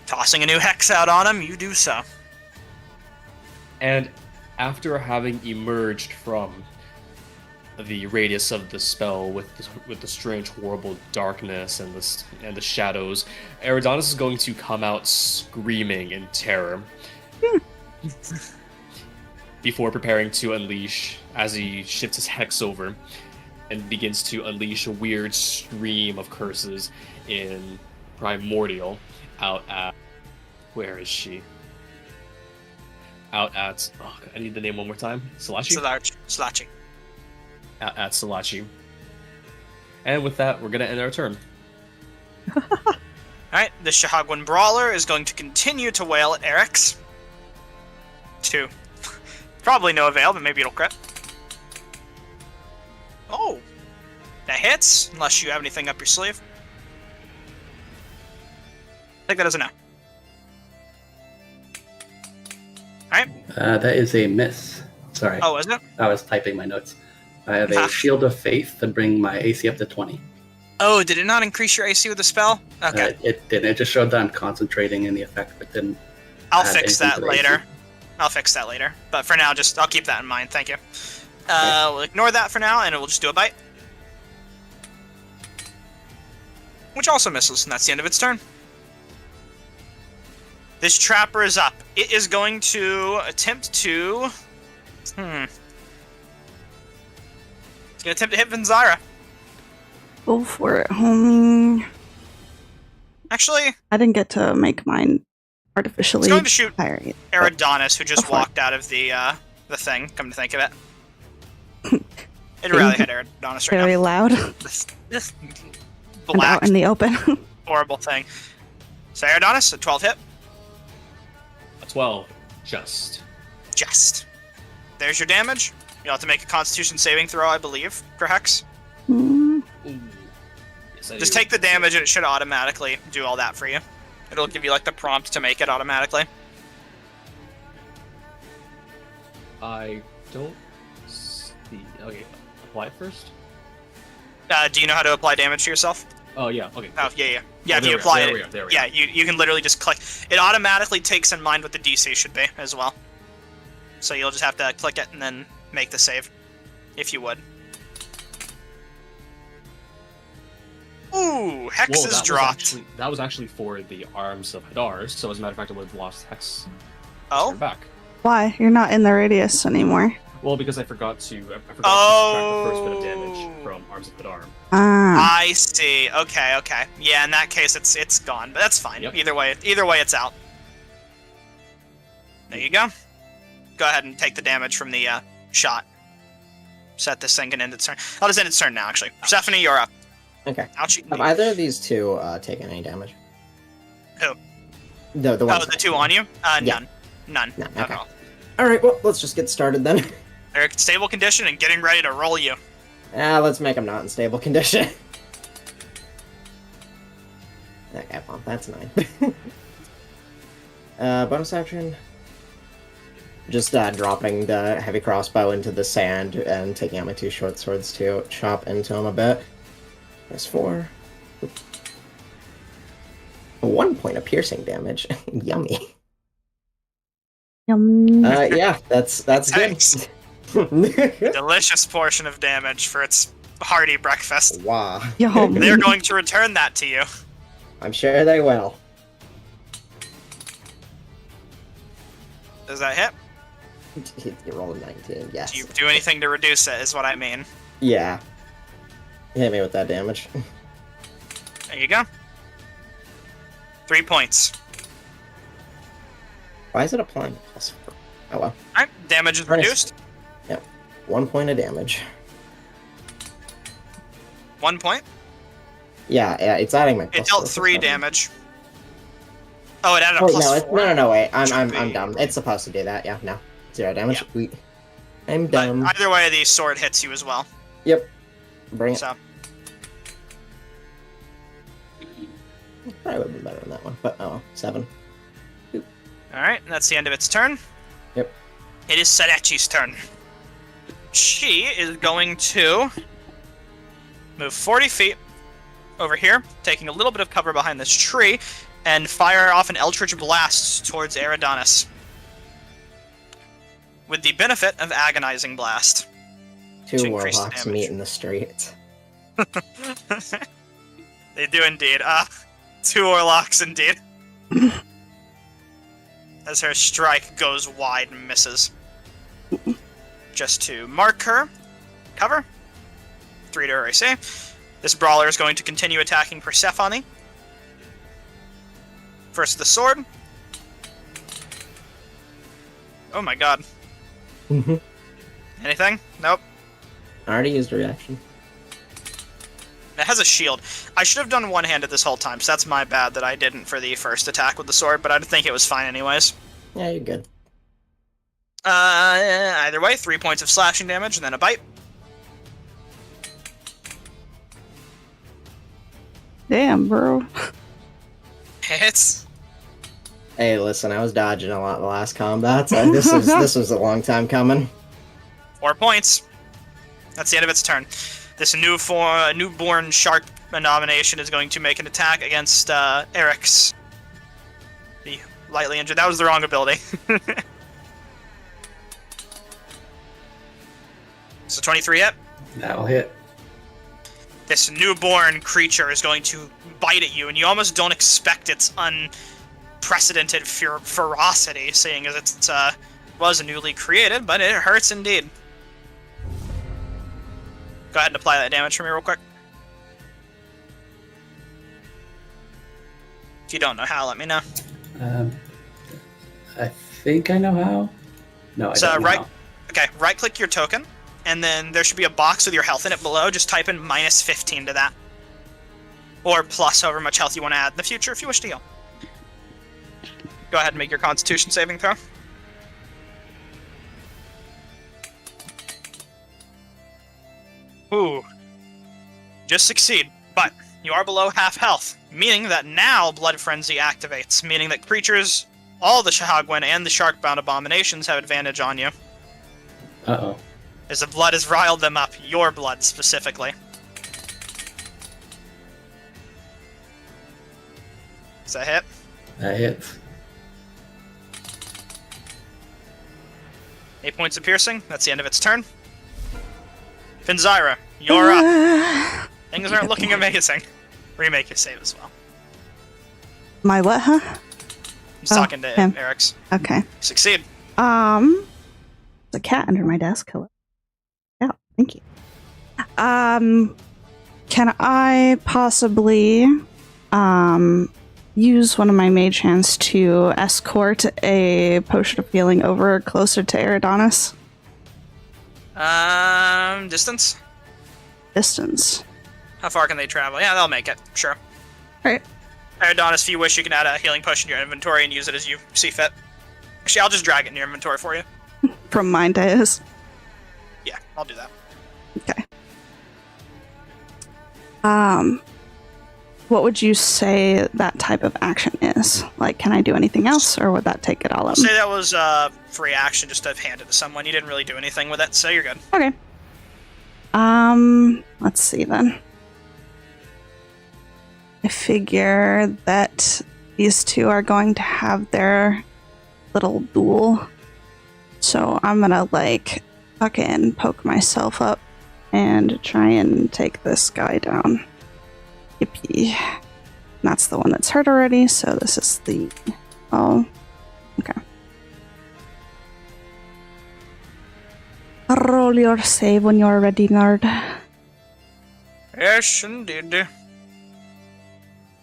Tossing a new hex out on him, you do so. And after having emerged from the radius of the spell with the strange, horrible darkness and the shadows, Eridanos is going to come out screaming in terror. Before preparing to unleash, as he shifts his hex over and begins to unleash a weird stream of curses in Primordial out at... Where is she? Out at... Oh, I need the name one more time. Salachi? Slachi. Out at Salachi. And with that, we're going to end our turn. Alright, the Shahagwan Brawler is going to continue to wail at Eric's. 2. Probably no avail, but maybe it'll crit. Oh! That hits, unless you have anything up your sleeve. Take that as a no. Alright. That is a miss. Sorry, Oh, is it? I was typing my notes. I have Ah. a Shield of Faith to bring my AC up to 20. Oh, did it not increase your AC with the spell? Okay. It didn't. It just showed that I'm concentrating in the effect, but didn't. I'll add fix anything that to the later. AC. I'll fix that later. But for now, I'll keep that in mind. Thank you. We'll ignore that for now, and we'll just do a bite. Which also misses, and that's the end of its turn. This trapper is up. It is going to attempt to... It's going to attempt to hit Vinzara. Go for it, homie. Actually, I didn't get to make mine artificially it's going to shoot higher yet. Eridanos, who just Go for it. walked out of the thing, come to think of it. It'd really hit Eridanos right Very now. loud This and black, out in the open. horrible thing. So Eridanos, a 12 hit. A 12. Just. There's your damage. You'll have to make a Constitution saving throw, I believe, for Hex. Hmm. Ooh. Yes, I Just do. take the damage and it should automatically do all that for you. It'll give you, like, the prompt to make it automatically. I don't see... Okay, apply first? Do you know how to apply damage to yourself? Oh, yeah, okay. Oh, yeah. Yeah, Oh, if there you we are, apply there it, we are, there we yeah, are. you can literally just click. It automatically takes in mind what the DC should be as well. So you'll just have to click it and then make the save, if you would. Ooh, Hex Whoa, is that dropped. that was actually for the Arms of Hadar, so as a matter of fact, I would have lost Hex Oh? back. Why? You're not in the radius anymore. Well, because I forgot to subtract the first bit of damage Oh. from Arms of Hadar. Ah. I see. Okay. Yeah, in that case, it's gone, but that's fine. Yep. Either way, it's out. There you go. Go ahead and take the damage from the shot. Set this thing and end its turn. I'll just end its turn now, actually. Persephone, you're up. Okay. Ouchie. Have either of these two taken any damage? Who? The Oh, ones. the two on you? Yeah. None. No, Not at okay. all. All right. Well, let's just get started then. They're in stable condition and getting ready to roll you. Let's make them not in stable condition. Okay, well, that's 9. Bonus action. Just dropping the heavy crossbow into the sand and taking out my 2 short swords to chop into him a bit. That's 4. 1 point of piercing damage. Yummy. Yum. Yeah, that's good. Thanks. Delicious portion of damage for its hearty breakfast. Wow. Yum. They're going to return that to you. I'm sure they will. Does that hit? You roll a 19, yes. Do you do anything to reduce it, is what I mean. Yeah. Hit me with that damage. There you go. 3 points. Why is it applying +4? Oh well. Alright, damage is Nice. reduced. 1 point of damage. 1 point. Yeah, it's adding my It +4 dealt for 3 7. damage. Oh, it added a Wait, +4? no, wait. Should I'm be- dumb. It's supposed to do that, yeah, no. 0 damage. Yeah. I'm But dumb. either way, the sword hits you as well. Yep. Bring it. So, Probably would have been better than that one, but oh well. 7. alright, that's the end of its turn. Yep. It is Sadechi's turn. She is going to move 40 feet over here, taking a little bit of cover behind this tree, and fire off an Eldritch Blast towards Eridanis. With the benefit of Agonizing Blast. 2 to increase the warlocks damage. meet in the streets. They do indeed. 2 Orlocks indeed. As her strike goes wide and misses. Just to mark her. Cover. 3 to her AC. This brawler is going to continue attacking Persephone. First the sword. Oh my god. Mhm. Anything? Nope. I already used a reaction. It has a shield. I should have done one-handed this whole time, so that's my bad that I didn't for the first attack with the sword, but I think it was fine anyways. Yeah, you're good. Either way, 3 points of slashing damage and then a bite. Damn, bro. Hits. Hey, listen, I was dodging a lot in the last combat, so this was a long time coming. 4 points. That's the end of its turn. This newborn shark abomination is going to make an attack against Eric's. The lightly injured. That was the wrong ability. So 23 hit. That'll hit. This newborn creature is going to bite at you, and you almost don't expect its unprecedented ferocity, seeing as it was newly created, but it hurts indeed. Go ahead and apply that damage for me real quick. If you don't know how, let me know. I think I know how. No, I So don't know. How. Okay, right-click your token, and then there should be a box with your health in it below. Just type in -15 to that. Or plus however much health you want to add in the future if you wish to heal. Go ahead and make your Constitution saving throw. Ooh. Just succeed, but you are below half health, meaning that now Blood Frenzy activates, meaning that creatures, all the Shahagwin and the Shark-bound abominations have advantage on you. Uh-oh. As the blood has riled them up, your blood specifically. Does that hit? That hits. 8 points of piercing, that's the end of its turn. Finzyra, you're up. Things aren't looking amazing. Remake your save as well. My what, huh? I'm just talking to him. Eric's. Okay. Succeed. There's a cat under my desk. Hello. Yeah, thank you. Can I possibly, use one of my mage hands to escort a potion of healing over closer to Eridanis? Distance? Distance. How far can they travel? Yeah, they'll make it. Sure. Alright. Eridanis, if you wish, you can add a healing potion to your inventory and use it as you see fit. Actually, I'll just drag it in your inventory for you. From mine to his. Yeah, I'll do that. Okay. What would you say that type of action is? Like, can I do anything else, or would that take it all I'll up? say that was free action just to hand it to someone. You didn't really do anything with it, so you're good. Okay. Let's see then. I figure that these two are going to have their little duel. So I'm gonna fucking poke myself up and try and take this guy down. Yippee. That's the one that's hurt already, so this is the... Oh, okay. Roll your save when you're ready, nerd. Yes, indeed.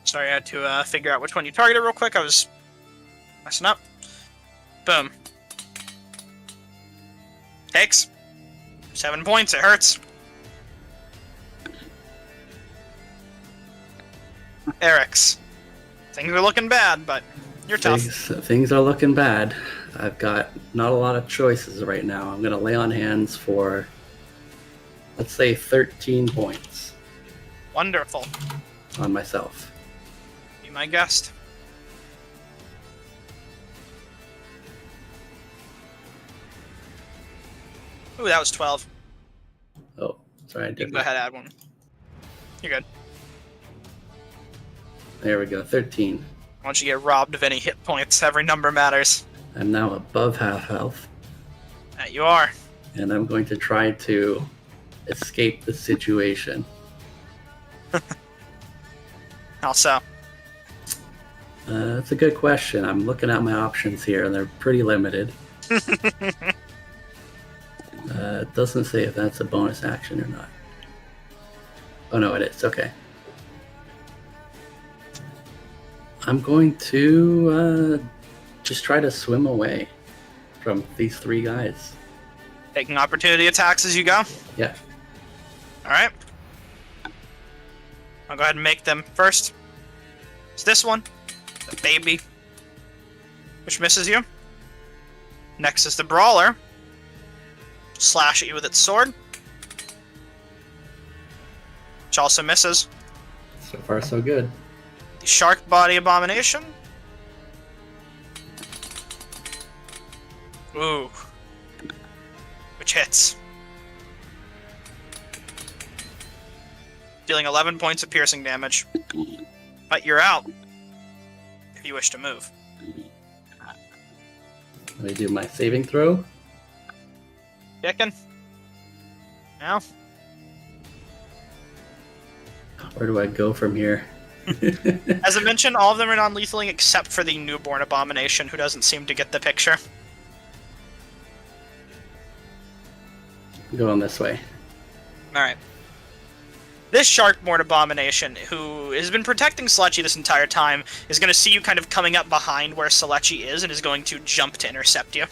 Sorry, I had to figure out which one you targeted real quick. I was messing up. Boom. Takes 7 points. It hurts. Eric's. Things are looking bad, but you're tough. Things are looking bad. I've got not a lot of choices right now. I'm going to lay on hands for, let's say, 13 points. Wonderful. On myself. Be my guest. Ooh, that was 12. Oh, sorry, I You did can go ahead and add one. You're good. There we go, 13. Once you get robbed of any hit points, every number matters. I'm now above half health, That you are. and I'm going to try to escape the situation. How so? That's a good question. I'm looking at my options here, and they're pretty limited. It doesn't say if that's a bonus action or not. Oh no, it is. Okay. I'm going to just try to swim away from these three guys. Taking opportunity attacks as you go. Yeah. Alright. I'll go ahead and make them first. It's this one. The baby. Which misses you. Next is the brawler. Slash at you with its sword. Which also misses. So far, so good. The shark body abomination. Ooh. Which hits. Dealing 11 points of piercing damage. But you're out. If you wish to move. Let me do my saving throw. Kicking. Now. Where do I go from here? As I mentioned, all of them are non-lethaling except for the newborn abomination, who doesn't seem to get the picture. Going this way. Alright. This Sharkborn abomination, who has been protecting Selechi this entire time, is going to see you kind of coming up behind where Selechi is and is going to jump to intercept you.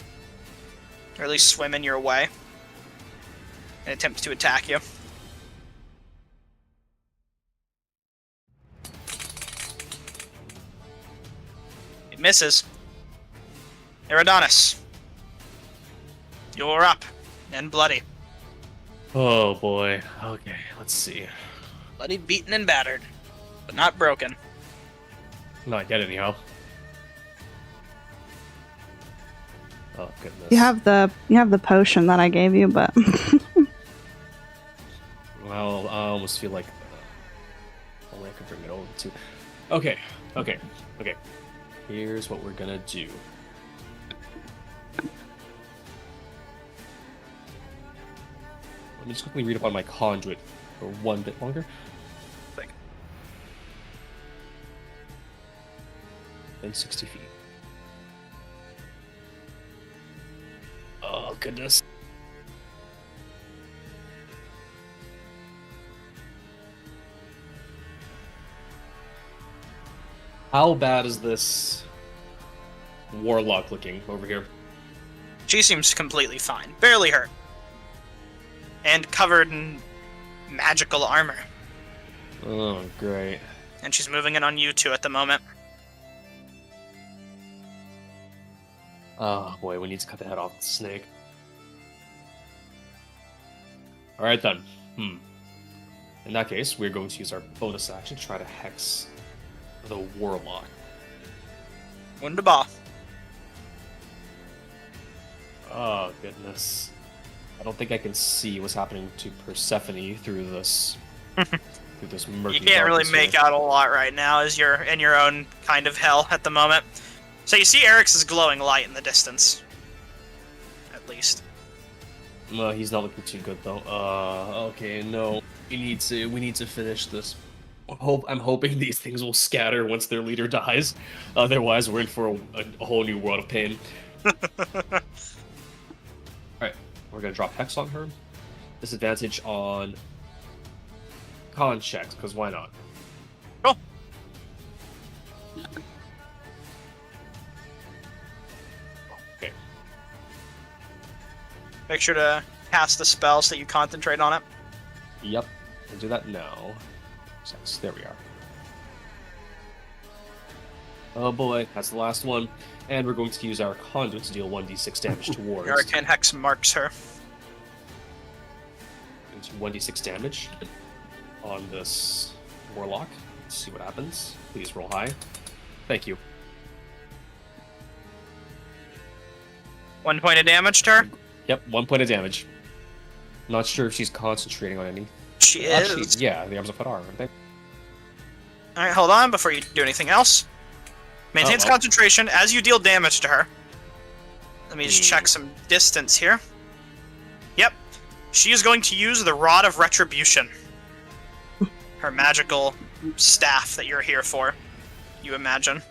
Or at least swim in your way. And attempt to attack you. It misses. Eridonis. You're up. And bloody. Oh boy. Okay, let's see. Bloody, beaten, and battered. But not broken. Not yet, anyhow. Oh goodness. You have the potion that I gave you, but Well, I almost feel like only I can bring it over to. Okay. Here's what we're gonna do. Let me just quickly read up on my conduit for one bit longer. Think. Then 60 feet. Oh goodness. How bad is this warlock looking over here? She seems completely fine. Barely hurt. And covered in magical armor. Oh, great. And she's moving in on you two at the moment. Oh boy, we need to cut the head off the snake. Alright then. In that case, we're going to use our bonus action to try to hex the warlock. Wunderbar. Oh goodness. I don't think I can see what's happening to Persephone through this. through this murky You can't really darkness make here. out a lot right now as you're in your own kind of hell at the moment. So you see Eric's glowing light in the distance. At least. No, he's not looking too good though. Okay, no. We need to finish this. I'm hoping these things will scatter once their leader dies. Otherwise, we're in for a whole new world of pain. Alright, we're gonna drop Hex on her. Disadvantage on con checks, because why not? Cool. Okay. Make sure to cast the spell so you concentrate on it. Yep. I'll do that now. Six. There we are. Oh boy, that's the last one. And we're going to use our conduit to deal 1d6 damage to wards. Your Arcane Hex marks her. Into 1d6 damage on this warlock. Let's see what happens. Please roll high. Thank you. 1 point of damage to her. Yep, 1 point of damage. Not sure if she's concentrating on any. She Actually, is. yeah, the arms of Hadar, aren't they? Alright, hold on before you do anything else. Maintains Oh, well. concentration as you deal damage to her. Let me just check some distance here. Yep. She is going to use the Rod of Retribution. Her magical staff that you're here for, you imagine.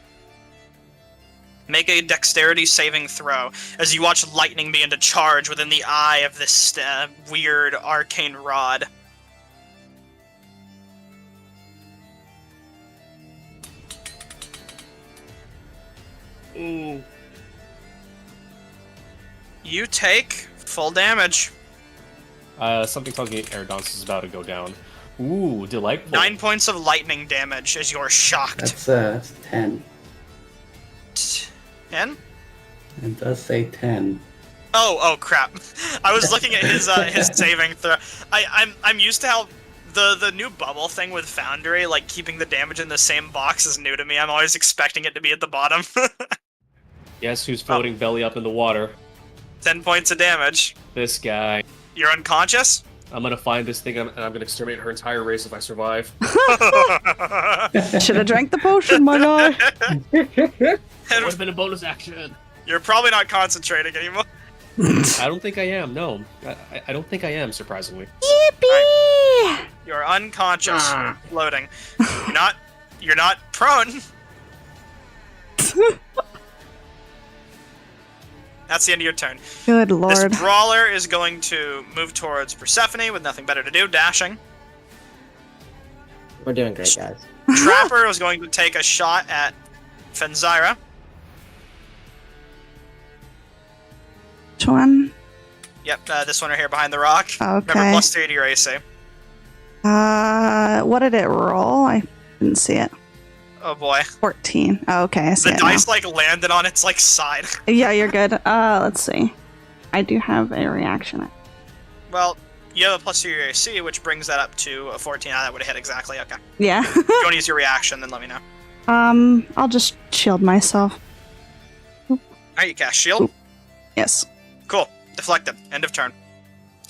Make a dexterity saving throw as you watch lightning begin to charge within the eye of this weird arcane rod. Ooh. You take full damage. Something tells me Aerodonce is about to go down. Ooh, delightful. 9 points of lightning damage as you're shocked. That's 10. 10? It does say 10. Oh crap! I was looking at his saving throw. I'm used to how the new bubble thing with Foundry, like keeping the damage in the same box, is new to me. I'm always expecting it to be at the bottom. Guess who's floating belly up in the water? 10 points of damage. This guy. You're unconscious. I'm gonna find this thing and I'm gonna exterminate her entire race if I survive. Should have drank the potion, my guy. That would have been a bonus action. You're probably not concentrating anymore. I don't think I am, no. I don't think I am, surprisingly. Yippee! You're unconscious, floating. You're not prone. That's the end of your turn. Good lord. This brawler is going to move towards Persephone with nothing better to do, dashing. We're doing great, guys. Trapper is going to take a shot at Fenzira. Which one? Yep, this one right here behind the rock. Okay. Remember, plus 3 to your AC. What did it roll? I didn't see it. Oh boy. 14. Oh, okay, I see The it dice landed on its side. now. Yeah, you're good. Let's see. I do have a reaction. Well, you have a plus 2 to your AC, which brings that up to a 14. That would have hit exactly. Okay. Yeah. If you want to use your reaction, then let me know. I'll just shield myself. Alright, you cast shield. Yes. Cool. Deflected. End of turn.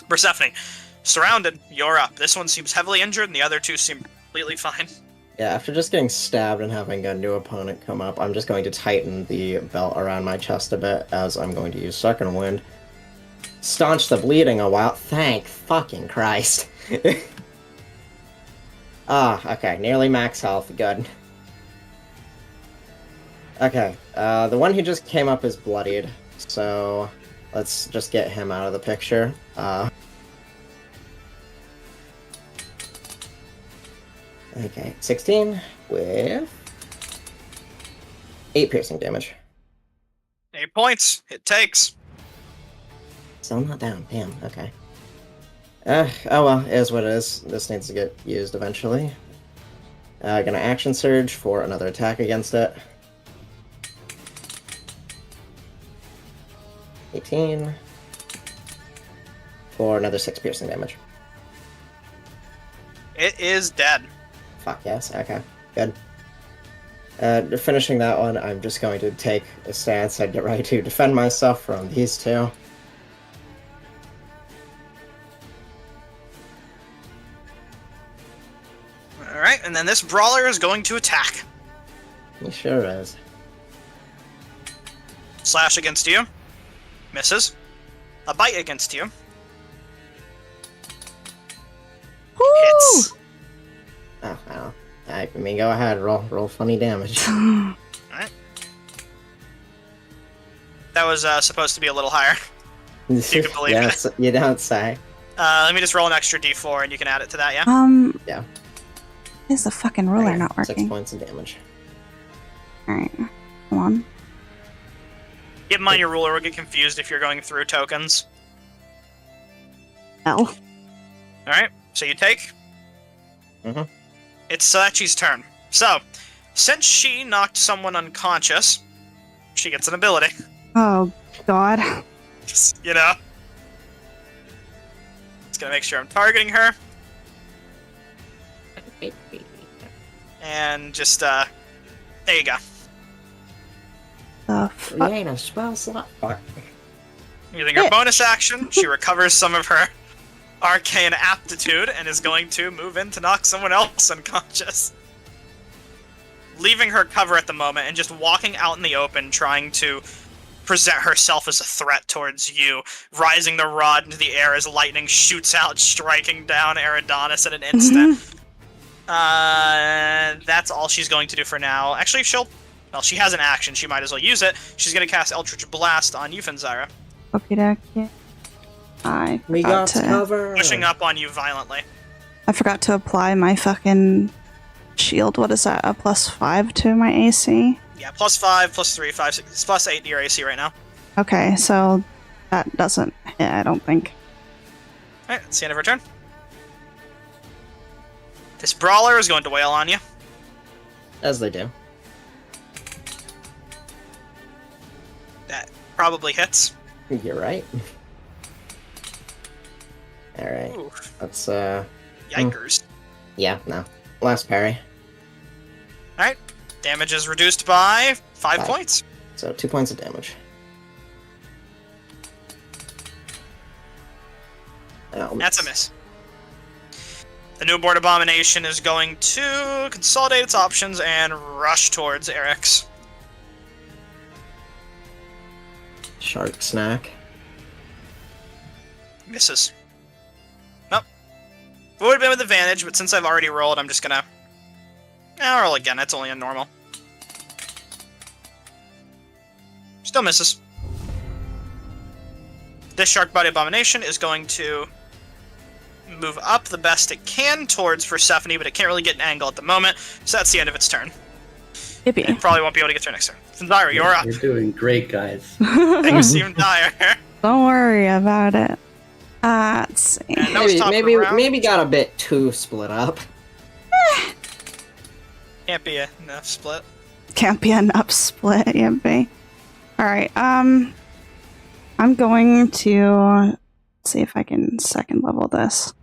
Persephone. Surrounded. You're up. This one seems heavily injured, and the other two seem completely fine. Yeah, after just getting stabbed and having a new opponent come up, I'm just going to tighten the belt around my chest a bit, as I'm going to use Second Wind. Staunch the bleeding a while. Thank fucking Christ. Okay. Nearly max health. Good. Okay, the one who just came up is bloodied, so let's just get him out of the picture. Okay, 16 with 8 piercing damage. 8 points. It takes. Still not down. Damn, okay. Oh well, it is what it is. This needs to get used eventually. Gonna action surge for another attack against it. 18 for another 6 piercing damage. It is dead. Fuck yes, okay, good. Finishing that one, I'm just going to take a stance and get ready to defend myself from these two. and then this brawler is going to attack. He sure is. Slash against you. Misses. A bite against you. Hits. Oh, well. I mean, go ahead, roll funny damage. Alright. That was supposed to be a little higher. You can believe it. You don't say. Let me just roll an extra d4 and you can add it to that, yeah? Yeah. Is the fucking ruler Okay, not working? 6 points of damage. Alright. Come on. Keep in mind your ruler will get confused if you're going through tokens. L. Alright, so you take. Mhm. It's Sachi's turn. So, since she knocked someone unconscious, she gets an ability. Oh, God. Just, you know? Just gonna make sure I'm targeting her. And just, there you go. The fuck? Create a spell slot. Fuck. Using her bonus action, she recovers some of her arcane aptitude and is going to move in to knock someone else unconscious. Leaving her cover at the moment and just walking out in the open, trying to present herself as a threat towards you, rising the rod into the air as lightning shoots out, striking down Eridanis in an instant. That's all she's going to do for now. Actually, well, she has an action, she might as well use it. She's going to cast Eldritch Blast on you, Finzyra. Okie dokie. We got cover. Pushing up on you violently. I forgot to apply my fucking shield. What is that? A +5 to my AC? Yeah, +5, +3, 5, 6, it's +8 to your AC right now. Okay, so that doesn't hit, I don't think. Alright, that's the end of her turn. This brawler is going to wail on you. As they do. That probably hits. You're right. Alright. Ooh, Let's, yikers. Yeah, no. Last parry. Alright, damage is reduced by 5 5. points. So 2 points of damage. Oh, That's a miss. The newborn abomination is going to consolidate its options and rush towards Eric's. Shark snack. Misses. Nope. It would have been with advantage, but since I've already rolled, I'm just gonna... I'll roll again, it's only a normal. Still misses. This shark body abomination is going to move up the best it can towards Persephone, but it can't really get an angle at the moment, so that's the end of its turn. Yippee. It probably won't be able to get through next turn. Finzyra, you're up. You're doing great, guys. Things seem dire. Don't worry about it. Let's see. And that was top of the round. Maybe got a bit too split up. Can't be enough split. Can't be enough split, yippee. Alright, I'm going to see if I can second level this.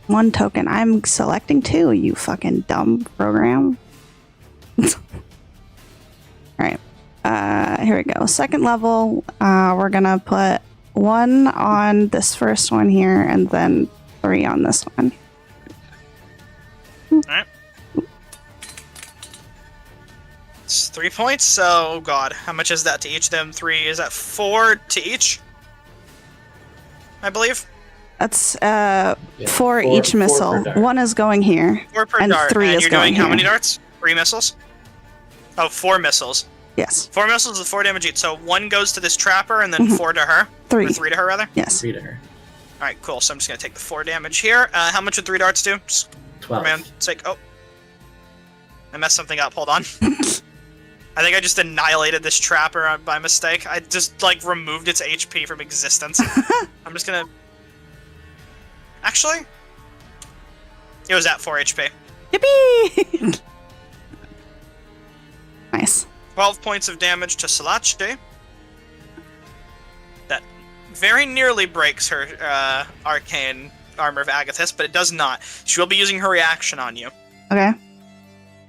1 token. I'm selecting 2, you fucking dumb program. Alright. Here we go. Second level, we're gonna put 1 on this first one here, and then 3 on this one. Alright. It's 3 points, so, oh god, how much is that to each of them? 3, is that 4 to each? I believe? That's Yeah, 4 each 4 missile. per dart. 1 is going here. 4 per And dart. 3 and is you're going doing how here. many darts? 3 missiles? Oh, 4 missiles. Yes. 4 missiles with 4 damage each, so 1 goes to this trapper, and then 4 to her? 3. Or 3 to her, rather? Yes. Read her. Alright, cool, so I'm just gonna take the 4 damage here. How much would 3 darts do? Just 12. for man's sake. Oh. I messed something up, hold on. I think I just annihilated this trapper by mistake. I just, like, removed its HP from existence. I'm just gonna... Actually? It was at 4 HP. Yippee! Nice. 12 points of damage to Salache. That very nearly breaks her arcane armor of Agathis, but it does not. She will be using her reaction on you. Okay.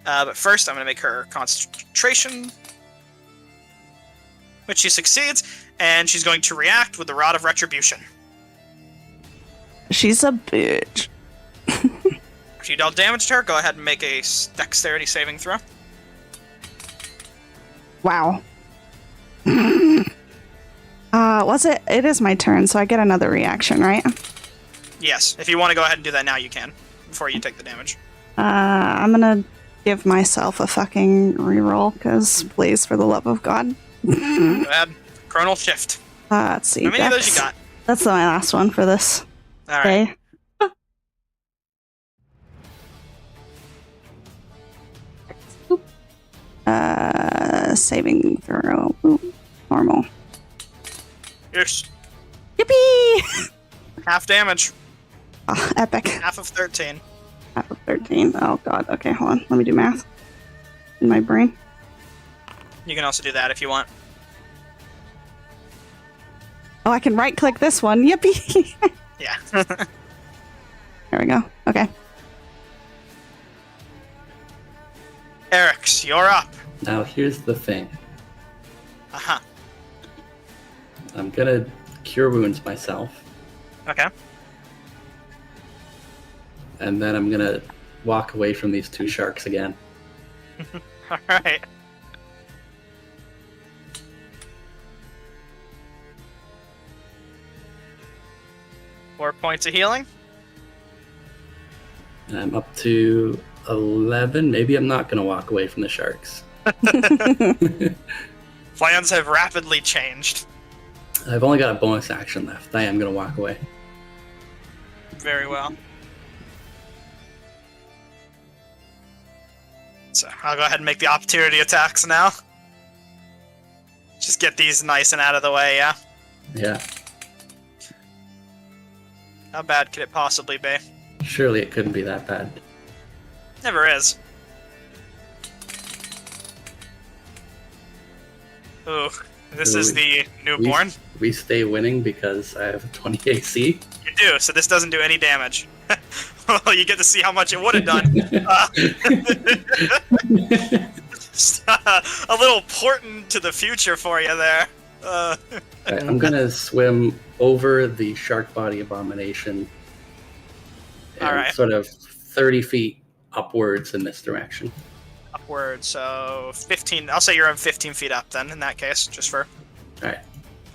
But first, I'm going to make her concentration, which she succeeds, and she's going to react with the Rod of Retribution. She's a bitch. After you dealt damage to her, go ahead and make a dexterity saving throw. Wow. Was it? It is my turn, so I get another reaction, right? Yes, if you want to go ahead and do that now, you can, before you take the damage. I'm gonna give myself a fucking reroll, because please, for the love of God. Go ahead. Chronal shift. Let's see. How many of those Dex. you got? That's my last one for this Alright. day. Saving throw. Ooh, normal. Yes. Yippee! Half damage. Oh, epic. Half of 13. Half of 13. Oh god. Okay, hold on. Let me do math. In my brain. You can also do that if you want. Oh, I can right click this one. Yippee! Yeah. There we go. Okay. Eric's, you're up. Now here's the thing. Uh-huh. I'm gonna cure wounds myself, Okay. and then I'm gonna walk away from these two sharks again. Alright. Four points of healing. And I'm up to 11. Maybe I'm not gonna walk away from the sharks. Plans have rapidly changed. I've only got a bonus action left. I am gonna walk away. Very well. So I'll go ahead and make the opportunity attacks now. Just get these nice and out of the way, yeah? Yeah. How bad could it possibly be? Surely it couldn't be that bad. Never is. Ooh, this is the newborn. We stay winning because I have a 20 AC. You do, so this doesn't do any damage. Well, you get to see how much it would have done. Just, a little portent to the future for you there. Right, I'm gonna swim over the shark body abomination. And Alright. sort of 30 feet upwards in this direction. Upward, so 15. I'll say you're 15 feet up then, in that case, just for Alright.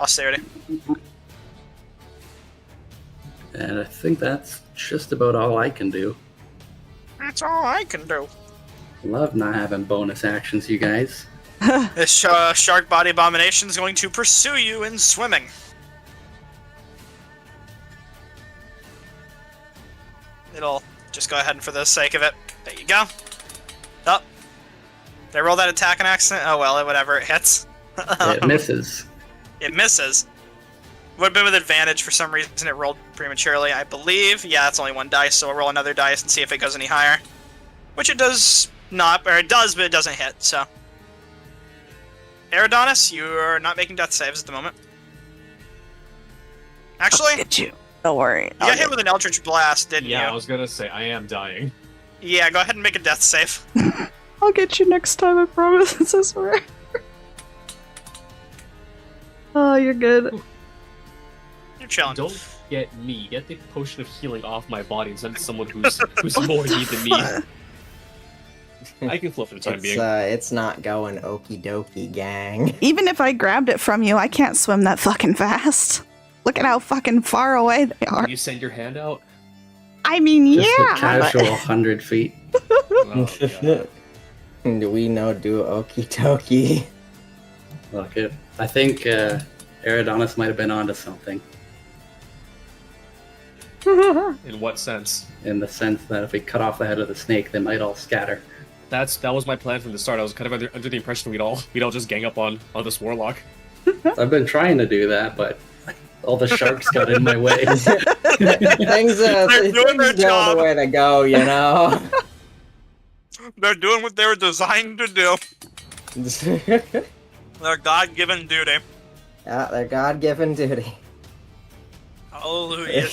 austerity. And I think that's just about all I can do. That's all I can do. Love not having bonus actions, you guys. This shark body abomination is going to pursue you in swimming. It'll just go ahead and for the sake of it. There you go. Up. Did I roll that attack an accident? Oh well, whatever, it hits. It misses. It misses. Would have been with advantage for some reason. It rolled prematurely, I believe. Yeah, it's only one dice, so we'll roll another dice and see if it goes any higher. Which it does not, or it does, but it doesn't hit, so. Eridonis, you're not making death saves at the moment. Actually, Get you. Don't worry. you got hit with an Eldritch Blast, didn't Yeah, I you? was gonna say, I am dying. Yeah, go ahead and make a death save. I'll get you next time, I promise. I swear. Oh, you're good. You're chilling. Don't get me. Get the potion of healing off my body and send it to someone who's more in need than me. I can float for the time being. It's not going okie dokie, gang. Even if I grabbed it from you, I can't swim that fucking fast. Look at how fucking far away they are. You send your hand out? I mean, Just yeah. a casual 100 feet. Oh, God. Do we know do okie dokie? Look, I think Eridonis might have been onto something. In what sense? In the sense that if we cut off the head of the snake, they might all scatter. That was my plan from the start. I was kind of under the impression we'd all just gang up on this warlock. I've been trying to do that, but all the sharks got in my way. Things They're doing their go job. the way to go, you know? They're doing what they were designed to do. Their God-given duty. Yeah, their God-given duty. Hallelujah.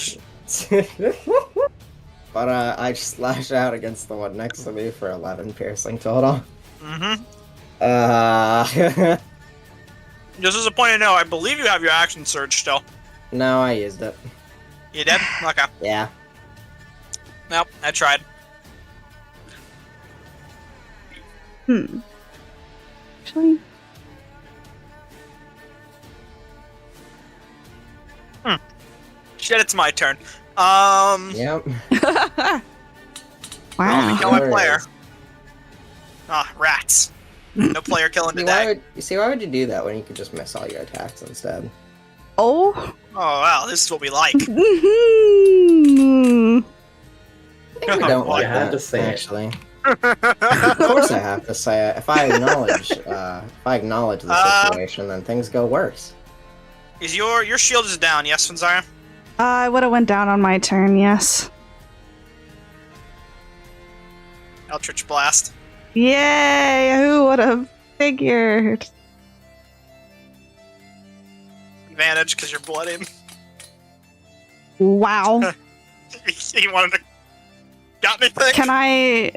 But I slash out against the one next to me for 11 piercing total. Mm-hmm. Just as a point of note, I believe you have your action surge still. No, I used it. You did? Okay. Yeah. Nope, I tried. Actually, Shit, it's my turn. Yep. wow. Kill my There it player. is. Ah, rats. No player killing See, why today. why would you do that when you could just miss all your attacks instead? Oh. Oh wow, this is what we like. Mhm. I think we don't Oh, like I have that, to say it. actually. Of course I have to say it. If I acknowledge the situation, then things go worse. Is your shield is down? Yes, Fanzara? I would have went down on my turn. Yes. Eldritch Blast. Yay! Who would have figured? Advantage because you're bloodied. Wow. You wanted to got me thick? Can I?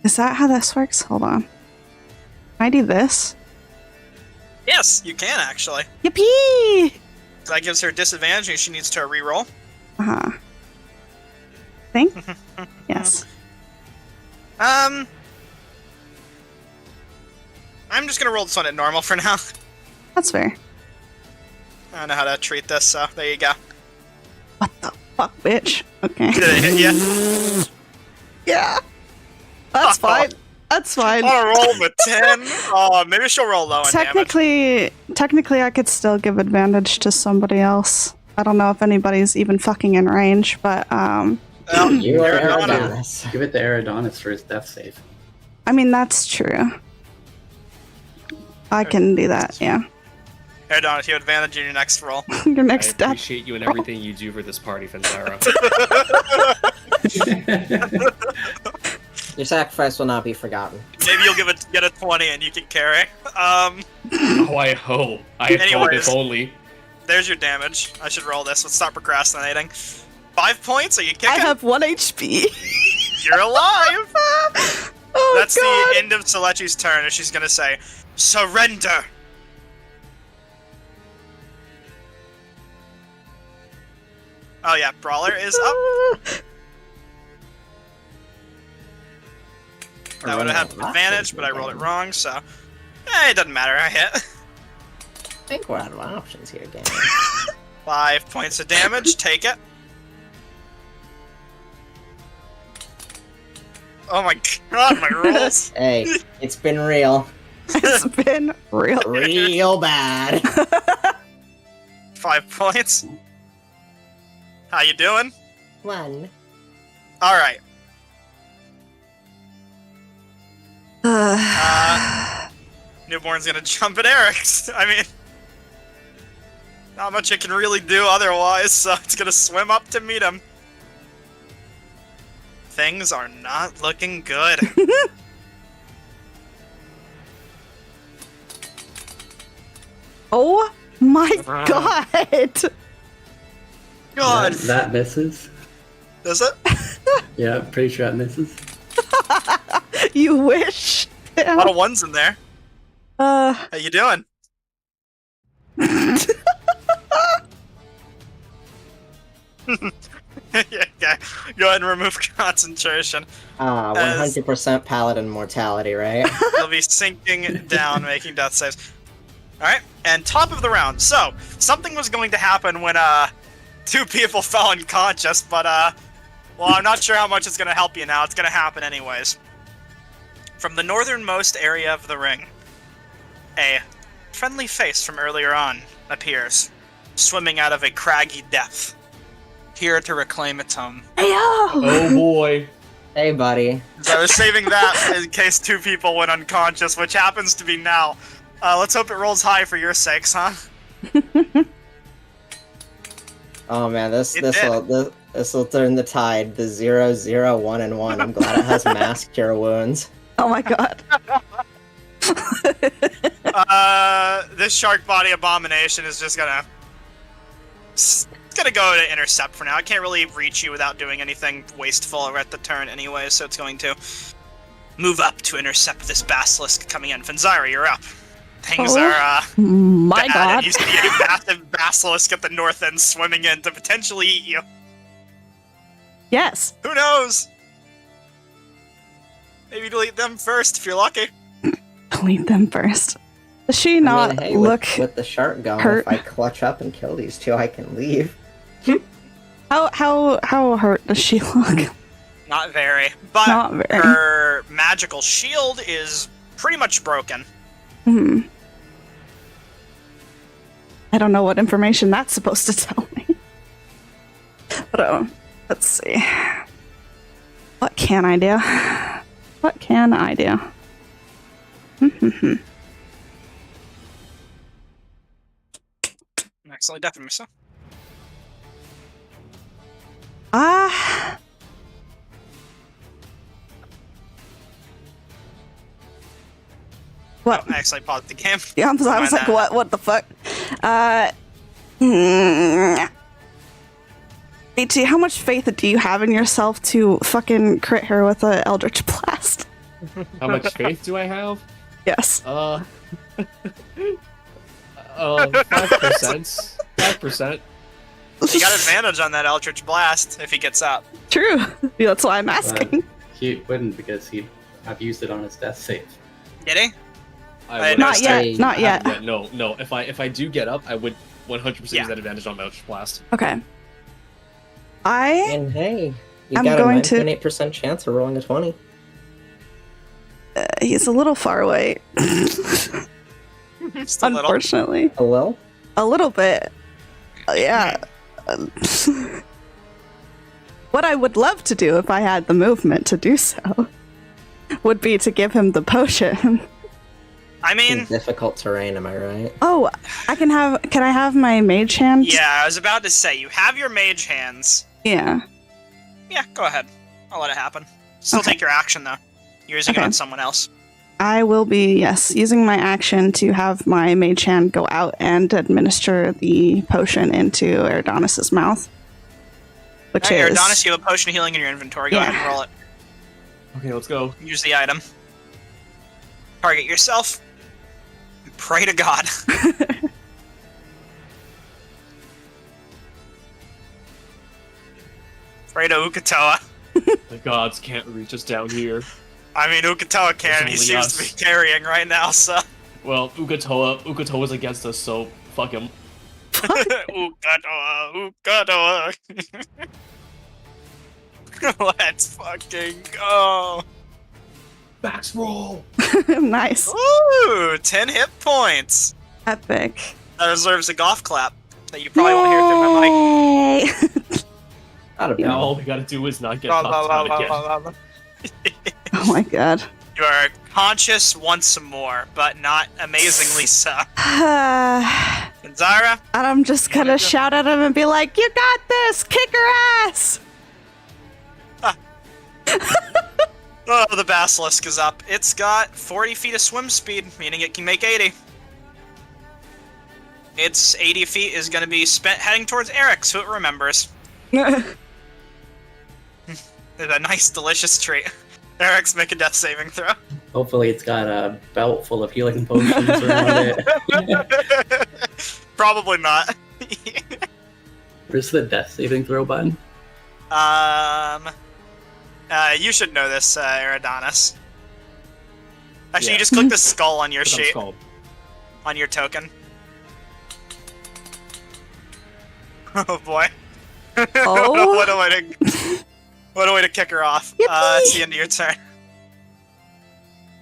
Is that how this works? Hold on. Can I do this? Yes, you can actually. Yippee! That gives her disadvantage and she needs to reroll. Uh huh. Think? Yes. I'm just gonna roll this one at normal for now. That's fair. I don't know how to treat this, so there you go. What the fuck, bitch? Okay. Did it hit you? Yeah. That's fine. That's fine. I rolled a 10. Oh, maybe she'll roll low on damage. Technically, I could still give advantage to somebody else. I don't know if anybody's even fucking in range, but Well, You are Arizona. Aradonis. Give it to Aradonis for his death save. I mean that's true. I can do that. Yeah. Arizona, you have advantage in your next roll. Your I next step. appreciate you and everything you do for this party, Fanzara. Your sacrifice will not be forgotten. Maybe you'll get a 20 and you can carry. Oh, I hope. I hope Anyways. if only. There's your damage. I should roll this. Let's stop procrastinating. 5 points? Are you kicking? I have 1 HP. You're alive! Oh That's god. the end of Selechi's turn, and she's gonna say, surrender! Oh yeah, Brawler is up. I would have had advantage, but I rolled it wrong, so... it doesn't matter, I hit. I think we're out of options here, gang. 5 points of damage, take it. Oh my god, my rolls! Hey, it's been real. It's been real. Real bad. 5 points. How you doing? 1. Alright. Newborn's gonna jump at Eric's. I mean, not much it can really do otherwise, so it's gonna swim up to meet him. Things are not looking good. Oh my god. God, That misses. does it? Yeah, pretty sure that misses. You wish. A lot of ones in there. How you doing? Yeah, go ahead and remove concentration. 100% paladin mortality, right? You'll be sinking down, making death saves. Alright, and top of the round. So, something was going to happen when, 2 people fell unconscious, but, well, I'm not sure how much it's gonna help you now. It's gonna happen anyways. From the northernmost area of the ring, a friendly face from earlier on appears, swimming out of a craggy depth, here to reclaim its home. Oh boy. Hey, buddy. So I was saving that in case 2 people went unconscious, which happens to be now. Let's hope it rolls high for your sakes, huh? Oh man, this It will turn the tide. The 0, 0, 1, and 1. I'm glad it has mass cure wounds. Oh my god. This shark body abomination is just gonna... It's gonna go to intercept for now. It can't really reach you without doing anything wasteful at the turn anyway, so it's going to move up to intercept this basilisk coming in. Fanzara, you're up. Things are, My bad, god. and you see a massive basilisk at the north end swimming in to potentially eat you. Yes. Who knows? Maybe delete them first if you're lucky. Delete them first. Does she I not mean, hey, look with the shark going, hurt? if I clutch up and kill these two, I can leave. how hurt does she look? Not very. But Not very. her magical shield is pretty much broken. Hmm. I don't know what information that's supposed to tell me. But let's see. What can I do? What can I do? Accidentally deafened myself. What? I actually paused the game. Yeah, I was Mind like, that. what the fuck? AT, how much faith do you have in yourself to fucking crit her with a Eldritch Blast? How much faith do I have? Yes. 5%. 5%. You got advantage on that Eldritch Blast if he gets up. True. Yeah, that's why I'm asking. He wouldn't because he'd have used it on his death save. Did he? I would Not say- yet. Not yet. No. If I do get up, I would 100% Yeah. use that advantage on Eldritch Blast. Okay. And hey, you I'm got a going to- 9.8% chance of rolling a 20. He's a little far away. Just a little. Unfortunately. A little? A little bit. Yeah. What I would love to do if I had the movement to do so would be to give him the potion. I mean, Difficult terrain, am I right? Oh, can I have my mage hand? yeah, I was about to say, you have your mage hands. Yeah. Yeah, go ahead. I'll let it happen. Still Okay. take your action, though. You're using it Okay. on someone else. I will be, yes, using my action to have my mage hand go out and administer the potion into Eridanis' mouth. Which Alright, is... Eridanis, you have a potion of healing in your inventory. Go Yeah. ahead and roll it. Okay, let's go. Use the item. Target yourself. And pray to God. Pray to Ukatoa. The gods can't reach us down here. I mean, Ukatoa can. He only seems us. to be carrying right now, so. Well, Ukatoa's against us, so fuck him. Ukatoa. Let's fucking go. Max roll! Nice. Ooh, 10 hit points. Epic. That deserves a golf clap that you probably won't hear through my mic. Yay! Not a bad. Now all we gotta do is not get La, knocked la, out la, again. la, la, la. Oh my god. You are conscious once more, but not amazingly so. And Exandria, I'm just gonna shout at him and be like, "You got this! Kick her ass!" oh, the basilisk is up. It's got 40 feet of swim speed, meaning it can make 80. Its 80 feet is going to be spent heading towards Eric, so it remembers. It's a nice, delicious treat. Eric's make a death saving throw. Hopefully, it's got a belt full of healing potions around it. Probably not. Where's the death saving throw button? You should know this, Eridanis. Actually, Yeah. you just click the skull on your That's what it's sheet, called. on your token. Oh boy. Oh. What a way to kick her off. It's the end of your turn.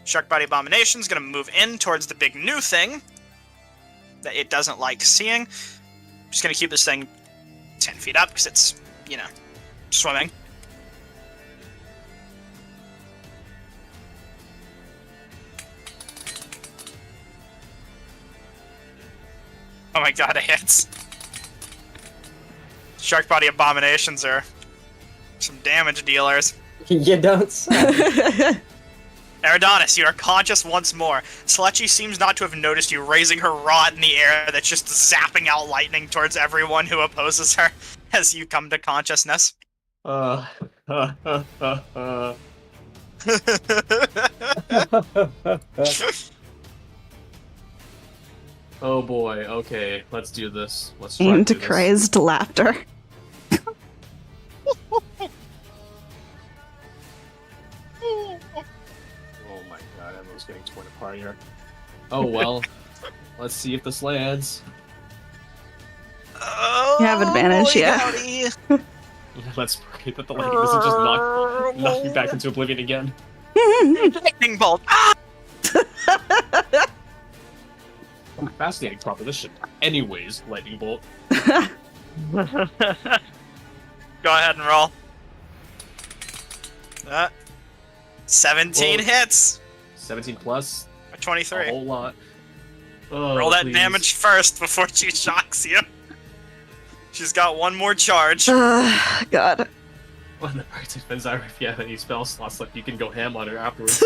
Shark Body Abomination's gonna move in towards the big new thing that it doesn't like seeing. Just gonna keep this thing 10 feet up because it's, swimming. Oh my god, it hits. Shark Body Abominations are some damage dealers. You don't say. Eridanis, you are conscious once more. Sletchy seems not to have noticed you raising her rod in the air that's just zapping out lightning towards everyone who opposes her as you come to consciousness. Oh boy, okay, let's do this. Let's try to Into do this. crazed laughter. Oh my god, everyone's getting torn apart here. Oh well. Let's see if this lands. Oh, You have advantage, boy, yeah. howdy. Let's pray that the lightning doesn't just knock me back into oblivion again. Lightning bolt. Ah! Fascinating proposition. Anyways, lightning bolt. Go ahead and roll. 17 Whoa. hits. 17 plus. Or A 23. whole lot. Oh, Roll that please. damage first before she shocks you. She's got one more charge. God. On the bright side, Exandria, if you have any spell slots left, you can go ham on her afterwards.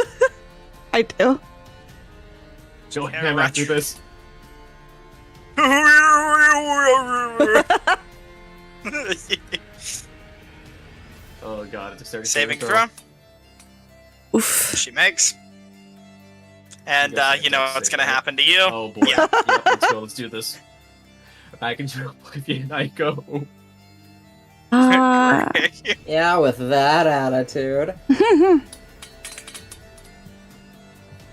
I do. She'll Yeah, ham after retro- this. Oh god, it's a dexterity Saving throw. Oof. She makes. And, guess I you know can't what's save, gonna right? happen to you. Oh boy. Yeah. Yep, let's go, let's do this. Back into oblivion I go. Yeah, with that attitude.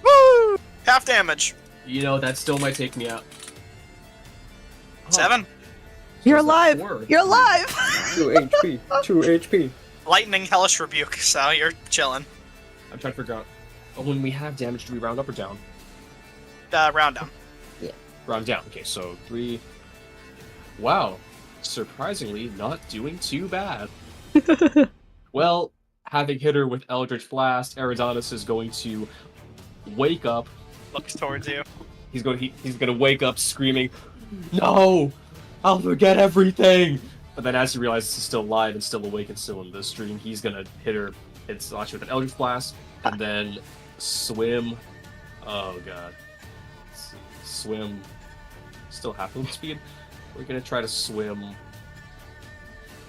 Woo! Half damage. You know, that still might take me out. Huh. 7. You're Was that alive. 4? You're alive. 2 HP. 2 HP. Lightning Hellish Rebuke, so you're chilling. I'm trying to figure out. Oh, when we have damage, do we round up or down? Round down. Round down. Okay, so 3. Wow. Surprisingly, not doing too bad. Well, having hit her with Eldritch Blast, Eridanos is going to wake up. Looks towards you. He's going to wake up screaming, "No! I'll forget everything!" But then as he realizes he's still alive and still awake and still in this dream, he's going to hit her slash with an Eldritch Blast, and then swim. Oh god. Swim. Still half movement speed. We're going to try to swim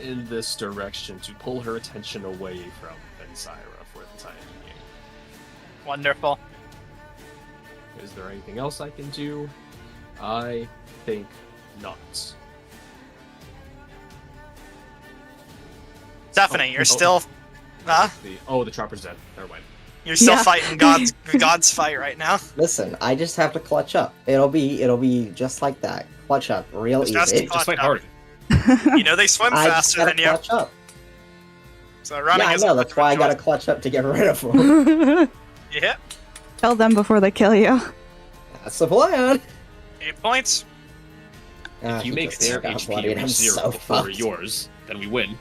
in this direction to pull her attention away from Exandria for the time being. Wonderful. Is there anything else I can do? I think not. Stephanie, you're still... Huh? The trapper's dead. Never mind. You're still Yeah. fighting God's fight right now. Listen, I just have to clutch up. It'll be just like that. Clutch up, real Just easy. Clutch Just fight up. harder. You know they swim I just faster gotta than you, clutch up. so running Yeah, I isn't know. much That's of a why I gotta choice. clutch up to get rid of them. Yeah, Tell them before they kill you. That's the plan. 8 points. If you he make just their got HP bloodied. reach I'm 0 so before fucked. yours, then we win.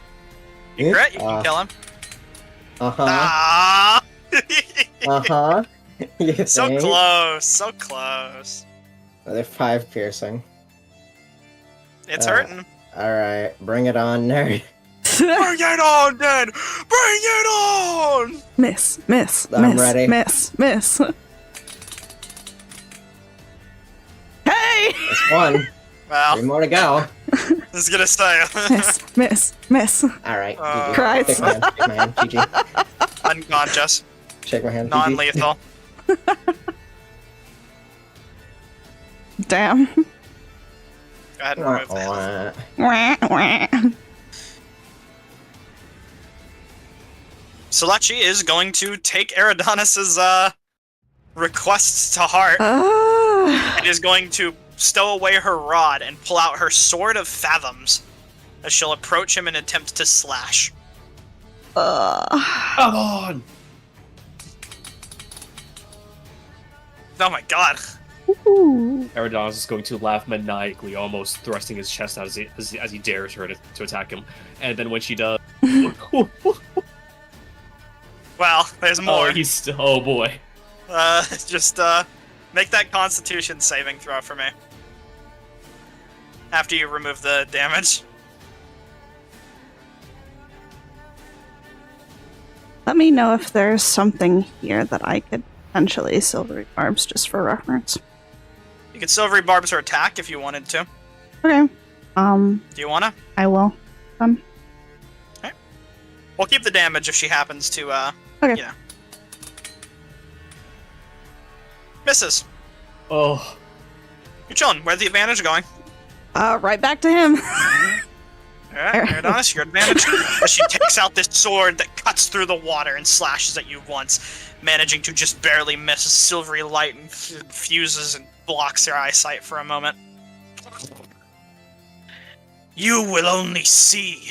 You crit, you can kill him. Uh-huh. Ah! Uh-huh. You So think? close, so close. Another 5 piercing. It's Uh, hurting. Alright, bring it on, nerd. Bring it on, then! Bring it on! Miss. I'm ready. Miss. Hey! That's 1. 3 Well, more to go. I was gonna say, Miss. Alright, Cries. shake my hand, GG. unconscious, Shake my hand, GG. non-lethal. Damn. Go ahead and remove that. Selechi is going to take Eridanos' request to heart and is going to stow away her rod and pull out her Sword of Fathoms as she'll approach him and attempt to slash. Come on! Oh my god. Eridanos is going to laugh maniacally, almost thrusting his chest out as he dares her to attack him. And then when she does... Well, there's more. Oh boy. Just make that Constitution saving throw for me. After you remove the damage. Let me know if there's something here that I could potentially silvery barbs just for reference. You could Silvery Barbs her attack if you wanted to. Okay. Do you wanna? I will. We'll keep the damage if she happens to, Okay. you know. Misses. Oh. You're chilling. Where's the advantage going? Right back to him. Alright, Iridanis, your advantage as she takes out this sword that cuts through the water and slashes at you once, managing to just barely miss a silvery light and fuses and blocks your eyesight for a moment. You will only see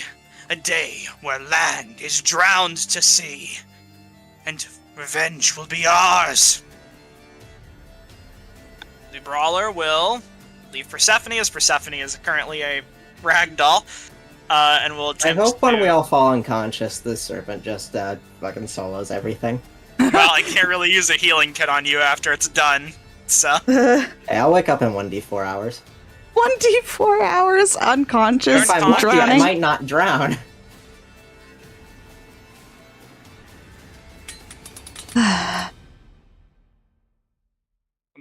a day where land is drowned to sea, and revenge will be ours. The brawler will leave Persephone, as Persephone is currently a ragdoll, and will I attempt hope when to... we all fall unconscious, this serpent just fucking solos everything. Well, I can't really use a healing kit on you after it's done, so... Hey, I'll wake up in 1d4 hours. 1d4 hours unconscious, If I'm lucky, I drowning. might not drown.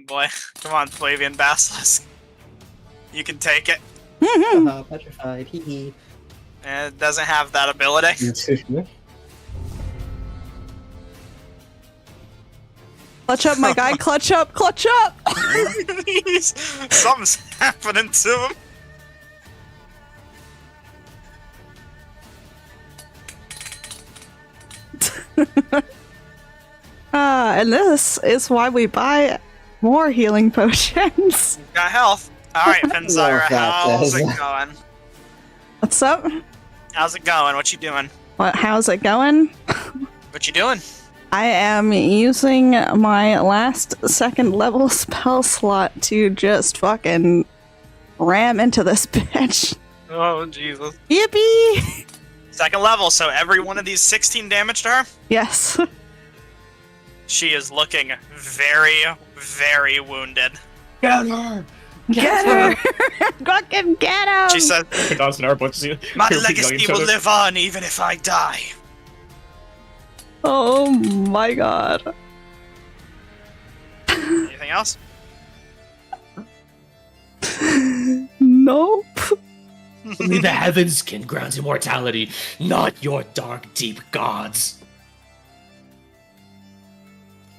Boy, come on, Flavian Basilisk. You can take it. Petrified, hee hee. It doesn't have that ability. Clutch up, my guy. Clutch up, clutch up. Something's happening to him. And this is why we buy more healing potions. Got health. Alright, Penzira, how's it going? What's up? How's it going? What you doing? How's it going? What you doing? I am using my last second level spell slot to just fucking ram into this bitch. Oh, Jesus. Yippee! Second level, so every one of these 16 damage to her? Yes. She is looking very, very wounded. Get her! Get her! Fucking get him! She says, My legacy will live on even if I die. Oh my god. Anything else? Nope. Only the heavens can grant immortality, not your dark, deep gods.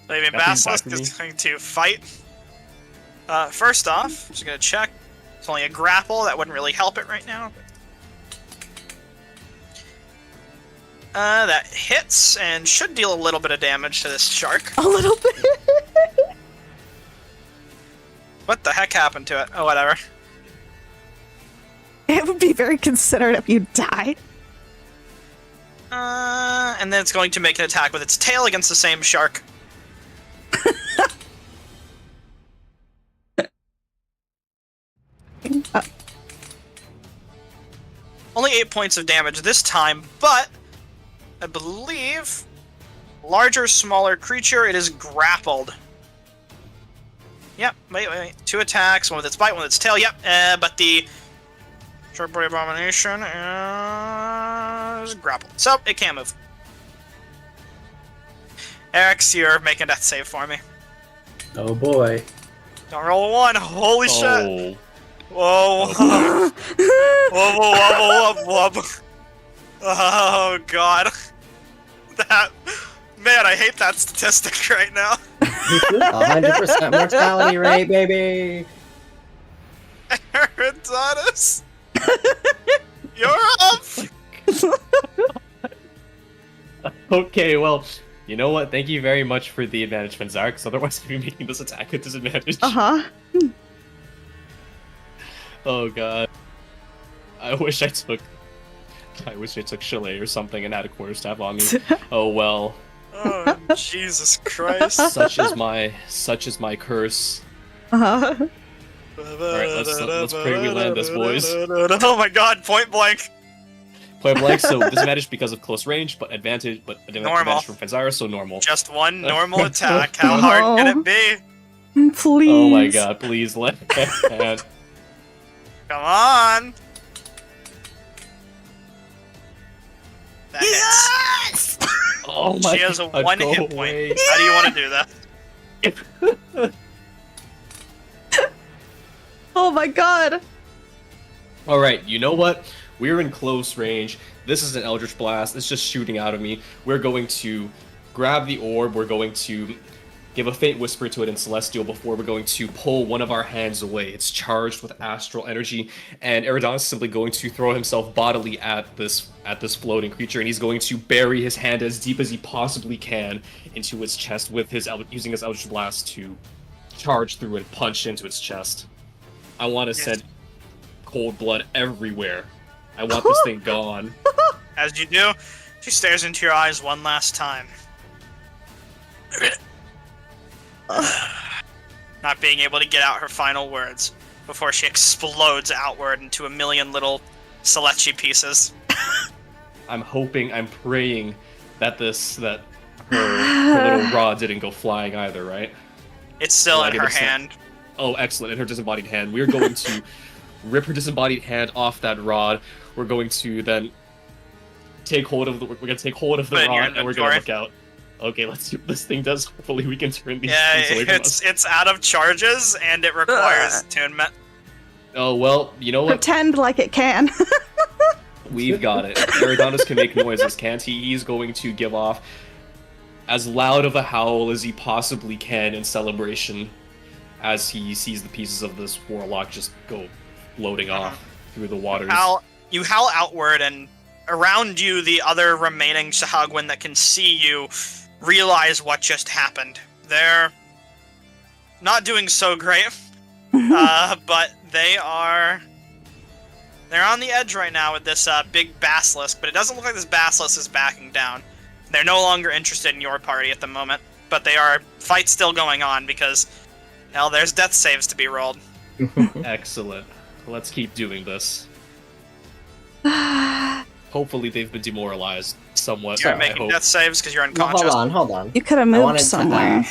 Flavian That seems Basilisk bad for is going to fight. First off, just going to check. It's only a grapple. That wouldn't really help it right now. That hits and should deal a little bit of damage to this shark. A little bit. What the heck happened to it? Oh, whatever. It would be very considerate if you died. And then it's going to make an attack with its tail against the same shark. Only 8 points of damage this time, but I believe larger, smaller creature, it is grappled. Yep, wait. 2 attacks, one with its bite, one with its tail, yep. But the short boy abomination is grappled. So, it can't move. Eric's, you're making that save for me. Oh boy. Don't roll a 1, holy shit. Oh. Whoa. Whoa. Oh, God. That... Man, I hate that statistic right now. 100% mortality rate, baby! Iridanis, you're up! Okay, well, you know what? Thank you very much for the advantage, Fenzar, because otherwise I'd be making this attack at disadvantage. Uh-huh. Oh god. I wish I took Chalet or something and had a quarterstaff on me. Oh well. Oh, Jesus Christ. Such is my curse. Uh-huh. Alright, let's pray we land this, boys. Oh my god, point blank. Point blank, so disadvantage because of close range, but advantage Normal. from Fenzara, so normal. Just one normal attack. How hard can it be? Please. Oh my god, please let and Come on. That hits. oh my She has a god, 1 go hit point. away. How do you want to do that? Oh my god. Alright, you know what? We're in close range. This is an Eldritch Blast. It's just shooting out of me. We're going to grab the orb. We're going to give a faint whisper to it in Celestial before we're going to pull one of our hands away. It's charged with astral energy, and Eridan is simply going to throw himself bodily at this floating creature, and he's going to bury his hand as deep as he possibly can into its chest with using his Eldritch Blast to charge through and punch into its chest. I want to send cold blood everywhere. I want this thing gone. As you do, she stares into your eyes one last time. Not being able to get out her final words before she explodes outward into a million little Selechi pieces. I'm praying that her little rod didn't go flying either, right? It's still in her hand. Oh, excellent. In her disembodied hand. We're going to rip her disembodied hand off that rod. We're going to then take hold of the rod, and we're going to look out. Okay, let's see what this thing does. Hopefully we can turn these things away from us. It's out of charges, and it requires attunement. Oh, well, you know what? Pretend like it can. We've got it. Eridanus can make noises, can't he? He's going to give off as loud of a howl as he possibly can in celebration as he sees the pieces of this warlock just go floating off through the waters. You howl outward, and around you, the other remaining Sahagwin that can see you realize what just happened. They're not doing so great, but they're on the edge right now with this big basilisk, but it doesn't look like this basilisk is backing down. They're no longer interested in your party at the moment, but fight's still going on because, hell, there's death saves to be rolled. Excellent. Let's keep doing this. Hopefully they've been demoralized somewhat. You're making death saves because you're unconscious. No, hold on. You could have moved somewhere.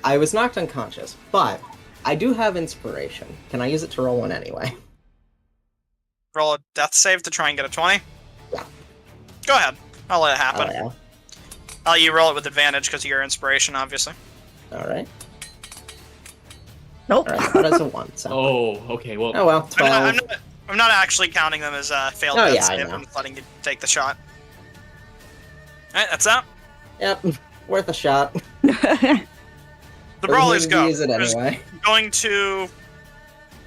I was knocked unconscious, but I do have inspiration. Can I use it to roll one anyway? Roll a death save to try and get a 20? Yeah. Go ahead. I'll let it happen. Oh, yeah. I'll let you roll it with advantage because of your inspiration, obviously. Alright. Nope. Alright, that is a 1. So. Oh, okay, well... Oh well, 12. I'm not actually counting them as failed death save. I'm just letting you take the shot. Alright, that's that. Yep, worth a shot. The brawlers go. Use it anyway. Going to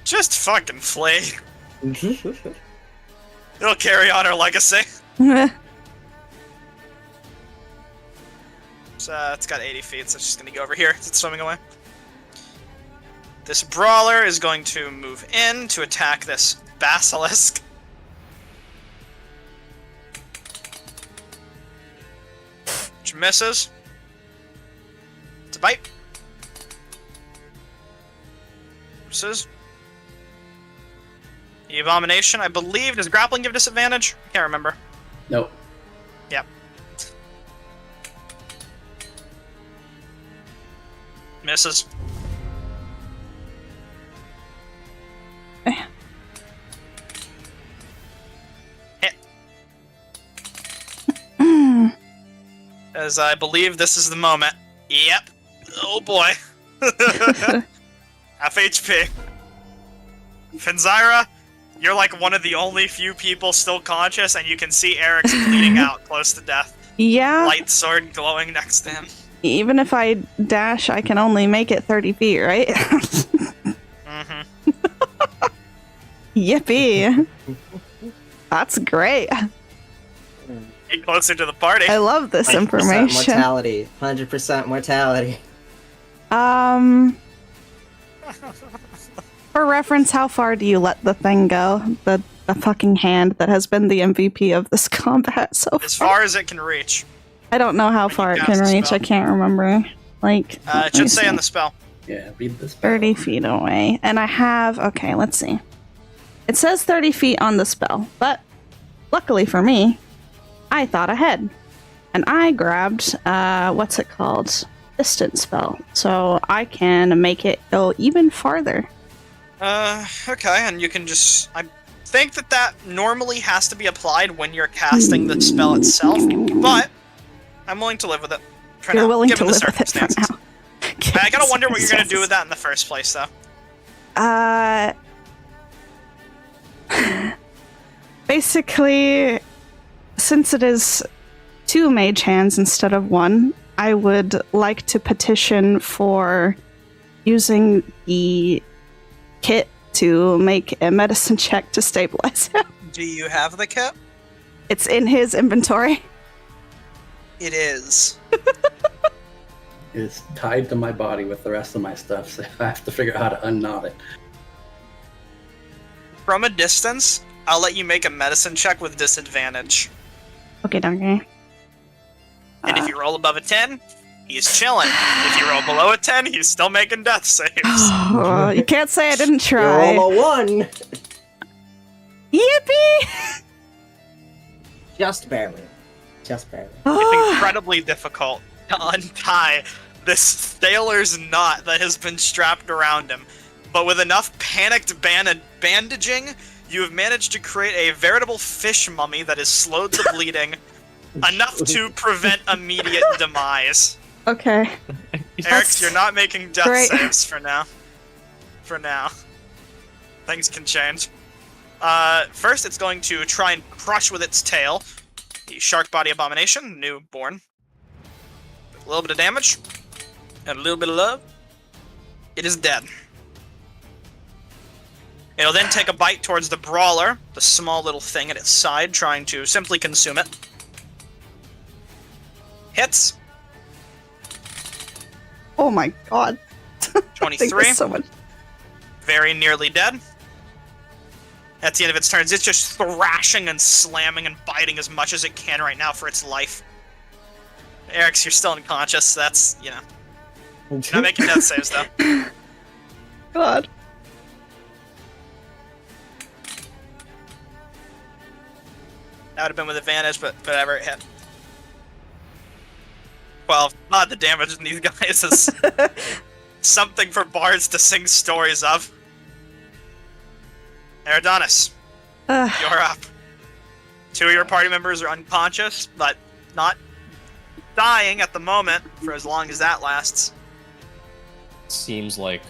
just fucking flay. It'll carry on our legacy. So it's got 80 feet, so it's just gonna go over here. It's swimming away. This brawler is going to move in to attack this basilisk. Which misses. It's a bite. Misses. The abomination, I believe, does grappling give disadvantage? I can't remember. Nope. Yep. Misses. Hit. As I believe this is the moment. Yep. Oh boy. Half HP. Finzyra, you're like one of the only few people still conscious, and you can see Eric's bleeding out close to death. Yeah. Light sword glowing next to him. Even if I dash, I can only make it 30 feet, right? Yippee. That's great. Get closer to the party. I love this 100% information. mortality. 100% mortality. For reference, how far do you let the thing go? The fucking hand that has been the MVP of this combat so far. As far as it can reach. I don't know how far it can reach. I can't remember. Like, it should say on the spell. Yeah, read this. 30 feet away. And I have... Okay, let's see. It says 30 feet on the spell, but luckily for me, I thought ahead. And I grabbed, what's it called? Distance spell. So I can make it go even farther. Okay, and you can just... I think that normally has to be applied when you're casting the spell itself, but I'm willing to live with it for now. You're willing to given live the with it for circumstances. now. I gotta wonder what you're gonna do with that in the first place, though. Basically, since it is 2 mage hands instead of 1, I would like to petition for using the kit to make a medicine check to stabilize him. Do you have the kit? It's in his inventory. It is. It's tied to my body with the rest of my stuff, so I have to figure out how to unknot it. From a distance, I'll let you make a medicine check with disadvantage. Okay, donkey. And if you roll above a 10, he's chilling. If you roll below a 10, he's still making death saves. You can't say I didn't You try. roll a 1! Yippee! Just barely. Just barely. It's incredibly difficult to untie this sailor's knot that has been strapped around him. But with enough panicked bandaging, you have managed to create a veritable fish mummy that has slowed the bleeding enough to prevent immediate demise. Okay. Eric, you're not making death great. saves for now. For now. Things can change. First, it's going to try and crush with its tail the Shark Body Abomination, newborn. A little bit of damage, and a little bit of love. It is dead. It'll then take a bite towards the Brawler, the small little thing at its side, trying to simply consume it. Hits. Oh my god. I think 23. there's so much. Very nearly dead. At the end of its turns, it's just thrashing and slamming and biting as much as it can right now for its life. Eric's, you're still unconscious, so that's, you know. You're not making death saves, though. God. That would have been with advantage, but whatever, it hit. 12. Not the damage in these guys is something for bards to sing stories of. Eridonis, you're up. 2 of your party members are unconscious, but not dying at the moment for as long as that lasts. Seems like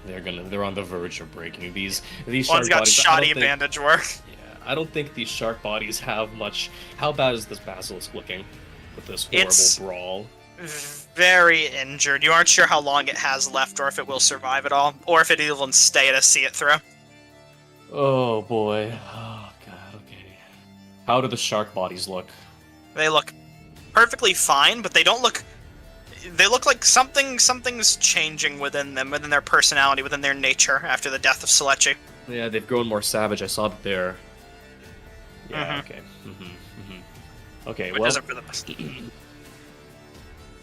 they're on the verge of breaking. These One's shark got bodies, shoddy bandage work. Yeah, I don't think these shark bodies have much. How bad is this basilisk looking with this horrible It's- brawl? Very injured. You aren't sure how long it has left or if it will survive at all, or if it'll even stay to see it through. Oh boy. Oh god. Okay. How do the shark bodies look? They look perfectly fine, but they don't look... They look like something's changing within them, within their personality, within their nature after the death of Selechi. Yeah, they've grown more savage. I saw that they're. Yeah. Mhm. Okay. Okay. Which Well. isn't for the best.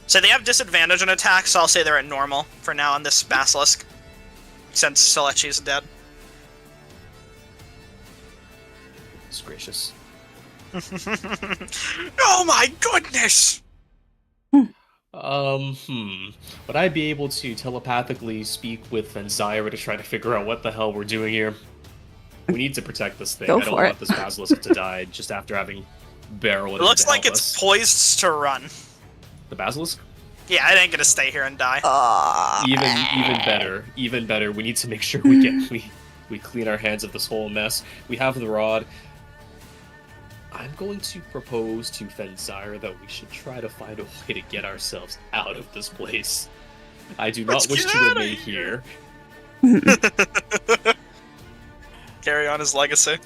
So they have disadvantage on attacks, so I'll say they're at normal for now on this Basilisk, since Selechi's dead. It's gracious. Oh my goodness! Would I be able to telepathically speak with Exandria to try to figure out what the hell we're doing here? We need to protect this thing. Go I don't for want it. this basilisk to die just after having barreled It looks in to like help it's us. poised to run. The basilisk? Yeah, it ain't gonna stay here and die. Even better. We need to make sure we clean our hands of this whole mess. We have the rod. I'm going to propose to Fenzire that we should try to find a way to get ourselves out of this place. I do not Let's wish get to outta remain here. Carry on his legacy.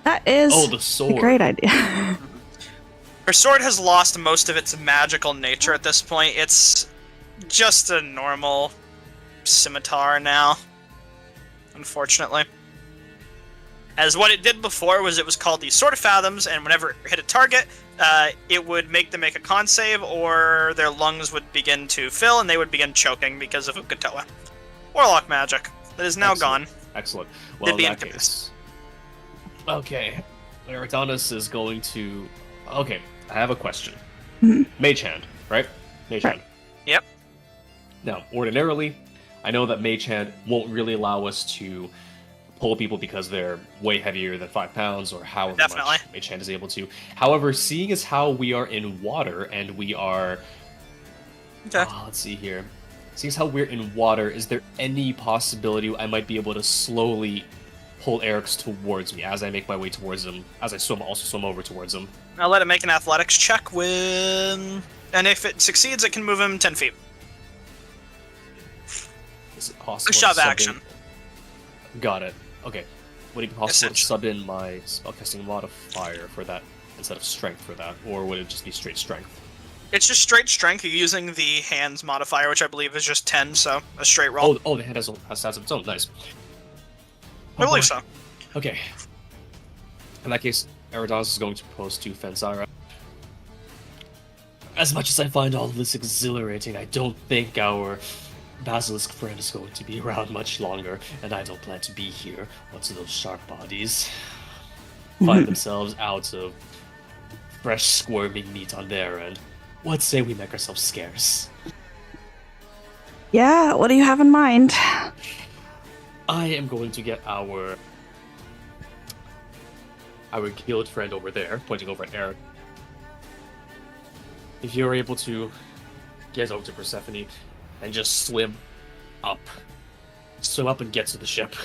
That is Oh, the a sword. great idea. Her sword has lost most of its magical nature at this point. It's just a normal scimitar now, unfortunately. As what it did before was it was called the Sword of Fathoms, and whenever it hit a target, it would make them make a con save, or their lungs would begin to fill, and they would begin choking because of Ukatoa. Warlock magic. That is now Excellent. gone. Excellent. Well, Did in the that incubus. case. Okay. Eridanus is going to... Okay, I have a question. Mhm. Mage Hand, right? Mage Right. Hand. Yep. Now, ordinarily, I know that Mage Hand won't really allow us to pull people because they're way heavier than 5 pounds or however Definitely. much Mage Hand is able to. However, seeing as how we are in water and we are... Okay. Let's see here. Seeing as how we're in water, is there any possibility I might be able to slowly pull Eric's towards me as I make my way towards him, as I also swim over towards him? I'll let it make an athletics check with and if it succeeds, it can move him 10 feet. Is it possible? A to shove sub action. in- Got it. Okay. Would it be possible to Essentially. sub in my spellcasting modifier for that instead of strength for that, or would it just be straight strength? It's just straight strength. You're using the hands modifier, which I believe is just 10, so a straight roll. Oh, the hand has stats of its own. Nice. I believe boy. so. Okay. In that case, Eridas is going to propose to Fenzara. As much as I find all of this exhilarating, I don't think our basilisk friend is going to be around much longer, and I don't plan to be here once those sharp bodies find themselves out of fresh squirming meat on their end. What say we make ourselves scarce? Yeah, what do you have in mind? I am going to get our guild friend over there, pointing over at Eric. If you're able to get over to Persephone and just swim up and get to the ship.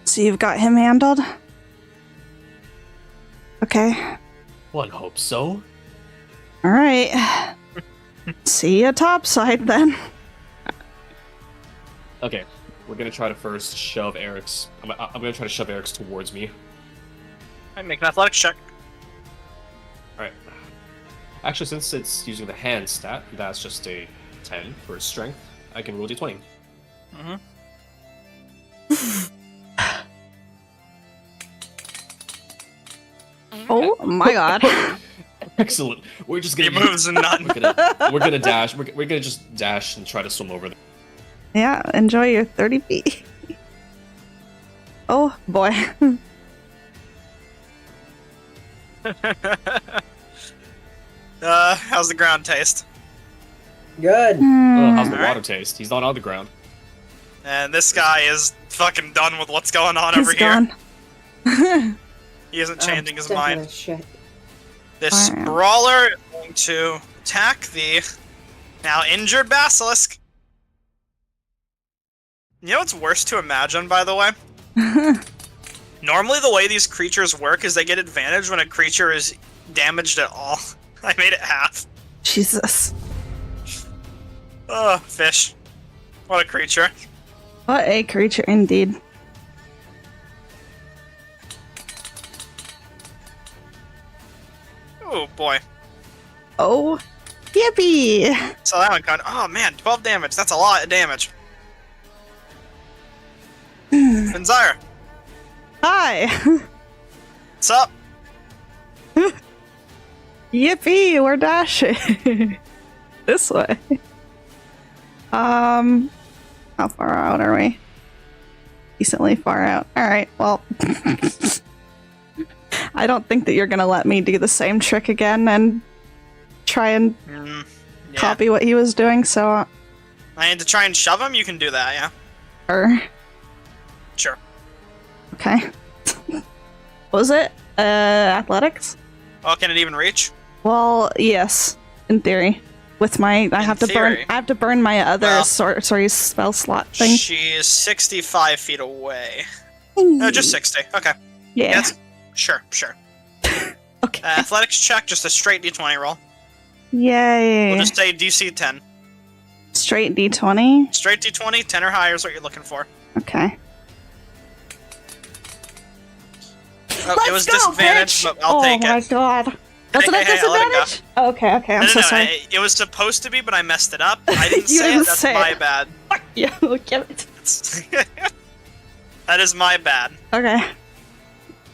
So you've got him handled? Okay. One hopes so. Alright. See you topside then. Okay, we're gonna try to first shove Eric's. I'm gonna try to shove Eric's towards me. Alright, make an athletics check. All right. Actually, since it's using the hand stat, that's just a 10 for its strength. I can roll d20. Mm-hmm. Oh my god. Excellent. We're just He gonna moves none. we're gonna dash. We're gonna just dash and try to swim over there. Yeah, enjoy your 30 feet. Oh boy. How's the ground taste? Good. Oh, how's the Alright. water taste? He's not on the ground. And this guy is fucking done with what's going on He's over here. gone. He isn't changing his Simple mind. as shit. This Alright. brawler is going to attack the now injured basilisk. You know what's worse to imagine, by the way? Normally the way these creatures work is they get advantage when a creature is damaged at all. I made it half. Jesus. Oh, fish. What a creature. What a creature indeed. Oh boy. Oh. Yippee! So that one got. Oh man, 12 damage. That's a lot of damage. Fenzire, Hi! what's up? Yippee! We're dashing! This way. How far out are we? Decently far out. Alright, well. I don't think that you're gonna let me do the same trick again and try and Yeah. copy what he was doing, so. I need to try and shove him. You can do that, yeah. Sure. Okay. What was it? Athletics? Oh, can it even reach? Well, yes, in theory. With my, I have to theory. burn my other Well- sorry spell slot thing. She's 65 feet away. No, just 60. Okay. Yeah. Yes. Sure. Okay. Athletics check, just a straight d20 roll. Yay. We'll just say DC 10. Straight D20. Straight d20, 10 or higher is what you're looking for. Okay. Oh, it was disadvantage, but I'll take Oh my it. god. Was it Hey, a hey, I'll let it go. disadvantage? Okay, I'm No, so no, sorry. it was supposed to be, but I messed it up. I didn't You say didn't it. That's say my it. bad. Fuck you, get it. That is my bad. Okay.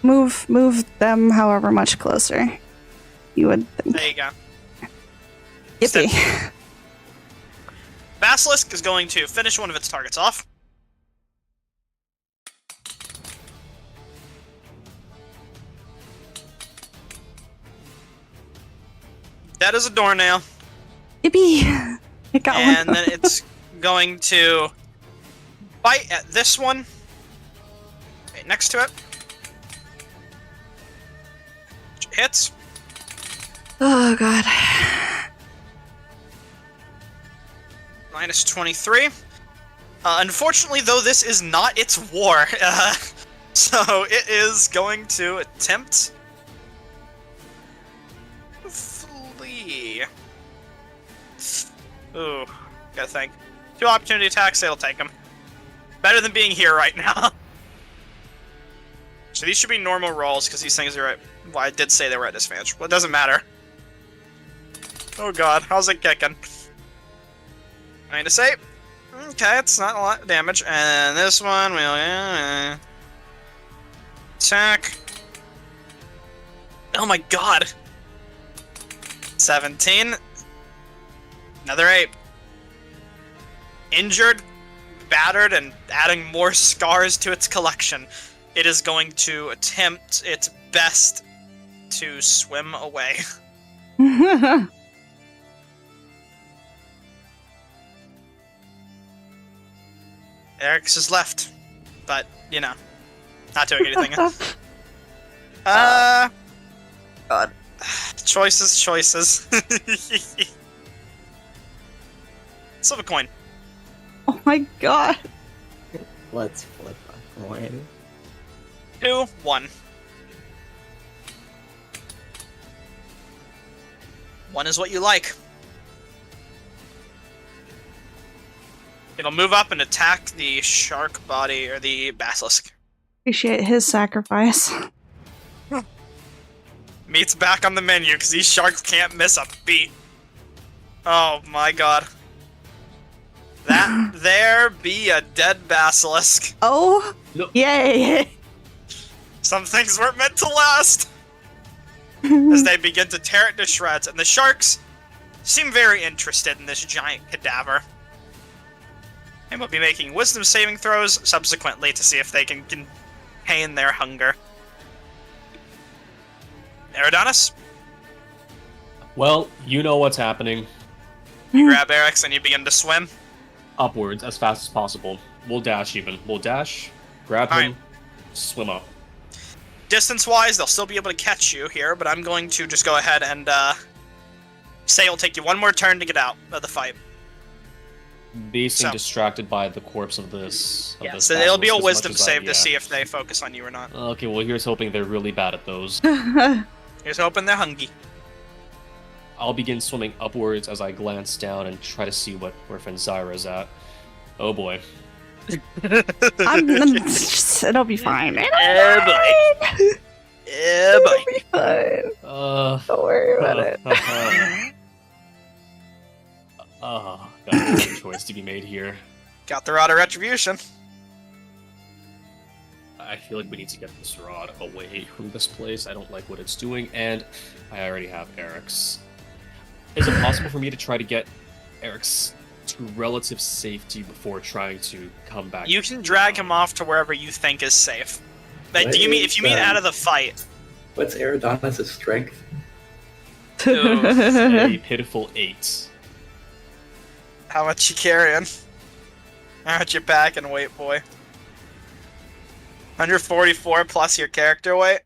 Move them however much closer. You would think. There you go. Yippee. Basilisk is going to finish one of its targets off. That is a doornail. Yippee. It got And one. then it's going to bite at this one. Right next to it. Which hits. Oh god. Minus 23. Unfortunately, though, this is not its war. So it is going to attempt to flee. Ooh, gotta think. 2 opportunity attacks, it'll take him. Better than being here right now. So these should be normal rolls, because these things are at... Well, I did say they were at disadvantage. Well, it doesn't matter. Oh god, how's it kicking? I need to say... Okay, it's not a lot of damage. And this one will... attack. Oh my god! 17. Another 8. Injured, battered, and adding more scars to its collection. It is going to attempt its best to swim away. Eric's is left, but, you know, not doing anything. God. Choices. Flip a coin. Oh my god. Let's flip a coin. 2, 1. 1 is what you like. It'll move up and attack the shark body, or the basilisk. Appreciate his sacrifice. Meat's back on the menu, because these sharks can't miss a beat. Oh my god. That there be a dead basilisk. Oh, No. yay! Some things weren't meant to last. As they begin to tear it to shreds, and the sharks seem very interested in this giant cadaver. And will be making wisdom saving throws subsequently to see if they can contain their hunger. Eridanis, Well, you know what's happening. you grab Eric's and you begin to swim. Upwards as fast as possible. We'll dash even. We'll dash, grab him, Alright. swim up. Distance-wise, they'll still be able to catch you here, but I'm going to just go ahead and say it'll take you 1 more turn to get out of the fight. They seem So- distracted by the corpse of this. Yeah, this so it'll be a basilisk as wisdom much as save to yeah. see if they focus on you or not. Okay, well here's hoping they're really bad at those. Here's hoping they're hungry. I'll begin swimming upwards as I glance down and try to see where Fenzira's at. Oh boy. It'll be fine. Yeah, boy. Yeah, boy. It'll be fine. Don't worry about it. Got a choice to be made here. Got the Rod of Retribution. I feel like we need to get this rod away from this place. I don't like what it's doing, and I already have Eric's. Is it possible for me to try to get Eric's to relative safety before trying to come back? You can drag him off to wherever you think is safe. But What do you mean is, if you mean out of the fight? What's Eridanis' strength? A pitiful 8. How much you carrying? How much you packing, weight boy? 144 plus your character weight.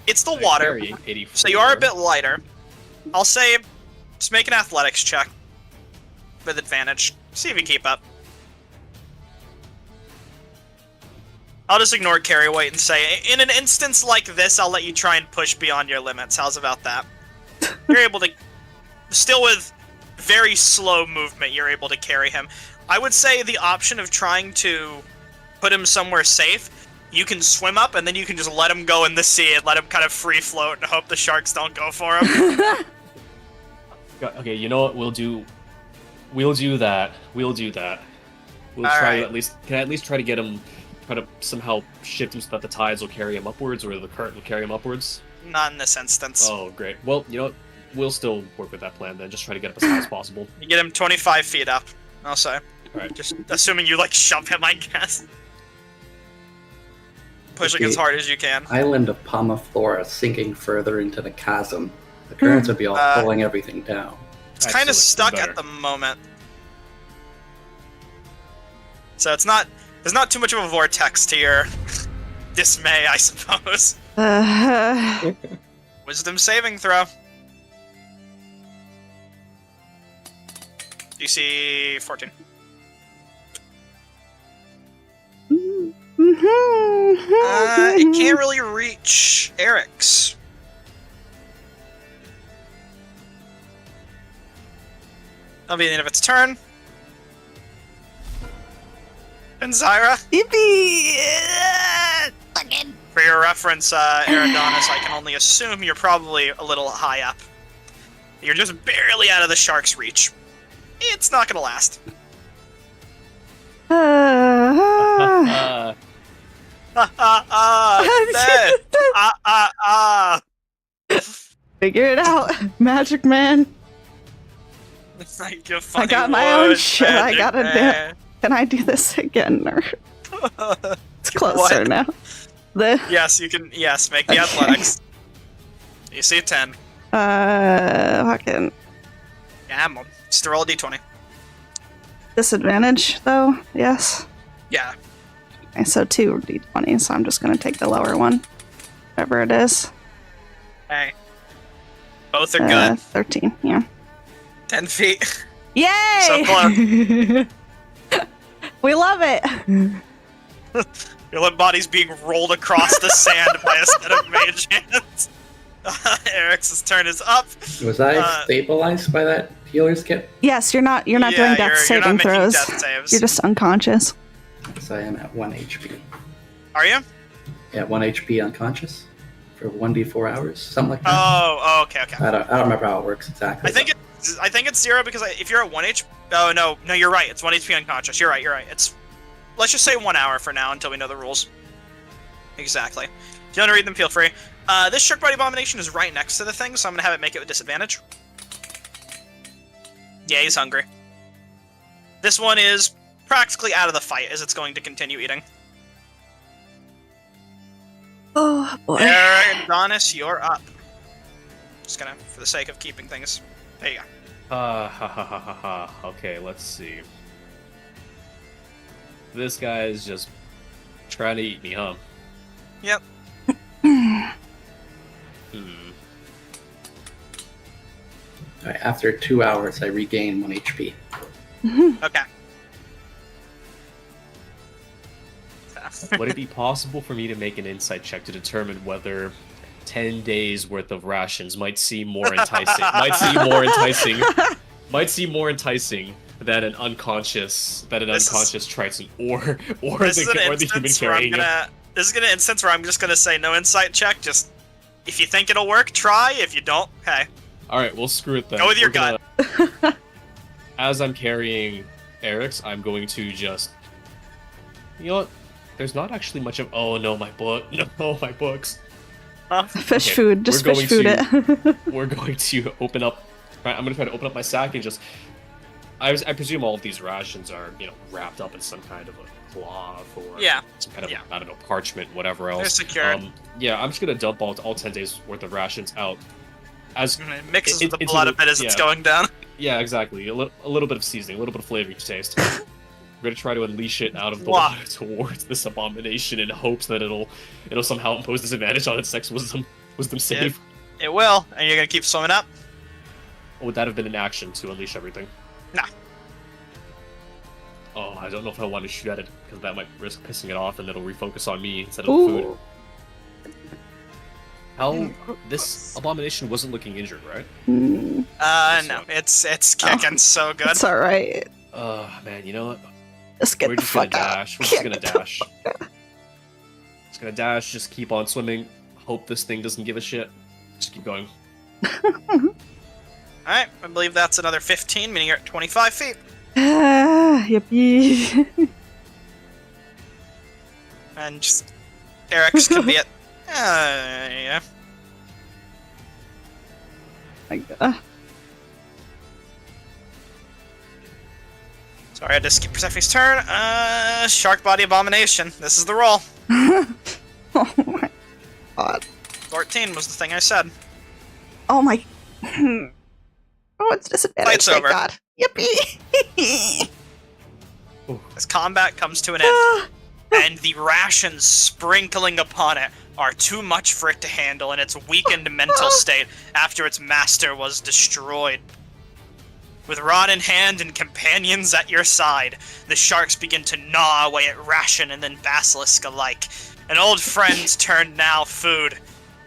It's the water, I carry 84. so you are a bit lighter. I'll say, just make an athletics check with advantage. See if you keep up. I'll just ignore carry weight and say, in an instance like this, I'll let you try and push beyond your limits. How's about that? You're able to, still with very slow movement, you're able to carry him. I would say the option of trying to put him somewhere safe, you can swim up and then you can just let him go in the sea and let him kind of free float and hope the sharks don't go for him. Okay, you know what? We'll do that. We'll All try right. to at least try to get him, try to somehow shift him so that the tides will carry him upwards, or the current will carry him upwards. Not in this instance. Oh, great. Well, you know what? We'll still work with that plan then. Just try to get up as high as possible. You get him 25 feet up, I'll say. Alright. Just assuming you, like, shove him, I guess. Pushing as Okay. hard as you can. Island of Pomaflora sinking further into the chasm. The currents would be all pulling everything down. It's kind of Excellent. stuck Better. at the moment. So it's not... There's not too much of a vortex to your dismay, I suppose. Wisdom saving throw. DC 14. It can't really reach Eric's. That'll be the end of its turn. And Zyra, Yippee! Fucking. for your reference, Eridonis, I can only assume you're probably a little high up. You're just barely out of the shark's reach. It's not gonna last. Figure it out, Magic Man. I got my own shit. I gotta do. Can I do this again? Or it's closer What? now. The Yes, you can. Yes, make the athletics. You see a 10. fucking Yeah, I'm just roll a d20. disadvantage though. Yes. Yeah. Okay, so 2 d20. So I'm just gonna take the lower one, whatever it is. Hey. Both are good. 13. Yeah. 10 feet. Yay! So close. We love it. Your limp body's being rolled across the sand by a set of mage hands. Eric's turn is up. Was I stabilized by that healer's kit? Yes, you're not doing death you're not saving making throws. death saves. You're just unconscious. So I am at 1 HP. Are you? Yeah, 1 HP unconscious for 1d4 hours, something like that. Oh, okay. I don't remember how it works exactly. I think it's 0 because if you're at 1 HP. Oh no, you're right. It's 1 HP unconscious. You're right. It's. Let's just say 1 hour for now until we know the rules. Exactly. If you want to read them, feel free. This Shark Body Abomination is right next to the thing, so I'm gonna have it make it with disadvantage. Yeah, he's hungry. This one is practically out of the fight as it's going to continue eating. Oh boy. Eric and Donis, you're up. Just gonna, for the sake of keeping things. There you go. Okay, let's see. This guy is just trying to eat me, huh? Yep. Alright, after 2 hours, I regain 1 HP. Okay. Would it be possible for me to make an insight check to determine whether 10 days worth of rations might seem more enticing? Might seem more enticing than an unconscious Triton or the human carrying it. This is an instance where I'm just gonna say no insight check. Just if you think it'll work, try. If you don't, hey. All right, well screw it then. Go with your gut. As I'm carrying Eric's, I'm going to just. You know what? There's not actually much of. Oh no, my book. No, my books. Fish food. Just fish food it. We're going to open up. I'm going to try to open up my sack and just. I presume all of these rations are, wrapped up in some kind of a cloth or some kind of, I don't know, parchment, whatever else. They're secured. I'm just going to dump all 10 days worth of rations out. As it mixes with the blood a bit as it's going down. Yeah, exactly. A little bit of seasoning, a little bit of flavor to taste. We're going to try to unleash it out of the water towards this abomination in hopes that it'll somehow impose disadvantage on its sex wisdom save. It will, and you're going to keep swimming up? Or would that have been an action to unleash everything? Nah. Oh, I don't know if I want to shoot at it, because that might risk pissing it off and it'll refocus on me instead of the food. This abomination wasn't looking injured, right? No. It's kicking so good. It's alright. Man, you know what? Just get We're the just gonna fuck out. dash. We're just gonna dash. Just gonna dash, just keep on swimming. Hope this thing doesn't give a shit. Just keep going. Alright, I believe that's another 15, meaning you're at 25 feet. Yippee. And just... Eric's can be at... yeah. My God. Sorry, I had to skip Persephone's turn. Shark Body Abomination. This is the roll. Oh my God. 14 was the thing I said. Oh my. Oh, it's disadvantage. Fight's Thank over. God. Yippee. As combat comes to an end, and the rations sprinkling upon it are too much for it to handle in its weakened mental state after its master was destroyed. With rod in hand and companions at your side, the sharks begin to gnaw away at ration and then basilisk alike. An old friend turned now food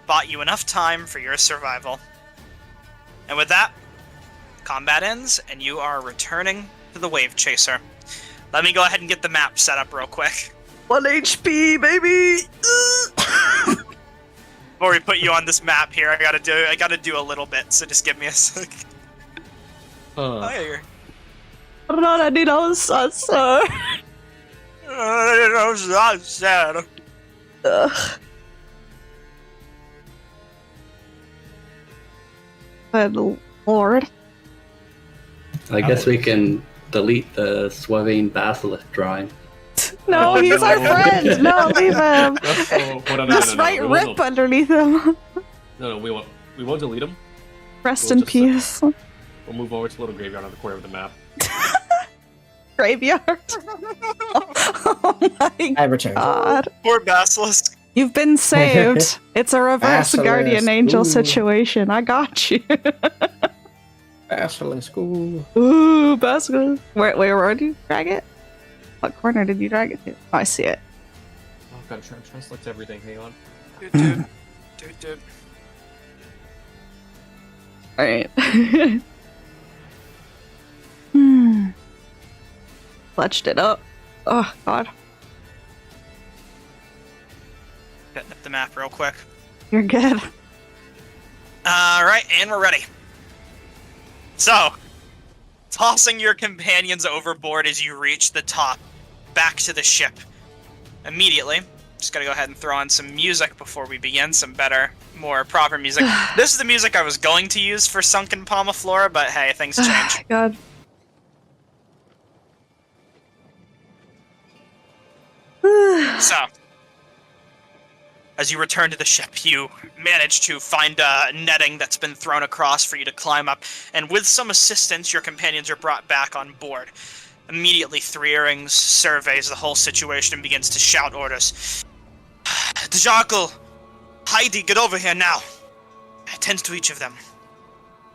bought you enough time for your survival. And with that, combat ends, and you are returning to the Wave Chaser. Let me go ahead and get the map set up real quick. 1 HP, baby! Before we put you on this map here, I gotta do a little bit, so just give me a sec. Oh, yeah, you're... I need all this sir. I'm so sad. Ugh. Good lord. I guess we can delete the Swavine Basilisk drawing. No, he's our friend! No, leave him! Hold on, Just write RIP underneath him. No, we won't delete him. Rest We'll in just, peace. We'll move over to the little graveyard on the corner of the map. Graveyard. Oh my I returned. god. Poor Basilisk. You've been saved. It's a reverse Basilisk, guardian angel ooh. situation. I got you. Basilisk, ooh. Ooh, basilisk. Where did you drag it? What corner did you drag it to? Oh, I see it. Oh god, I'm trying to select everything. Hang on. Dude. Alright. Clutched it up. Oh, god. Setting up the map real quick. You're good. Alright, and we're ready. So, tossing your companions overboard as you reach the top, back to the ship. Immediately, just gotta go ahead and throw on some music before we begin, some better, more proper music. This is the music I was going to use for Sunken Palmaflora, but hey, things change. God. So, as you return to the ship, you manage to find a netting that's been thrown across for you to climb up, and with some assistance, your companions are brought back on board. Immediately, Three Earrings surveys the whole situation and begins to shout orders. Djarkle, Heidi, get over here now. Attend to each of them.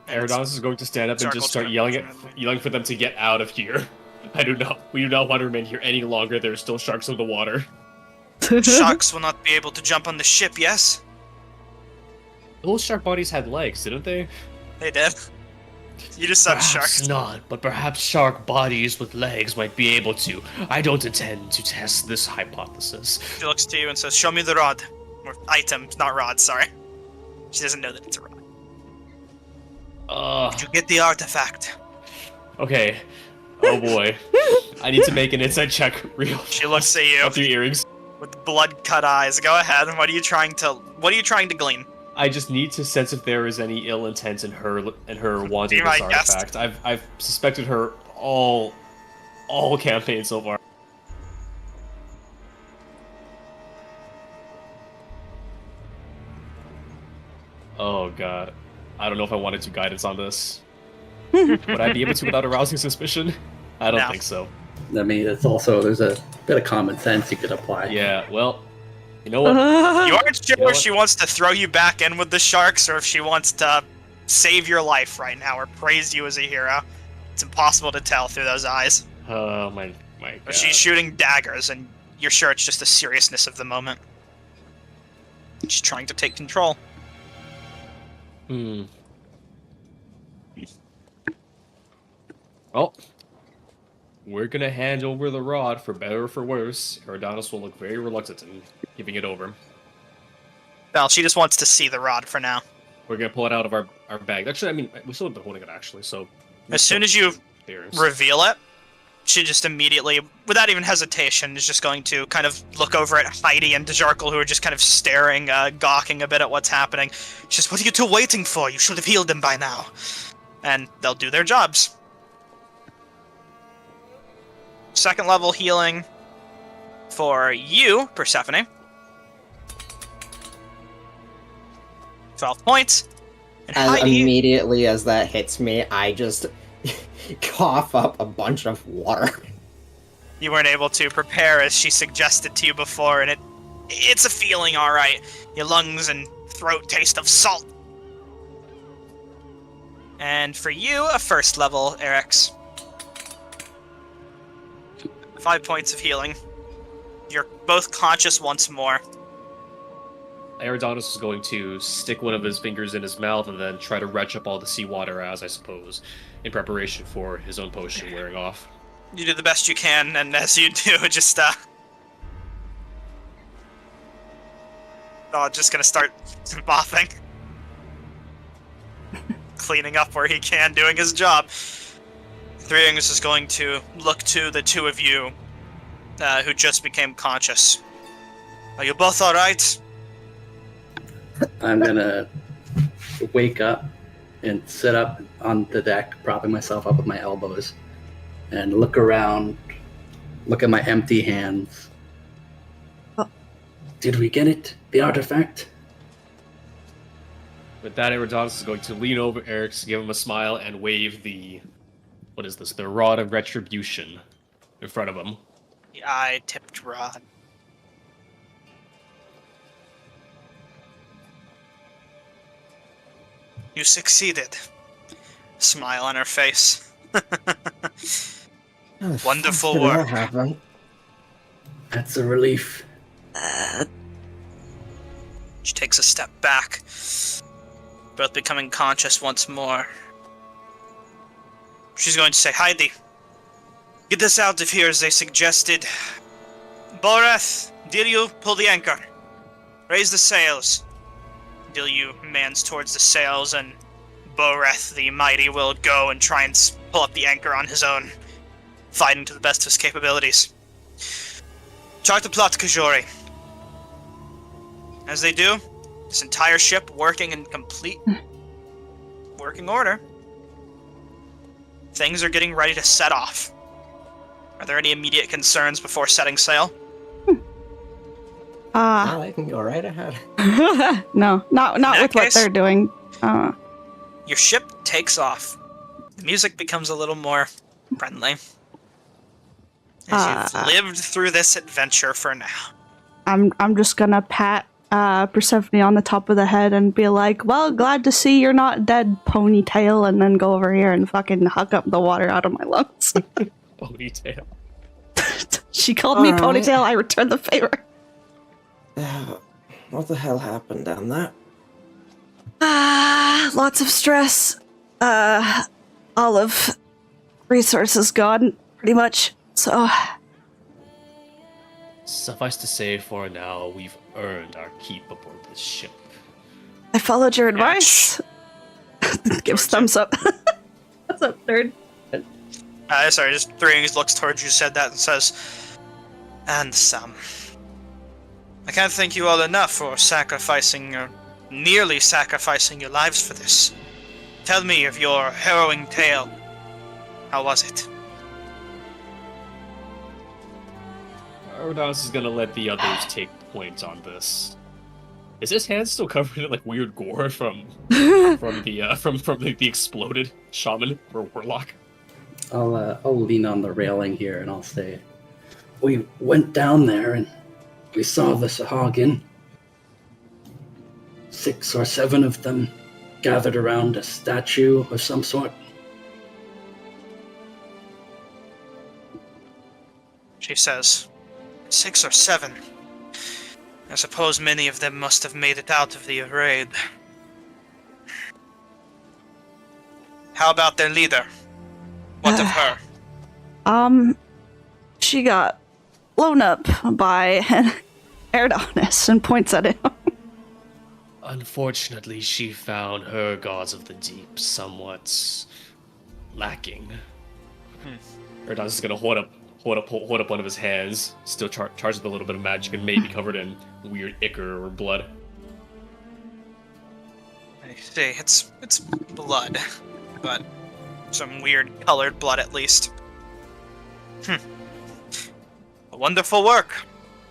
Aerodonus is going to stand up and Jarkle's just start gonna- yelling for them to get out of here. We do not want to remain here any longer. There are still sharks in the water. Sharks will not be able to jump on the ship, yes? Those shark bodies had legs, didn't they? They did. You just said Perhaps sharks. not, but perhaps shark bodies with legs might be able to. I don't intend to test this hypothesis. She looks to you and says, show me the rod. Or item, not rod, sorry. She doesn't know that it's a rod. Did you get the artifact? Okay. Oh boy. I need to make an insight check real. She looks at you Up your earrings. with blood-cut eyes. Go ahead. What are you trying to glean? I just need to sense if there is any ill intent in her wanting Be this my guest. artifact. I've suspected her all campaign so far. Oh god. I don't know if I wanted to guidance on this. Would I be able to without arousing suspicion? I don't No. think so. I mean, there's a bit of common sense you could apply. Yeah, well, you know what? You aren't sure You know if what? she wants to throw you back in with the sharks or if she wants to save your life right now or praise you as a hero. It's impossible to tell through those eyes. Oh my god. But she's shooting daggers, and you're sure it's just the seriousness of the moment. She's trying to take control. Well, we're gonna hand over the rod for better or for worse. Aerodonus will look very reluctant in giving it over. Well, she just wants to see the rod for now. We're gonna pull it out of our bag. Actually, I mean, we still have been holding it actually, so... As soon as you Earrings. reveal it, she just immediately, without even hesitation, is just going to kind of look over at Heidi and Djarkle, who are just kind of staring, gawking a bit at what's happening. She's just, what are you two waiting for? You should have healed them by now. And they'll do their jobs. Second level healing for you, Persephone. 12 points. And As Heidi, immediately as that hits me, I just cough up a bunch of water. you weren't able to prepare as she suggested to you before, and it's a feeling, all right. Your lungs and throat taste of salt. And for you, a first level, Eric's. 5 points of healing. You're both conscious once more. Eridanos is going to stick one of his fingers in his mouth and then try to retch up all the seawater as, I suppose, in preparation for his own potion wearing off. You do the best you can, and as you do, just just gonna start mopping. Cleaning up where he can, doing his job. Three Angus is going to look to the two of you who just became conscious. Are you both alright? I'm gonna wake up and sit up on the deck, propping myself up with my elbows, and look around, look at my empty hands. Oh. Did we get it? The artifact? With that, Eridanos is going to lean over Eric, give him a smile, and wave the... What is this? The Rod of Retribution in front of him. The eye-tipped rod. You succeeded. Smile on her face. Wonderful work. That's a relief. She takes a step back, both becoming conscious once more. She's going to say, Heidi, get us out of here as they suggested. Boreth, Diryu, pull the anchor. Raise the sails. Diryu mans towards the sails, and Boreth, the mighty, will go and try and pull up the anchor on his own, fighting to the best of his capabilities. Chart the plot, Kajori. As they do, this entire ship working in complete working order. Things are getting ready to set off. Are there any immediate concerns before setting sail? Well, I can go right ahead. No, not with what case- they're doing. Your ship takes off. The music becomes a little more friendly. As you've lived through this adventure for now. I'm just gonna pat Persephone on the top of the head and be like, well, glad to see you're not dead, ponytail, and then go over here and fucking hug up the water out of my lungs. Ponytail. She called me Alright. ponytail, I returned the favor. What the hell happened down there? Lots of stress. All of resources gone, pretty much. So, Suffice to say, for now, we've earned our keep aboard this ship. I followed your advice. Gives thumbs up. What's up, nerd? Sorry, just three looks towards you, said that, and says, and some. I can't thank you all enough for nearly sacrificing your lives for this. Tell me of your harrowing tale. How was it? Eridanos is gonna let the others take point on this. Is his hand still covered in like weird gore from the exploded shaman or warlock? I'll lean on the railing here and I'll say, we went down there and we saw the Sahagin. 6 or 7 of them gathered around a statue of some sort. She says, 6 or 7. I suppose many of them must have made it out of the raid. How about their leader? What of her? She got blown up by Eridanos and points at him. Unfortunately, she found her gods of the deep somewhat lacking. Eridanos is gonna hold up one of his hands, still charged with a little bit of magic and maybe covered in weird ichor or blood. I see, it's blood, but some weird colored blood at least. Wonderful work.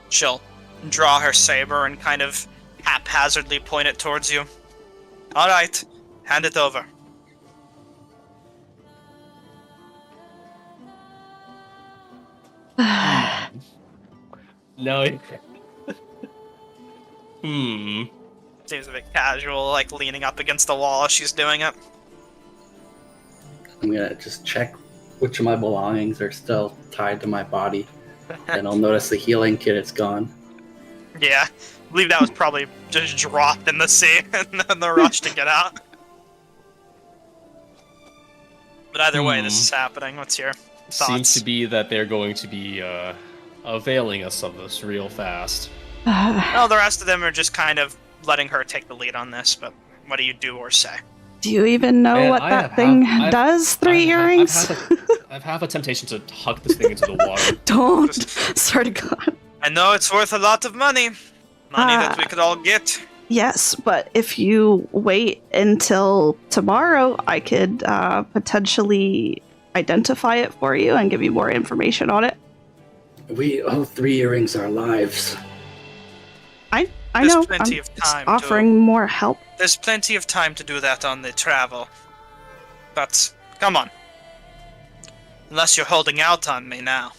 She'll draw her saber and kind of haphazardly point it towards you. All right, hand it over. No. Seems a bit casual, like leaning up against the wall as she's doing it. I'm gonna just check which of my belongings are still tied to my body, and I'll notice the healing kit is gone. Yeah, believe that was probably just dropped in the sea in the rush to get out. But either way, this is happening. What's your thoughts? Seems to be that they're going to be availing us of this real fast. Well, the rest of them are just kind of letting her take the lead on this, but what do you do or say? Do you even know Man, what I that have- thing I've- does? Three earrings? I've half a temptation to huck this thing into the water. Don't. Swear to God. I know it's worth a lot of money. Money that we could all get. Yes, but if you wait until tomorrow, I could potentially identify it for you and give you more information on it. We owe 3 earrings our lives. I There's know. plenty I'm of just time offering more help. There's plenty of time to do that on the travel. But, come on. Unless you're holding out on me now.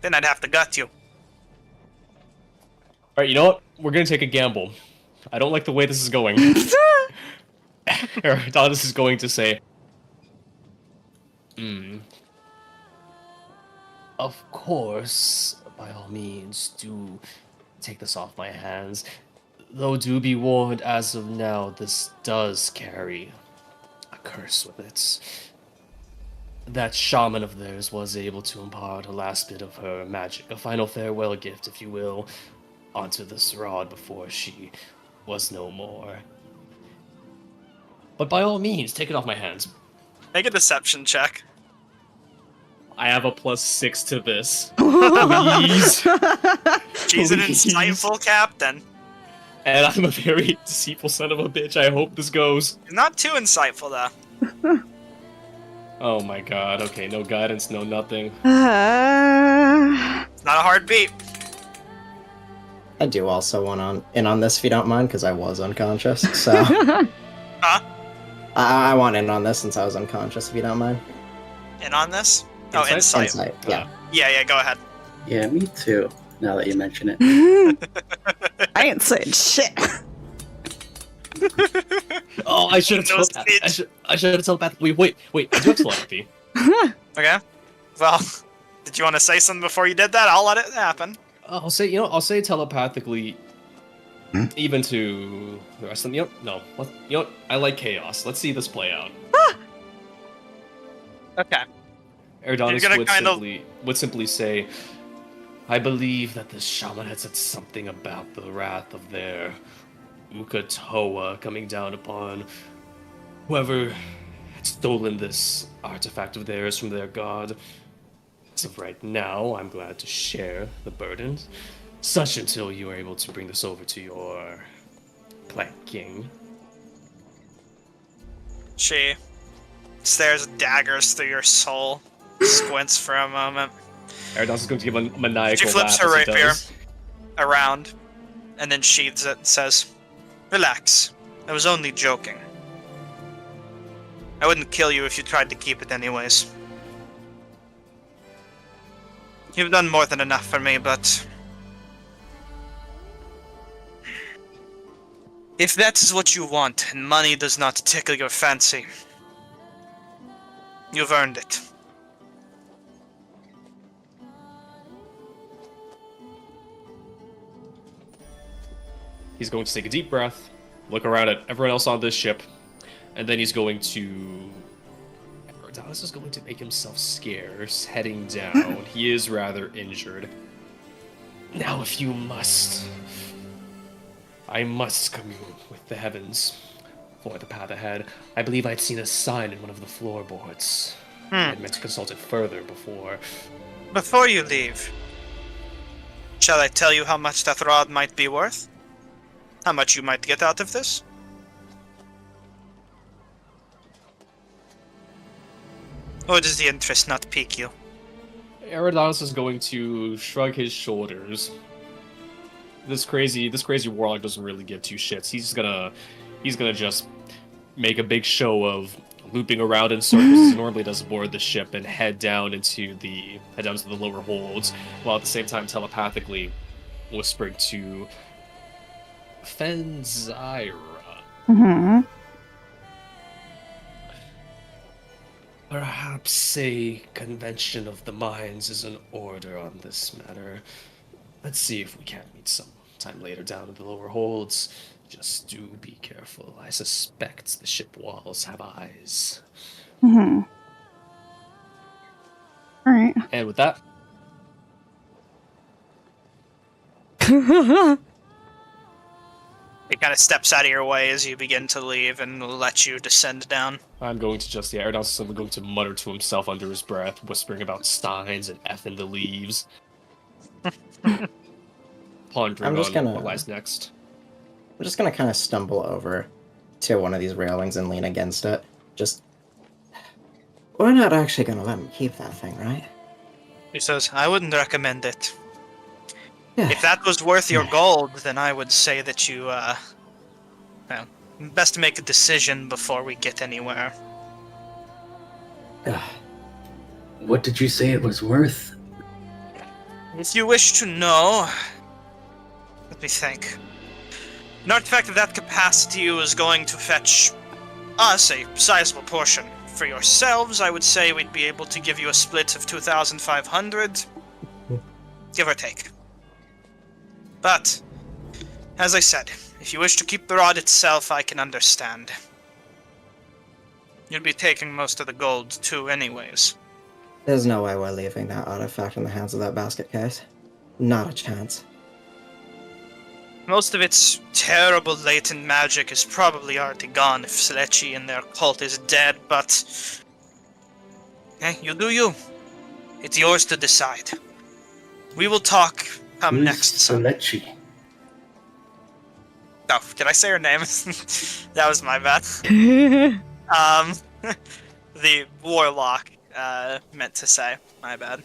Then I'd have to gut you. Alright, you know what? We're gonna take a gamble. I don't like the way this is going. Adonis is going to say, of course, by all means, do take this off my hands. Though do be warned, as of now, this does carry a curse with it. That shaman of theirs was able to impart a last bit of her magic, a final farewell gift, if you will, onto this rod before she was no more. But by all means, take it off my hands. Make a deception check. I have a +6 to this. Please. She's an Please. insightful captain. And I'm a very deceitful son of a bitch. I hope this goes. You're not too insightful, though. Oh my god. Okay, no guidance, no nothing. It's not a hard beat. I do also want in on this if you don't mind, because I was unconscious. So Huh? I want in on this since I was unconscious, if you don't mind. In on this? Oh, Insight? insight. Insight, yeah. Yeah, go ahead. Yeah, me too, now that you mention it. I ain't saying shit. Oh, I should have No telepath. snitch. I should have telepath. Wait. I do have telepathy. Okay. Well, did you want to say something before you did that? I'll let it happen. I'll say telepathically, even to the rest of them. I like chaos. Let's see this play out. Okay. Erdonis You're gonna would simply say, I believe that the shaman had said something about the wrath of their Ukatoa coming down upon whoever had stolen this artifact of theirs from their god. As of right now, I'm glad to share the burdens, such until you are able to bring this over to your Plant King. She stares daggers through your soul, squints for a moment. Erdonis is going to give a maniacal She flips laugh her as he rapier does. around, and then sheathes it and says, "Relax. I was only joking. I wouldn't kill you if you tried to keep it anyways. You've done more than enough for me, but... if that is what you want, and money does not tickle your fancy, you've earned it." He's going to take a deep breath, look around at everyone else on this ship, and then he's going to... Erdonis is going to make himself scarce, heading down. He is rather injured. Now, if you must... I must commune with the heavens for the path ahead. I believe I'd seen a sign in one of the floorboards. I'd meant to consult it further before... Before you leave, shall I tell you how much that rod might be worth? How much you might get out of this? Or does the interest not pique you? Erdonis is going to shrug his shoulders. This crazy warlock doesn't really give two shits. He's gonna just make a big show of looping around in circles as he normally does aboard the ship and head down to the lower holds, while at the same time telepathically whispering to Fenzira. Mm-hmm. Perhaps a convention of the minds is in order on this matter. Let's see if we can't meet some time later down in the lower holds. Just do be careful. I suspect the ship walls have eyes. Mm-hmm. All right. And with that, He kind of steps out of your way as you begin to leave and let you descend down. I'm going to just, yeah, Erdos is going to mutter to himself under his breath, whispering about steins and F in the leaves. Pondering I'm just on gonna- what lies next. I'm just gonna kind of stumble over to one of these railings and lean against it. Just. We're not actually gonna let him keep that thing, right? He says, I wouldn't recommend it. Yeah. If that was worth your gold, then I would say that you, well, best to make a decision before we get anywhere. What did you say it was worth? If you wish to know, let me think. An artifact of that capacity is going to fetch us a sizable portion. For yourselves, I would say we'd be able to give you a split of 2,500, give or take. But, as I said, if you wish to keep the rod itself, I can understand. You'd be taking most of the gold too anyways. There's no way we're leaving that artifact in the hands of that basket case. Not a chance. Most of its terrible latent magic is probably already gone if Selechi and their cult is dead, but... Hey, you do you. It's yours to decide. We will talk come Who's next Sunday. Selechi? Oh, did I say her name? That was my bad. The warlock, meant to say. My bad.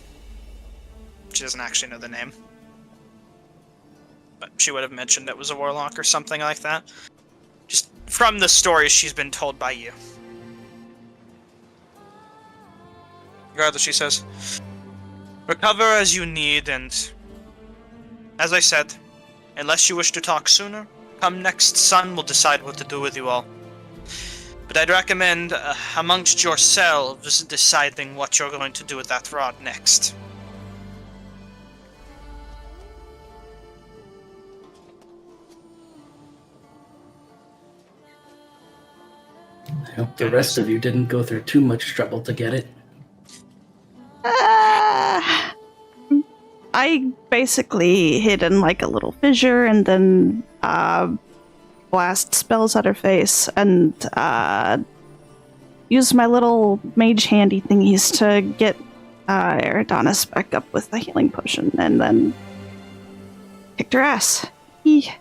She doesn't actually know the name. But she would have mentioned it was a warlock or something like that. Just from the stories she's been told by you. Regardless, she says, recover as you need, and as I said, unless you wish to talk sooner, come next sun, we'll decide what to do with you all. But I'd recommend, amongst yourselves, deciding what you're going to do with that rod next. I hope the rest of you didn't go through too much trouble to get it. I basically hid in like a little fissure and then blast spells at her face and use my little mage handy thingies to get Eridanis back up with the healing potion and then kicked her ass. Eeh.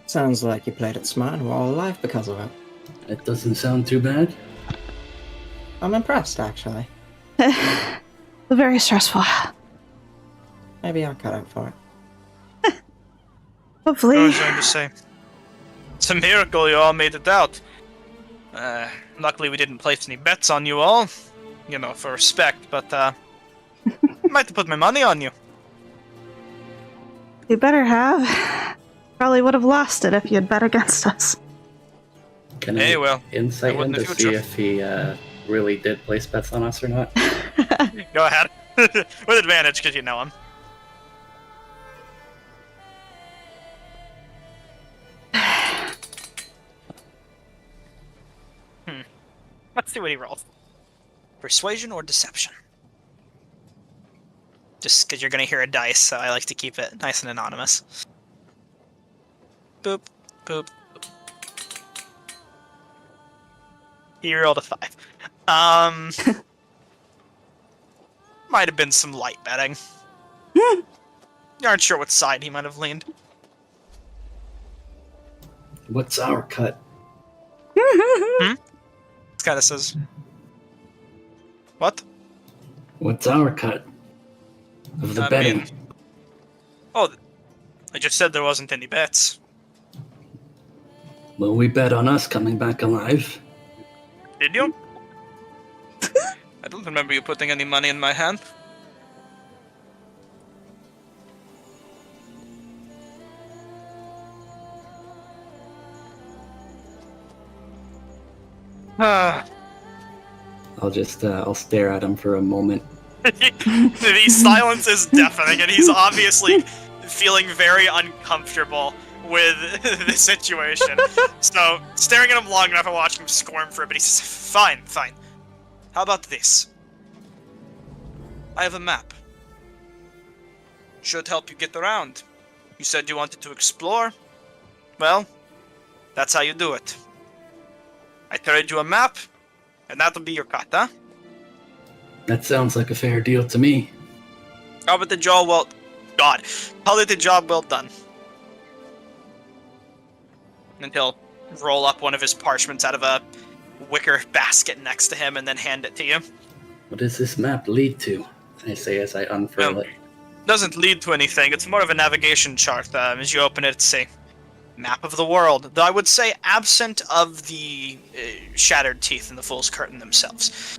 Sounds like you played it smart and we're all alive because of it. That doesn't sound too bad. I'm impressed, actually. Very stressful. Maybe I'll cut out for it. Hopefully. I was going to say, it's a miracle you all made it out. Luckily we didn't place any bets on you all. You know, for respect, but, I might have put my money on you. You better have. Probably would have lost it if you had bet against us. Can Hey, I well, insight I would him in to the see future. if he really did place bets on us or not? Go ahead. With advantage, because you know him. Let's see what he rolls. Persuasion or deception? Just because you're going to hear a dice, so I like to keep it nice and anonymous. Boop, boop, boop. He rolled a 5. Might have been some light betting. You aren't sure what side he might have leaned. What's our cut? This kind of says, what? What's our cut of the I betting? mean- Oh, I just said there wasn't any bets. Will we bet on us coming back alive? Did you? I don't remember you putting any money in my hand. I'll stare at him for a moment The silence is deafening, and he's obviously feeling very uncomfortable with the situation. So, staring at him long enough and watching him squirm for a bit, he says, fine, fine. How about this? I have a map. Should help you get around. You said you wanted to explore? Well, that's how you do it. I trade you a map, and that'll be your cut, huh? That sounds like a fair deal to me. How about the job well... God. Call it the job well done. And he'll roll up one of his parchments out of a wicker basket next to him and then hand it to you. What does this map lead to? I say as I unfurl it. Doesn't lead to anything. It's more of a navigation chart. As you open it, it's a map of the world. Though I would say absent of the shattered teeth in the Fool's Curtain themselves.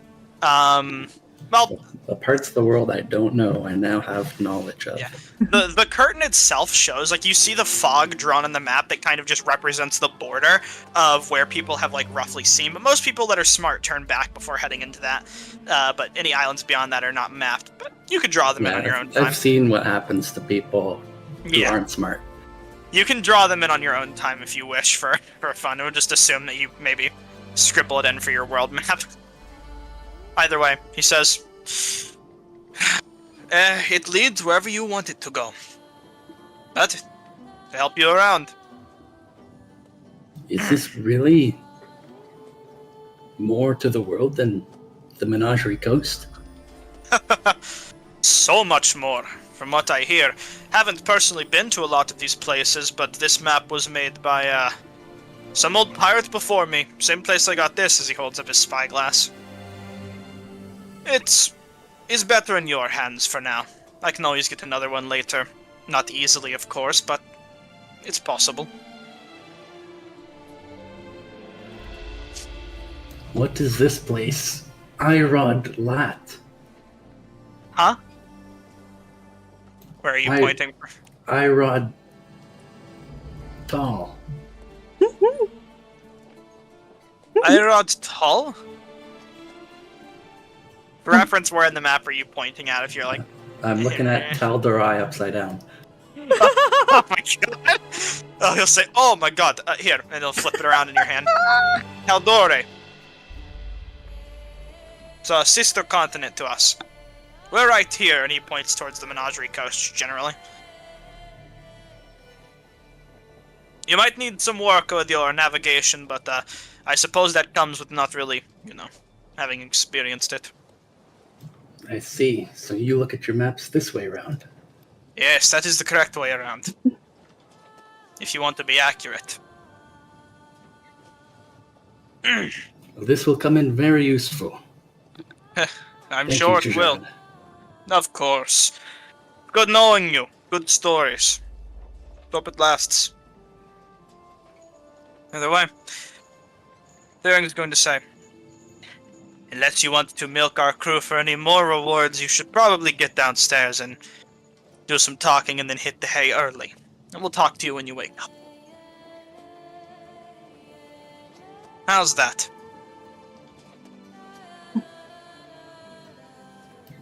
Well, the parts of the world I don't know, I now have knowledge of. Yeah. The curtain itself shows, like, you see the fog drawn on the map that kind of just represents the border of where people have, like, roughly seen. But most people that are smart turn back before heading into that. But any islands beyond that are not mapped. But you could draw them in on your own time. I've seen what happens to people who aren't smart. You can draw them in on your own time if you wish for fun. It would just assume that you maybe scribble it in for your world map. Either way, he says, it leads wherever you want it to go. But, to help you around. Is this really more to the world than the Menagerie Coast? So much more, from what I hear. Haven't personally been to a lot of these places, but this map was made by, some old pirate before me. Same place I got this, as he holds up his spyglass. It's better in your hands for now. I can always get another one later. Not easily, of course, but it's possible. What is this place? Irod Lat. Huh? Where are you pointing? Irod Tall. Irod Tull? For reference, where in the map are you pointing at if you're like... I'm looking at Tal'Darai upside down. Oh my god! Oh, he'll say, oh my god, here, and he'll flip it around in your hand. Taldore. It's a sister continent to us. We're right here, and he points towards the Menagerie Coast, generally. You might need some work with your navigation, but I suppose that comes with not really, having experienced it. I see. So you look at your maps this way around. Yes, that is the correct way around. If you want to be accurate. Well, this will come in very useful. I'm Thank sure you, it will. Of course. Good knowing you. Good stories. Hope it lasts. Either way, Theron is going to say, unless you want to milk our crew for any more rewards, you should probably get downstairs and do some talking and then hit the hay early. And we'll talk to you when you wake up. How's that?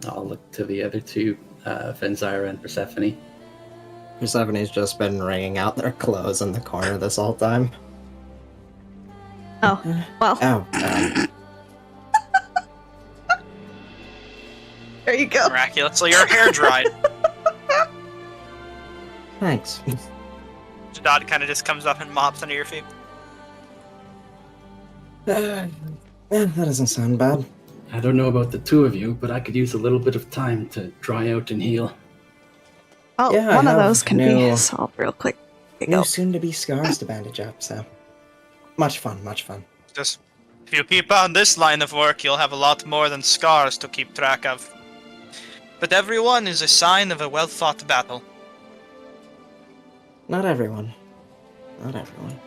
I'll look to the other two, Venzira and Persephone. Persephone's just been wringing out their clothes in the corner this whole time. Oh, well. Oh, There you go. Miraculously, your hair dried. thanks. Jadad kind of just comes up and mops under your feet. That doesn't sound bad. I don't know about the two of you, but I could use a little bit of time to dry out and heal. Oh, Yeah, one I of have those can no- be solved real quick. There you No go. soon-to-be scars to bandage up, so... Much fun, much fun. Just, if you keep on this line of work, you'll have a lot more than scars to keep track of. But everyone is a sign of a well-fought battle. Not everyone. Not everyone.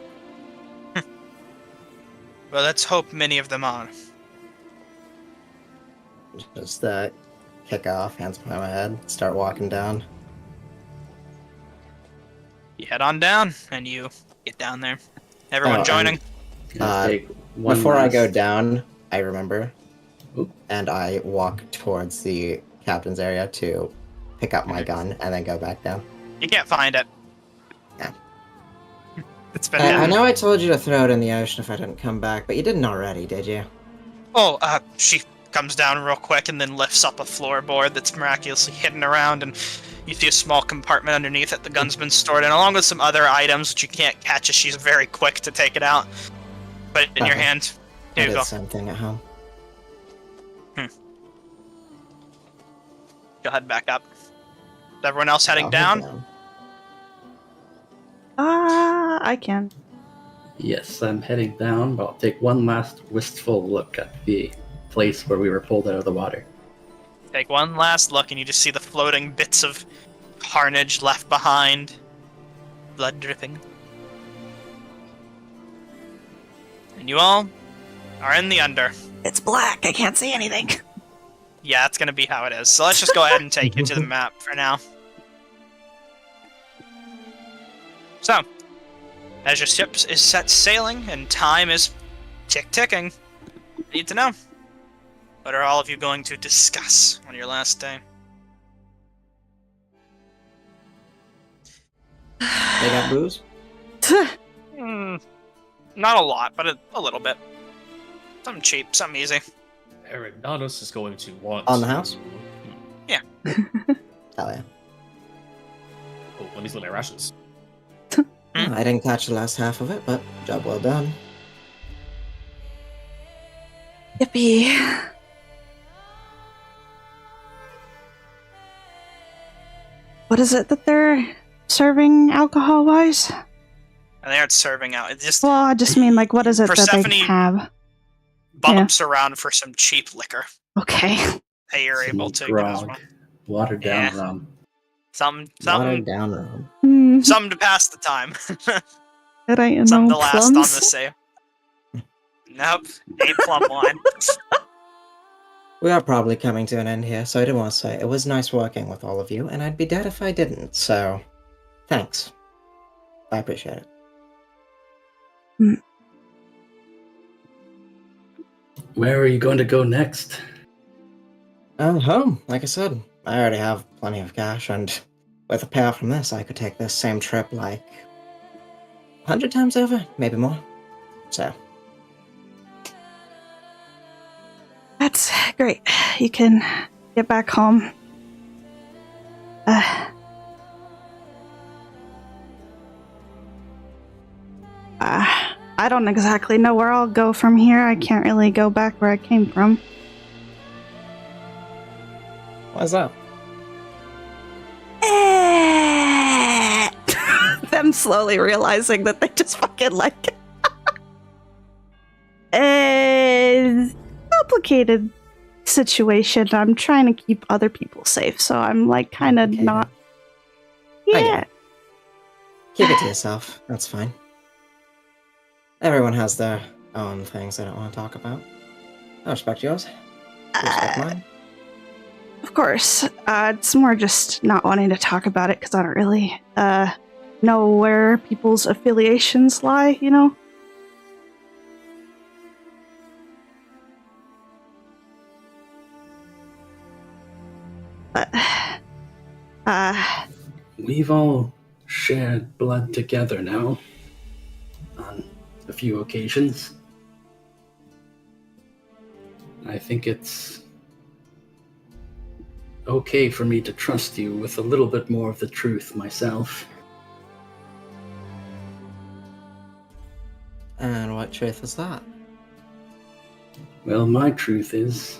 Well, let's hope many of them are. Just, kick off, hands behind my head, start walking down. You head on down, and you get down there. Everyone Oh, joining? Let's take one Before I last- go down, I remember, Oop. and I walk towards the captain's area to pick up my gun and then go back down. You can't find it. Yeah. It's been I hidden. know I told you to throw it in the ocean if I didn't come back, but you didn't already, did you? Oh, she comes down real quick and then lifts up a floorboard that's miraculously hidden around, and you see a small compartment underneath it the gun's been stored in, along with some other items which you can't catch as she's very quick to take it out. But in your Okay. hand, I here you did go. the same thing at home. Go head back up. Is everyone else heading I'll down? head I can. Yes, I'm heading down, but I'll take one last wistful look at the place where we were pulled out of the water. Take one last look, and you just see the floating bits of carnage left behind. Blood dripping. And you all are in the under. It's black. I can't see anything. Yeah, that's gonna be how it is. So let's just go ahead and take you to the map for now. So, as your ship is set sailing and time is ticking, I need to know, what are all of you going to discuss on your last day? They got booze? Not a lot, but a little bit. Something cheap, something easy. Eridanos is going to want On the house? Yeah. Hell yeah. Oh, let me split my rations. I didn't catch the last half of it, but job well done. Yippee. What is it that they're serving alcohol-wise? And they aren't serving out. It just Well, I just mean, like, what is it that they Persephone- have? bumps around for some cheap liquor. Okay. Hey, you're Some able to get as grog, well. watered down Yeah. rum. Something Watered down rum. something to pass the time. It ain't Something no to last on the plums. sale. Nope, ain't plum wine. We are probably coming to an end here, so I do want to say it was nice working with all of you, and I'd be dead if I didn't, so thanks. I appreciate it. Where are you going to go next? Home, like I said. I already have plenty of cash, and with a payout from this, I could take this same trip like 100 times over, maybe more. So, That's great. You can get back home. I don't exactly know where I'll go from here. I can't really go back where I came from. why's that? Them slowly realizing that they just fucking like a complicated situation. I'm trying to keep other people safe, so I'm like kind of Complicated. not. I get Yeah. it. Keep it to yourself. That's fine. Everyone has their own things they don't want to talk about. I respect yours. You respect mine. Of course. It's more just not wanting to talk about it because I don't really know where people's affiliations lie, you know? But, We've all shared blood together now. On a few occasions. I think it's okay for me to trust you with a little bit more of the truth myself. And what truth is that? Well, my truth is,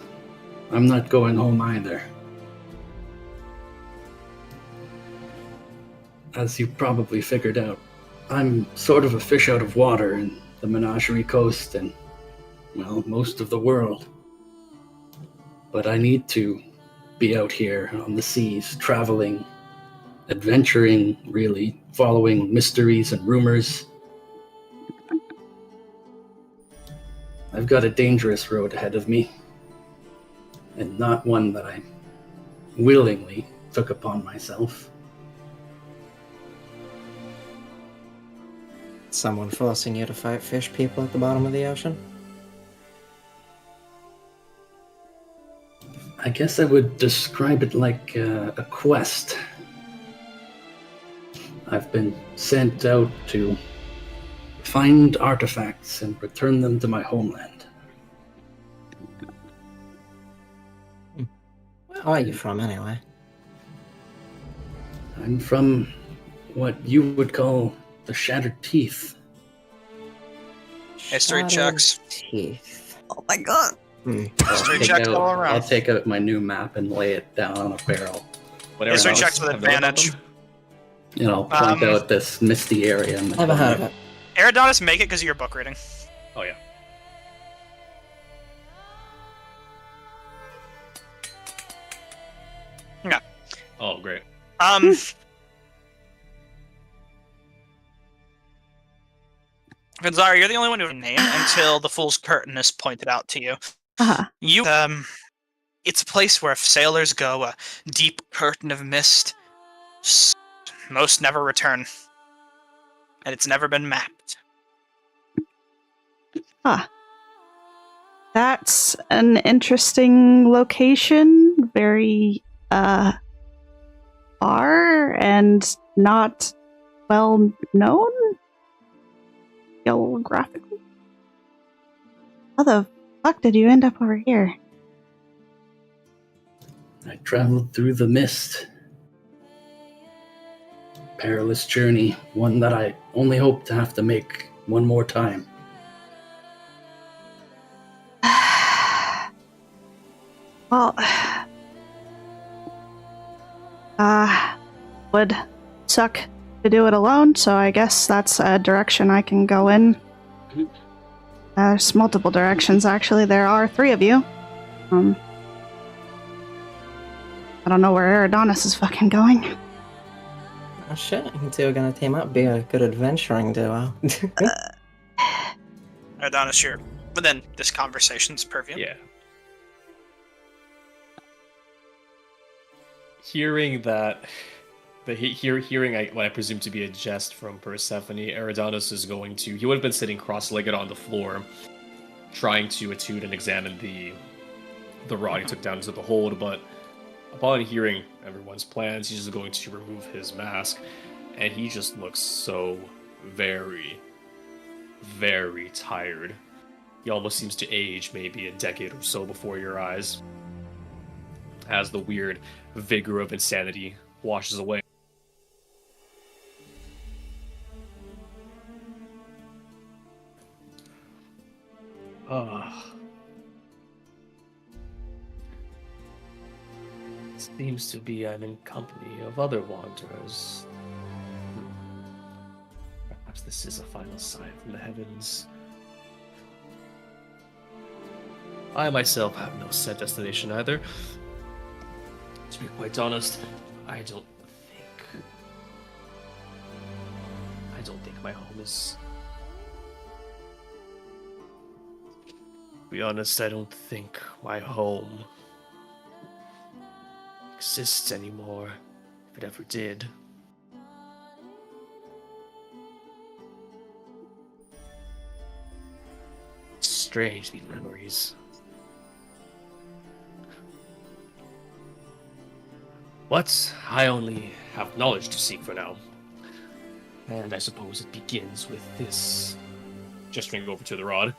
I'm not going home either. As you probably figured out, I'm sort of a fish out of water in the Menagerie Coast and, well, most of the world. But I need to be out here on the seas, traveling, adventuring, really, following mysteries and rumors. I've got a dangerous road ahead of me, and not one that I willingly took upon myself. Someone forcing you to fight fish people at the bottom of the ocean? I guess I would describe it like a quest. I've been sent out to find artifacts and return them to my homeland. Where are you from, anyway? I'm from what you would call the Shattered Teeth. History Shattered checks. Teeth. Oh my god. History Take checks out- all around. I'll take out my new map and lay it down on a barrel. Whatever History else, checks with have known about advantage. them? You know, point out this misty area. In the Never heard of corner. it. Eridonis, make it because of your book reading. Oh yeah. Yeah. Oh great. Gonzara, you're the only one who has a name until the Fool's Curtain is pointed out to you. Uh-huh. You, it's a place where if sailors go, a deep curtain of mist. Most never return. And it's never been mapped. Huh. That's an interesting location. Very, far and not well known geographically. How the fuck did you end up over here? I traveled through the mist. Perilous journey, one that I only hope to have to make one more time. Well, would suck to do it alone, so I guess that's a direction I can go in. There's multiple directions, actually. There are 3 of you. I don't know where Eridonis is fucking going. Oh shit, you two are gonna team up, be a good adventuring duo. Eridonis, you're within this conversation's purview. Yeah. Hearing that, hearing what I presume to be a jest from Persephone, Eridanus is going to. He would have been sitting cross-legged on the floor, trying to attune and examine the rod he took down into the hold. But upon hearing everyone's plans, he's just going to remove his mask, and he just looks so very, very tired. He almost seems to age maybe a decade or so before your eyes, as the weird vigor of insanity washes away. Seems to be I'm in company of other wanderers. Perhaps this is a final sign from the heavens. I myself have no set destination either. To be quite honest, I don't think my home is. To be honest, I don't think my home exists anymore, if it ever did. Strange, these memories. But I only have knowledge to seek for now. And I suppose it begins with this. Gesturing over to the rod.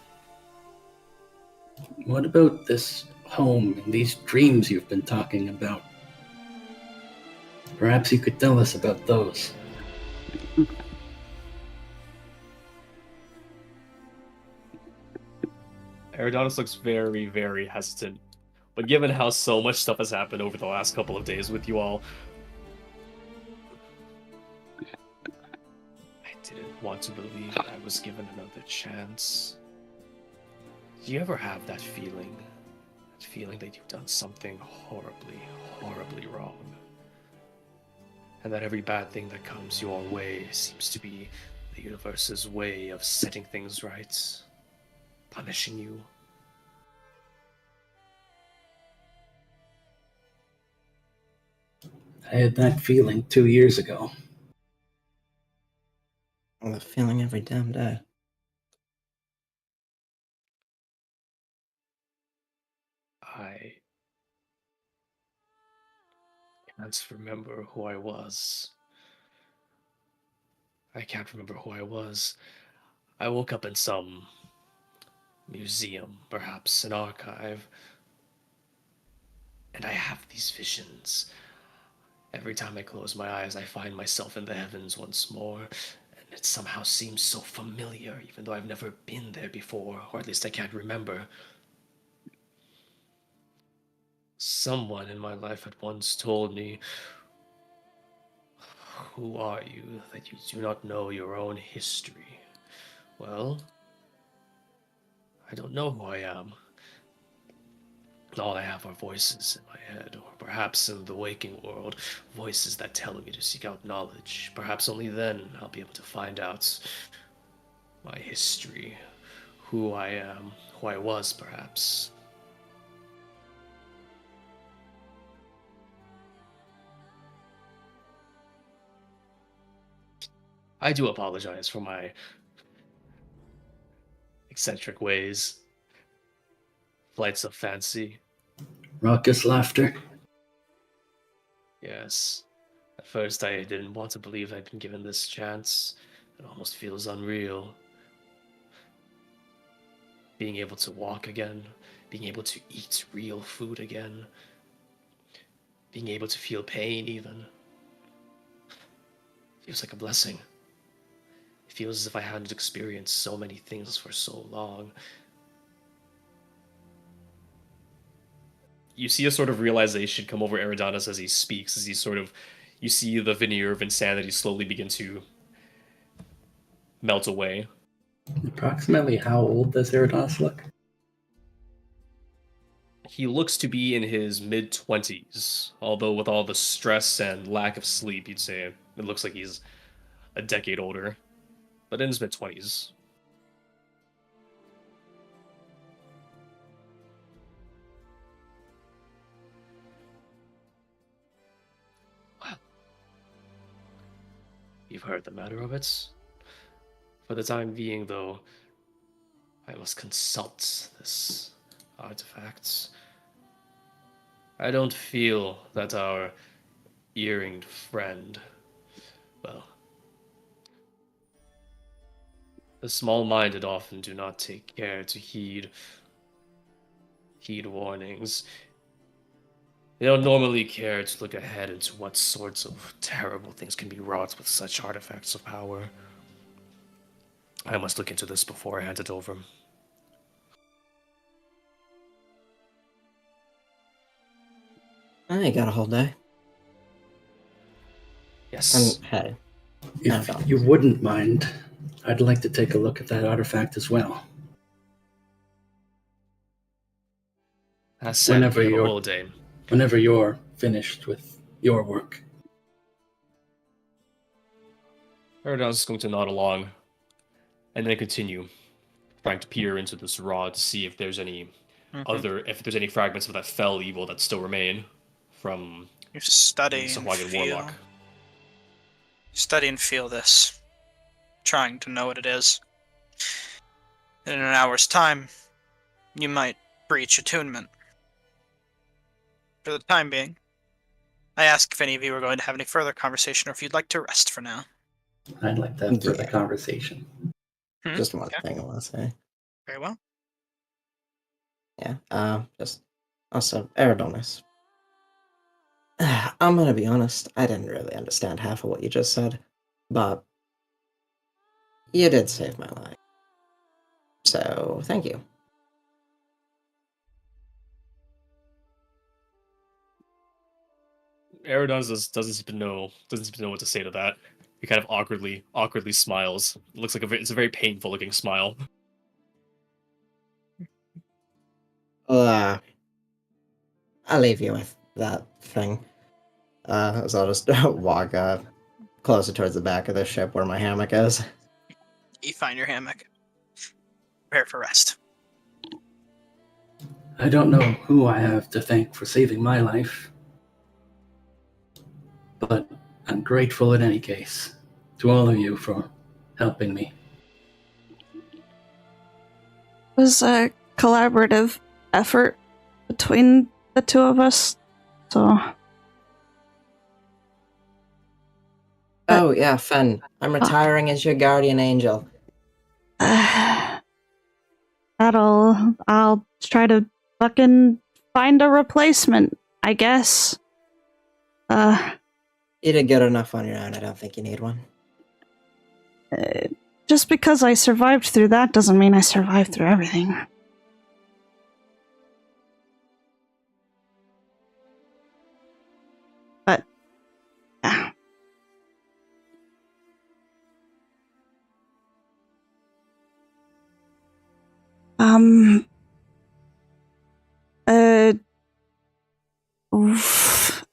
What about this home and these dreams you've been talking about? Perhaps you could tell us about those. Eridanus looks very, very hesitant. But given how so much stuff has happened over the last couple of days with you all, I didn't want to believe I was given another chance. Do you ever have that feeling? That feeling that you've done something horribly, horribly wrong? And that every bad thing that comes your way seems to be the universe's way of setting things right, punishing you. I had that feeling 2 years ago. I'm feeling every damn day. I can't remember who I was. I can't remember who I was. I woke up in some museum, perhaps an archive, and I have these visions. Every time I close my eyes, I find myself in the heavens once more, and it somehow seems so familiar, even though I've never been there before, or at least I can't remember. Someone in my life had once told me, "Who are you that you do not know your own history?" Well, I don't know who I am. All I have are voices in my head, or perhaps in the waking world, voices that tell me to seek out knowledge. Perhaps only then I'll be able to find out my history, who I am, who I was, perhaps. I do apologize for my eccentric ways, flights of fancy. Raucous laughter. Yes. At first, I didn't want to believe I'd been given this chance. It almost feels unreal. Being able to walk again, being able to eat real food again, being able to feel pain even. Feels like a blessing. It feels as if I hadn't experienced so many things for so long. You see a sort of realization come over Eridanos as he speaks, as he sort of, you see the veneer of insanity slowly begin to melt away. Approximately how old does Eridanos look? He looks to be in his mid-20s, although with all the stress and lack of sleep, you'd say it looks like he's a decade older, but in his mid-20s. Well, you've heard the matter of it. For the time being, though, I must consult this artifact. I don't feel that our earringed friend, well, the small-minded often do not take care to heed warnings. They don't normally care to look ahead into what sorts of terrible things can be wrought with such artifacts of power. I must look into this before I hand it over. I got a whole day. Yes. And hey, If you wouldn't mind, I'd like to take a look at that artifact as well. As said, Whenever we have a you're- holiday. Whenever you're finished with your work. Eridanos is going to nod along, and then continue, trying to peer into this rod to see if there's any if there's any fragments of that fell evil that still remain from You the study and Sahuagin feel. warlock. Study and feel this, trying to know what it is. In an hour's time, you might breach attunement. For the time being, I ask if any of you are going to have any further conversation or if you'd like to rest for now. I'd like to have further Yeah. conversation. Just one Okay. thing I want to say. Very well. Yeah, just also Eridonis. I'm gonna be honest, I didn't really understand half of what you just said, but you did save my life. So, thank you. Eridanos doesn't seem to know what to say to that. He kind of awkwardly smiles. It looks like it's a very painful looking smile. Uh, I'll leave you with that thing. So I'll just walk closer towards the back of the ship where my hammock is. You find your hammock. Prepare for rest. I don't know who I have to thank for saving my life, but I'm grateful in any case to all of you for helping me. It was a collaborative effort between the two of us, so Oh, yeah, Fen. I'm retiring as your guardian angel. I'll try to fucking find a replacement, I guess. You did good enough on your own. I don't think you need one. Just because I survived through that doesn't mean I survived through everything. But, yeah.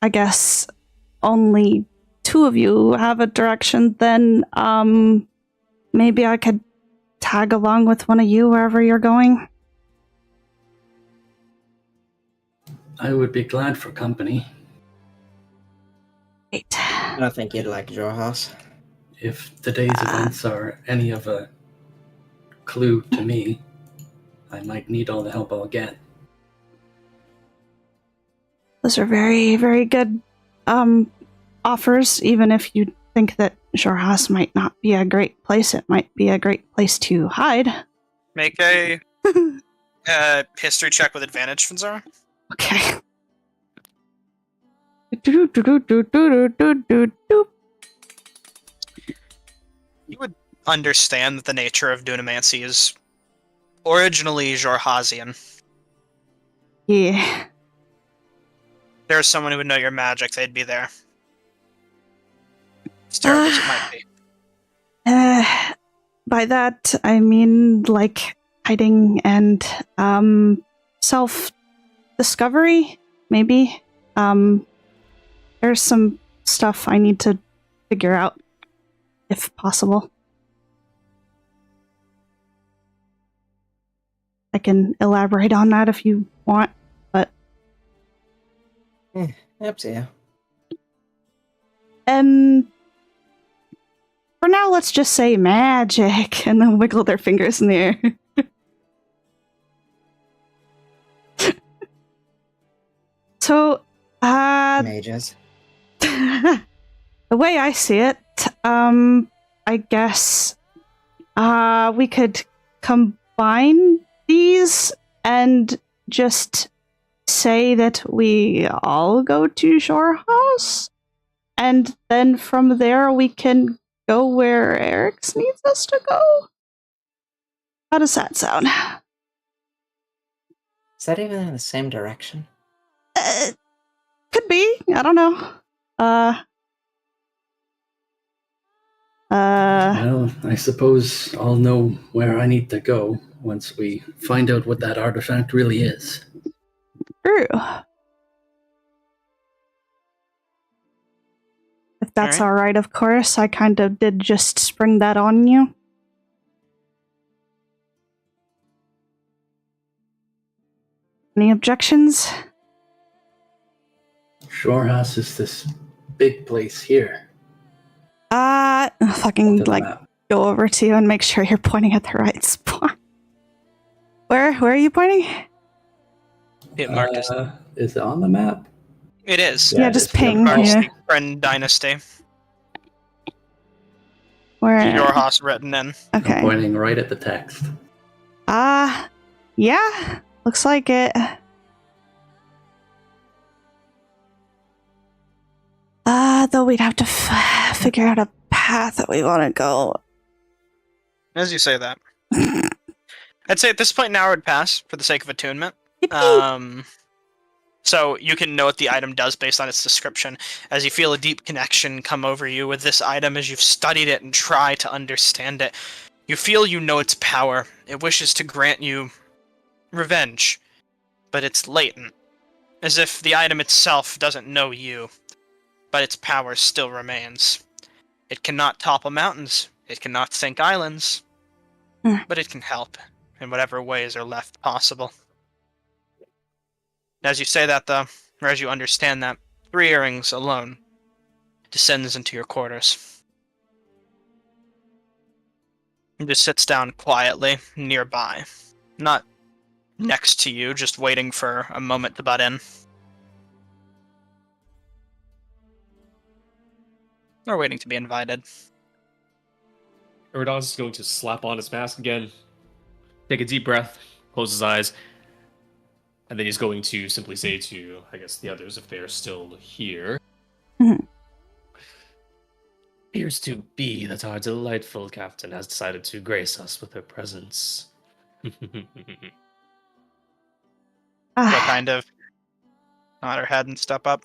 I guess only two of you have a direction, then, maybe I could tag along with one of you wherever you're going. I would be glad for company. Great. I don't think you'd like Jorhas. If today's events are any of a clue to me, I might need all the help I'll get. Those are very, very good offers, even if you think that Jorhas might not be a great place. It might be a great place to hide. Make a history check with advantage, Finzara. Okay. You would understand that the nature of Dunamancy is originally Jorhasian. Yeah. There's someone who would know your magic, they'd be there. As terrible as it might be. By that, I mean, like, hiding and, self-discovery, maybe. There's some stuff I need to figure out, if possible. I can elaborate on that if you want, but... Up to you. For now, let's just say magic, and then wiggle their fingers in the air. So, Mages. the way I see it, I guess, we could combine these and just say that we all go to Shore House, and then from there we can go where Eric's needs us to go? How does that sound? Is that even in the same direction? Could be. I don't know. Well, I suppose I'll know where I need to go once we find out what that artifact really is. True. If that's Alright. all right, of course. I kind of did just spring that on you. Any objections? Shorehouse is this big place here. Fucking, To the like, map. go over to you and make sure you're pointing at the right spot. Where are you pointing? It marked as Is it on the map? it is. Yeah, it just is. ping. Marked Yeah. Friend Dynasty. Where? Jorhas written in. I'm Okay. pointing right at the text. Yeah. Looks like it. Though we'd have to figure out a path that we want to go. As you say that. I'd say at this point an hour would pass for the sake of attunement. Yippee! So you can know what the item does based on its description, as you feel a deep connection come over you with this item as you've studied it and try to understand it. You feel you know its power. It wishes to grant you revenge, but it's latent, as if the item itself doesn't know you, but its power still remains. It cannot topple mountains, it cannot sink islands, but it can help in whatever ways are left possible. As you say that, though, or as you understand that, 3 earrings alone descends into your quarters. He just sits down quietly nearby, not next to you, just waiting for a moment to butt in. We're waiting to be invited. Iridanus is going to slap on his mask again, take a deep breath, close his eyes, and then he's going to simply say to, I guess, the others, if they are still here, Mhm. appears to be that our delightful captain has decided to grace us with her presence. She'll Ah, kind of nod her head and step up.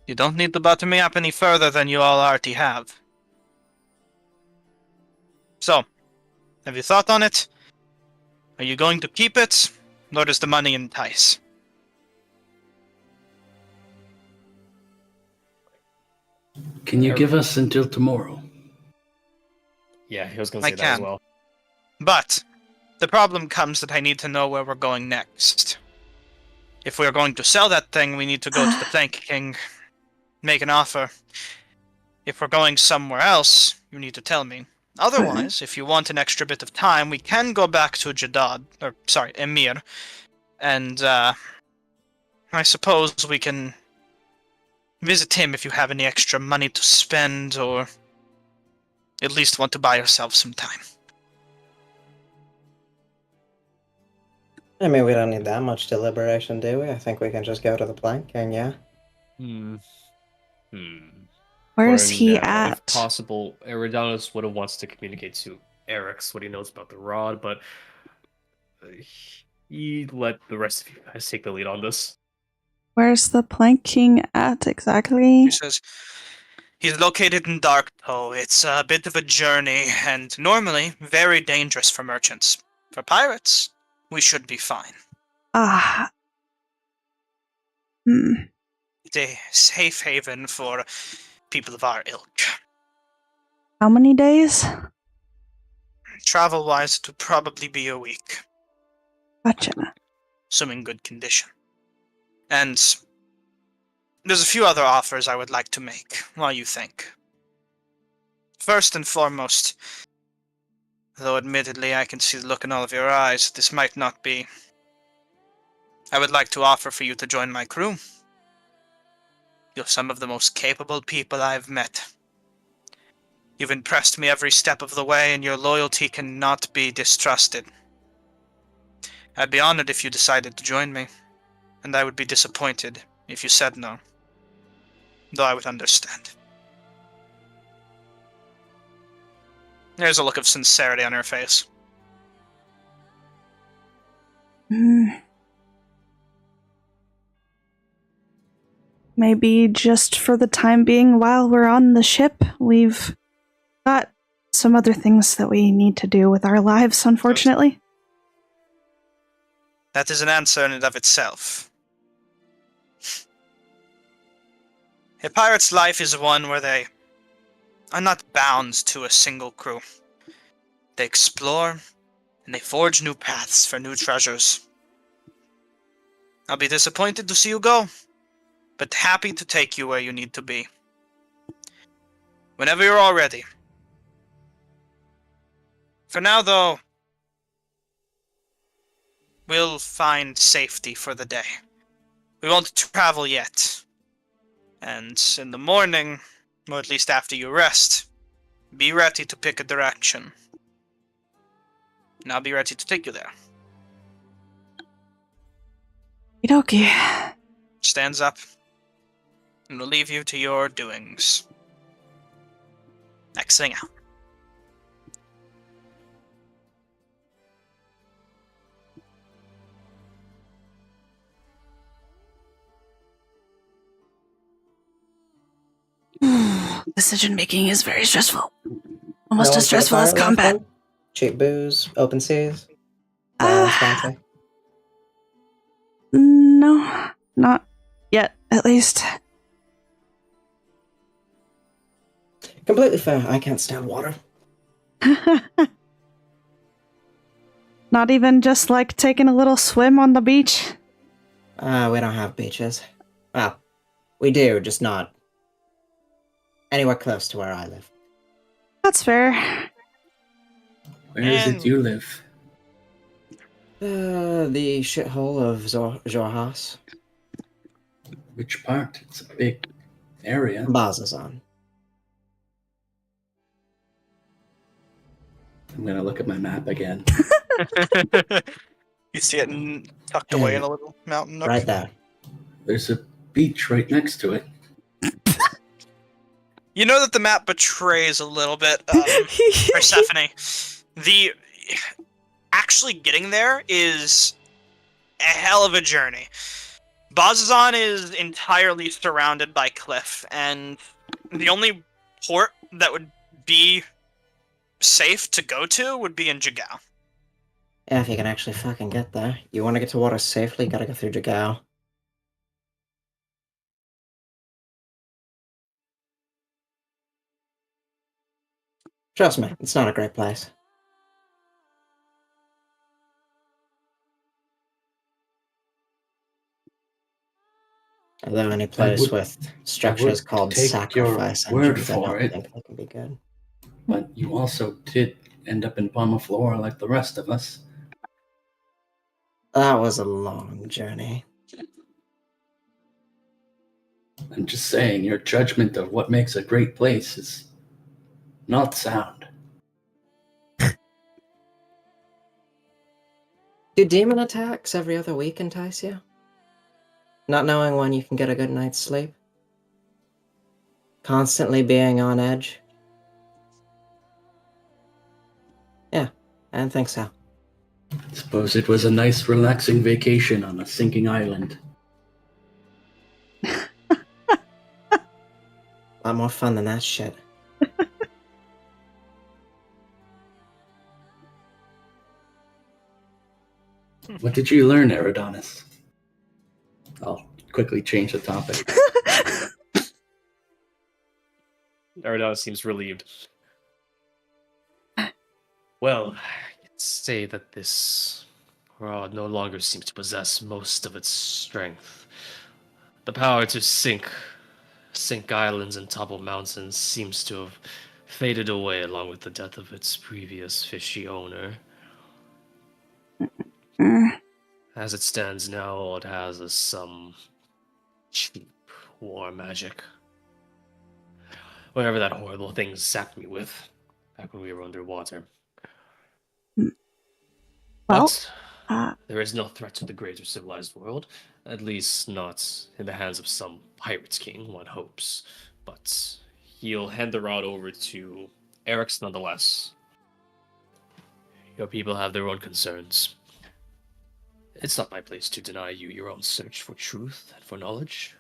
You don't need to butter me up any further than you all already have. So, have you thought on it? Are you going to keep it, or does the money entice? Can you give us until tomorrow? Yeah, he was going to I say that as can. well. But the problem comes that I need to know where we're going next. If we're going to sell that thing, we need to go to the Plank King, make an offer. If we're going somewhere else, you need to tell me. Otherwise, if you want an extra bit of time, we can go back to Emir, and I suppose we can visit him if you have any extra money to spend, or at least want to buy yourself some time. I mean, we don't need that much deliberation, do we? I think we can just go to the plank, and yeah. where's For he now, if at? possible, Eridanus would have wants to communicate to Eric's what he knows about the rod, but he let the rest of you guys take the lead on this. Where's the Plank King at exactly? He says he's located in Dark Toe. It's a bit of a journey, and normally very dangerous for merchants. For pirates, we should be fine. Ah. Hmm. It's a safe haven for people of our ilk. How many days? Travel-wise, it would probably be a week, Gotcha. assuming good condition. And there's a few other offers I would like to make, while you think. First and foremost, though admittedly I can see the look in all of your eyes, this might not be. I would like to offer for you to join my crew. You're some of the most capable people I've met. You've impressed me every step of the way, and your loyalty cannot be distrusted. I'd be honored if you decided to join me, and I would be disappointed if you said no, though I would understand. There's a look of sincerity on her face. Hmm. Maybe just for the time being while we're on the ship, we've got some other things that we need to do with our lives, unfortunately. That is an answer in and of itself. A pirate's life is one where they are not bound to a single crew. They explore, and they forge new paths for new treasures. I'll be disappointed to see you go, but happy to take you where you need to be. Whenever you're all ready. For now, though, we'll find safety for the day. We won't travel yet. And in the morning, or at least after you rest, be ready to pick a direction. And I'll be ready to take you there. Okie. Stands up, and will leave you to your doings. Exiting out. Decision making is very stressful. No Almost one's as stressful got a as pirate life combat. then? Cheap booze, open seas. No one's fancy. No, not yet, at least. Completely fair. I can't stand water. Not even just like taking a little swim on the beach? We don't have beaches. Well, we do, just not anywhere close to where I live. That's fair. Where is And- it you live? The shithole of Jorhas. Which part? It's a big area. Bazazan. I'm gonna look at my map again. You see it tucked away in a little mountain nook. Right there. There's a beach right next to it. You know that the map betrays a little bit Persephone. The actually getting there is a hell of a journey. Bazazan is entirely surrounded by cliff, and the only port that would be safe to go to would be in Jagao. Yeah, if you can actually fucking get there. You want to get to water safely, gotta go through Jagao. Trust me, it's not a great place. Although any place with structures called take your sacrifice word engines, I for don't it. think they can be good. But you also did end up in Pomaflora like the rest of us. That was a long journey. I'm just saying, your judgment of what makes a great place is not sound. Do demon attacks every other week entice you? Not knowing when you can get a good night's sleep? Constantly being on edge? Yeah, I don't think so. Suppose it was a nice, relaxing vacation on a sinking island. A lot more fun than that shit. What did you learn, Eridonis? I'll quickly change the topic. Aradon seems relieved. Well, I'd say that this rod no longer seems to possess most of its strength. The power to sink islands and topple mountains seems to have faded away along with the death of its previous fishy owner. As it stands now, all it has is some cheap war magic. Whatever that horrible thing zapped me with back when we were underwater. Well, But there is no threat to the greater civilized world, at least not in the hands of some pirate king, one hopes. But he'll hand the rod over to Eric's nonetheless. Your people have their own concerns. It's not my place to deny you your own search for truth and for knowledge.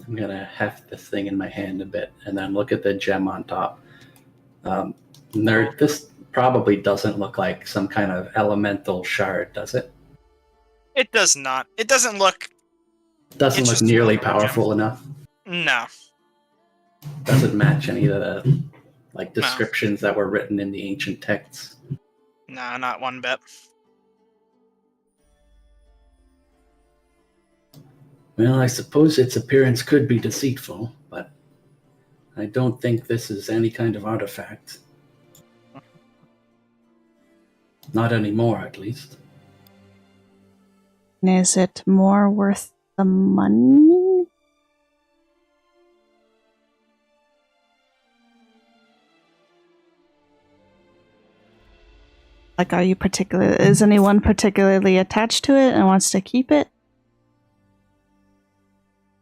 I'm gonna heft this thing in my hand a bit and then look at the gem on top. This probably doesn't look like some kind of elemental shard, does it? It does not. It doesn't look. Doesn't It's look just nearly regular gem. powerful enough. No. Doesn't match any of the No. descriptions that were written in the ancient texts. No, not one bit. Well, I suppose its appearance could be deceitful, but I don't think this is any kind of artifact. Not anymore, at least. is it more worth the money? Like, is anyone particularly attached to it and wants to keep it?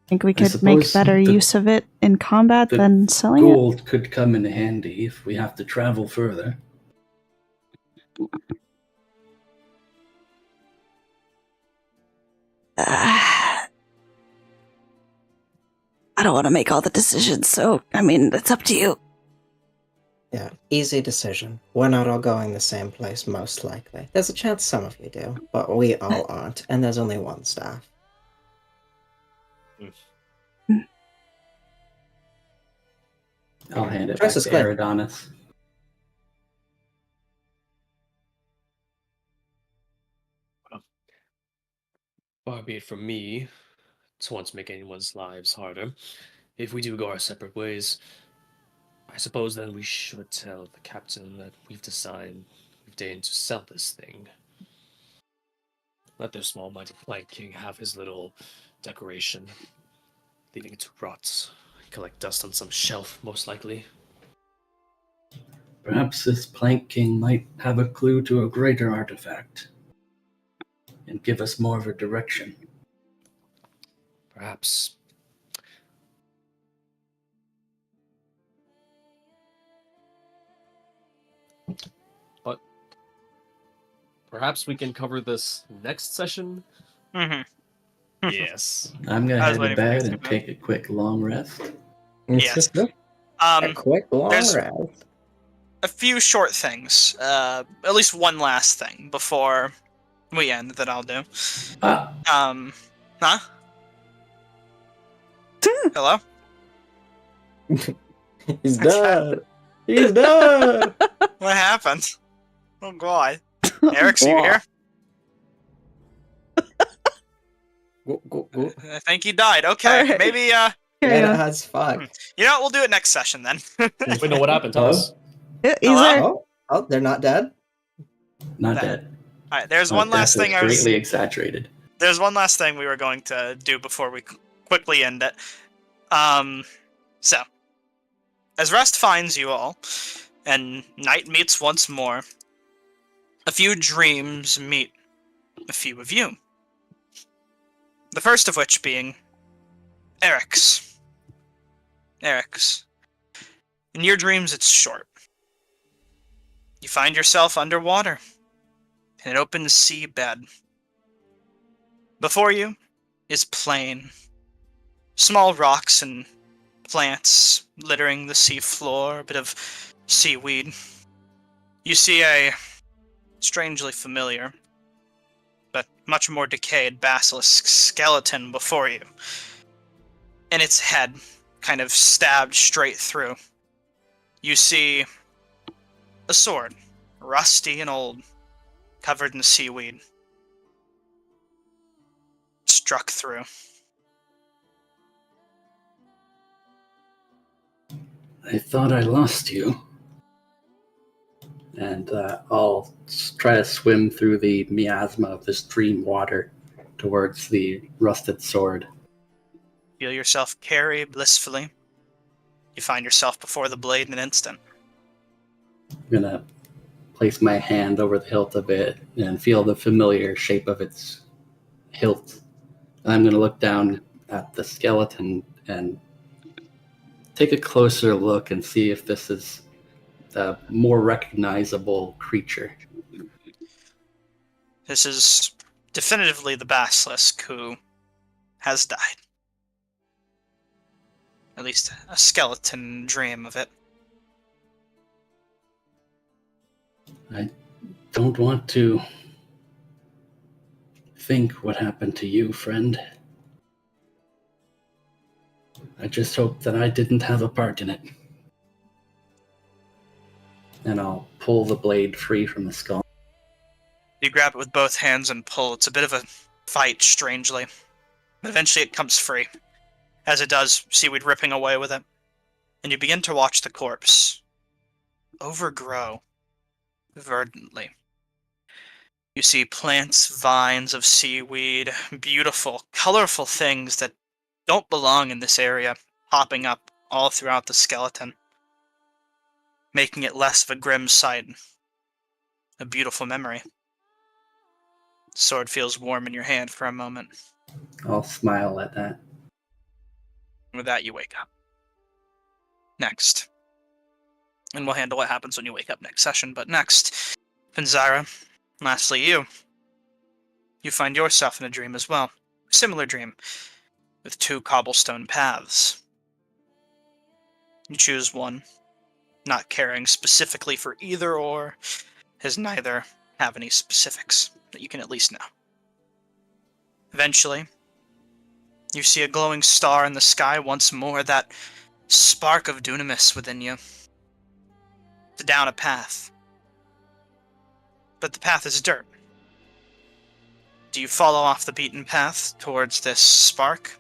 Think we could make suppose better use of it in combat the than selling it? Gold could come in handy if we have to travel further. I don't want to make all the decisions, so, I mean, it's up to you. Yeah, easy decision. We're not all going the same place, most likely. There's a chance some of you do, but we all aren't, and there's only one staff. I'll hand it Choice back is to clear. Eridonis. Far be it from me to want to make anyone's lives harder. If we do go our separate ways, I suppose then we should tell the captain that we've deigned to sell this thing. Let their small-minded flank king have his little decoration. leaving it to rot, collect dust on some shelf, most likely. Perhaps this planking might have a clue to a greater artifact and give us more of a direction. Perhaps. But perhaps we can cover this next session. Mm-hmm. Yes. I'm gonna I was head to waiting for you bed to and go. take a quick long rest. Yes. Um, A quick long there's- rest. a few short things. At least one last thing before we end that I'll do. Ah, Huh? Hello? He's done. He's done. What happened? Oh god. Eric's, you here? Go. I think he died. Okay, Alright. maybe, Yeah, Carry on. that's fuck. you know what, we'll do it next session then. Wait, no, what happened? Tell us. Yeah, he's Hello? there. Oh, they're not dead? not That- dead. Alright, there's My one last death thing is I was... greatly exaggerated. There's one last thing we were going to do before we quickly end it. So, as rest finds you all, and night meets once more, a few dreams meet a few of you. The first of which being Eric's. Eric's. In your dreams, it's short. You find yourself underwater, in an open seabed. Before you is plain. Small rocks and plants littering the sea floor, a bit of seaweed. You see a strangely familiar, but much more decayed basilisk skeleton before you. And its head kind of stabbed straight through. You see a sword, rusty and old, covered in seaweed. Struck through. I thought I lost you. And I'll try to swim through the miasma of this dream water towards the rusted sword. Feel yourself carry blissfully. You find yourself before the blade in an instant. I'm gonna place my hand over the hilt of it and feel the familiar shape of its hilt. And I'm gonna look down at the skeleton and take a closer look and see if this is a more recognizable creature. This is definitively the basilisk who has died. At least a skeleton dream of it. I don't want to think what happened to you, friend. I just hope that I didn't have a part in it. And I'll pull the blade free from the skull. You grab it with both hands and pull. It's a bit of a fight, strangely. But eventually it comes free. As it does, seaweed ripping away with it. And you begin to watch the corpse overgrow verdantly. You see plants, vines of seaweed, beautiful, colorful things that don't belong in this area, popping up all throughout the skeleton, making it less of a grim sight, a beautiful memory. The sword feels warm in your hand for a moment. I'll smile at that. With that, you wake up. Next. And we'll handle what happens when you wake up next session, but next, Panzara, lastly you. You find yourself in a dream as well. Similar dream, with two cobblestone paths. You choose one, not caring specifically for either or, as neither have any specifics that you can at least know. Eventually, you see a glowing star in the sky once more, that spark of dunamis within you. Down a path. But the path is dirt. Do you follow off the beaten path towards this spark?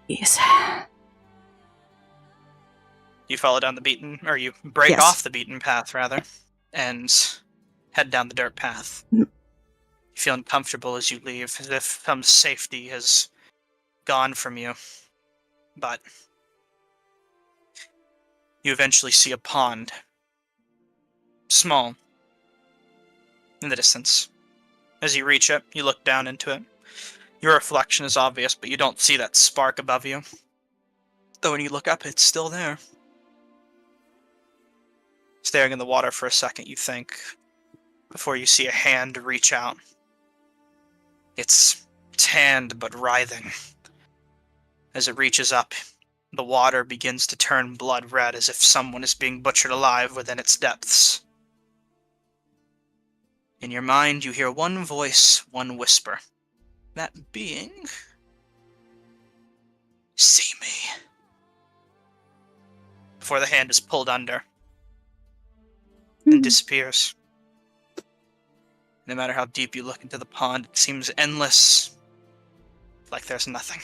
Yes. You follow down the beaten, or you break Yes. off the beaten path, rather, and head down the dirt path. Mm. You feel uncomfortable as you leave, as if some safety has gone from you. But you eventually see a pond. Small. In the distance. As you reach it, you look down into it. Your reflection is obvious, but you don't see that spark above you. Though when you look up, it's still there. Staring in the water for a second, you think, before you see a hand reach out. It's tanned but writhing. As it reaches up, the water begins to turn blood red as if someone is being butchered alive within its depths. In your mind, you hear one voice, one whisper. That being... See me. Before the hand is pulled under and disappears. No matter how deep you look into the pond, it seems endless, like there's nothing.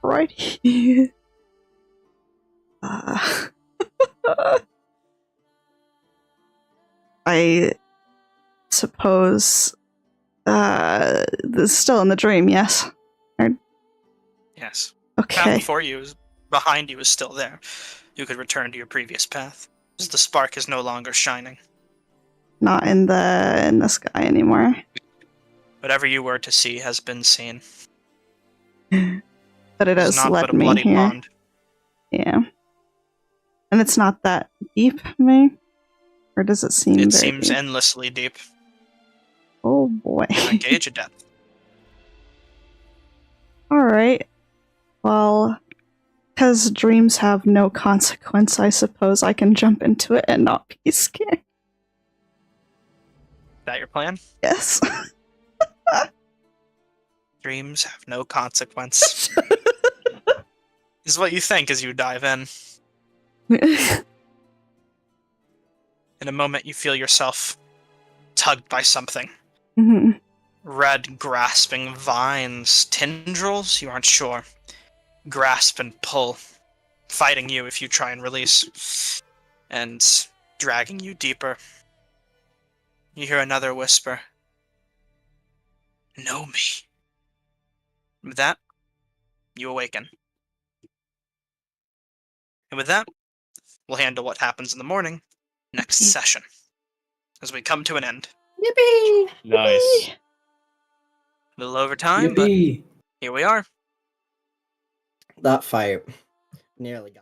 Right here. I suppose this is still in the dream, yes? Yes. The path Okay. before you, behind you, is still there. You could return to your previous path, as the spark is no longer shining. Not in the sky anymore. Whatever you were to see has been seen. But it It's has not led but a me bloody here. pond. Yeah. And it's not that deep, maybe? Or does it seem It very seems deep? endlessly deep. Oh boy. Can't gauge a depth. Alright. Well, because dreams have no consequence, I suppose I can jump into it and not be scared. Is that your plan? Yes. Dreams have no consequence. Is what you think as you dive in. In a moment, you feel yourself tugged by something. Mhm. Red, grasping vines, tendrils, you aren't sure. Grasp and pull, fighting you if you try and release, and dragging you deeper. You hear another whisper. Know me. With that, you awaken. And with that, we'll handle what happens in the morning next session, as we come to an end. Yippee! Nice. A little over time, but Yippee! here we are. That fight nearly got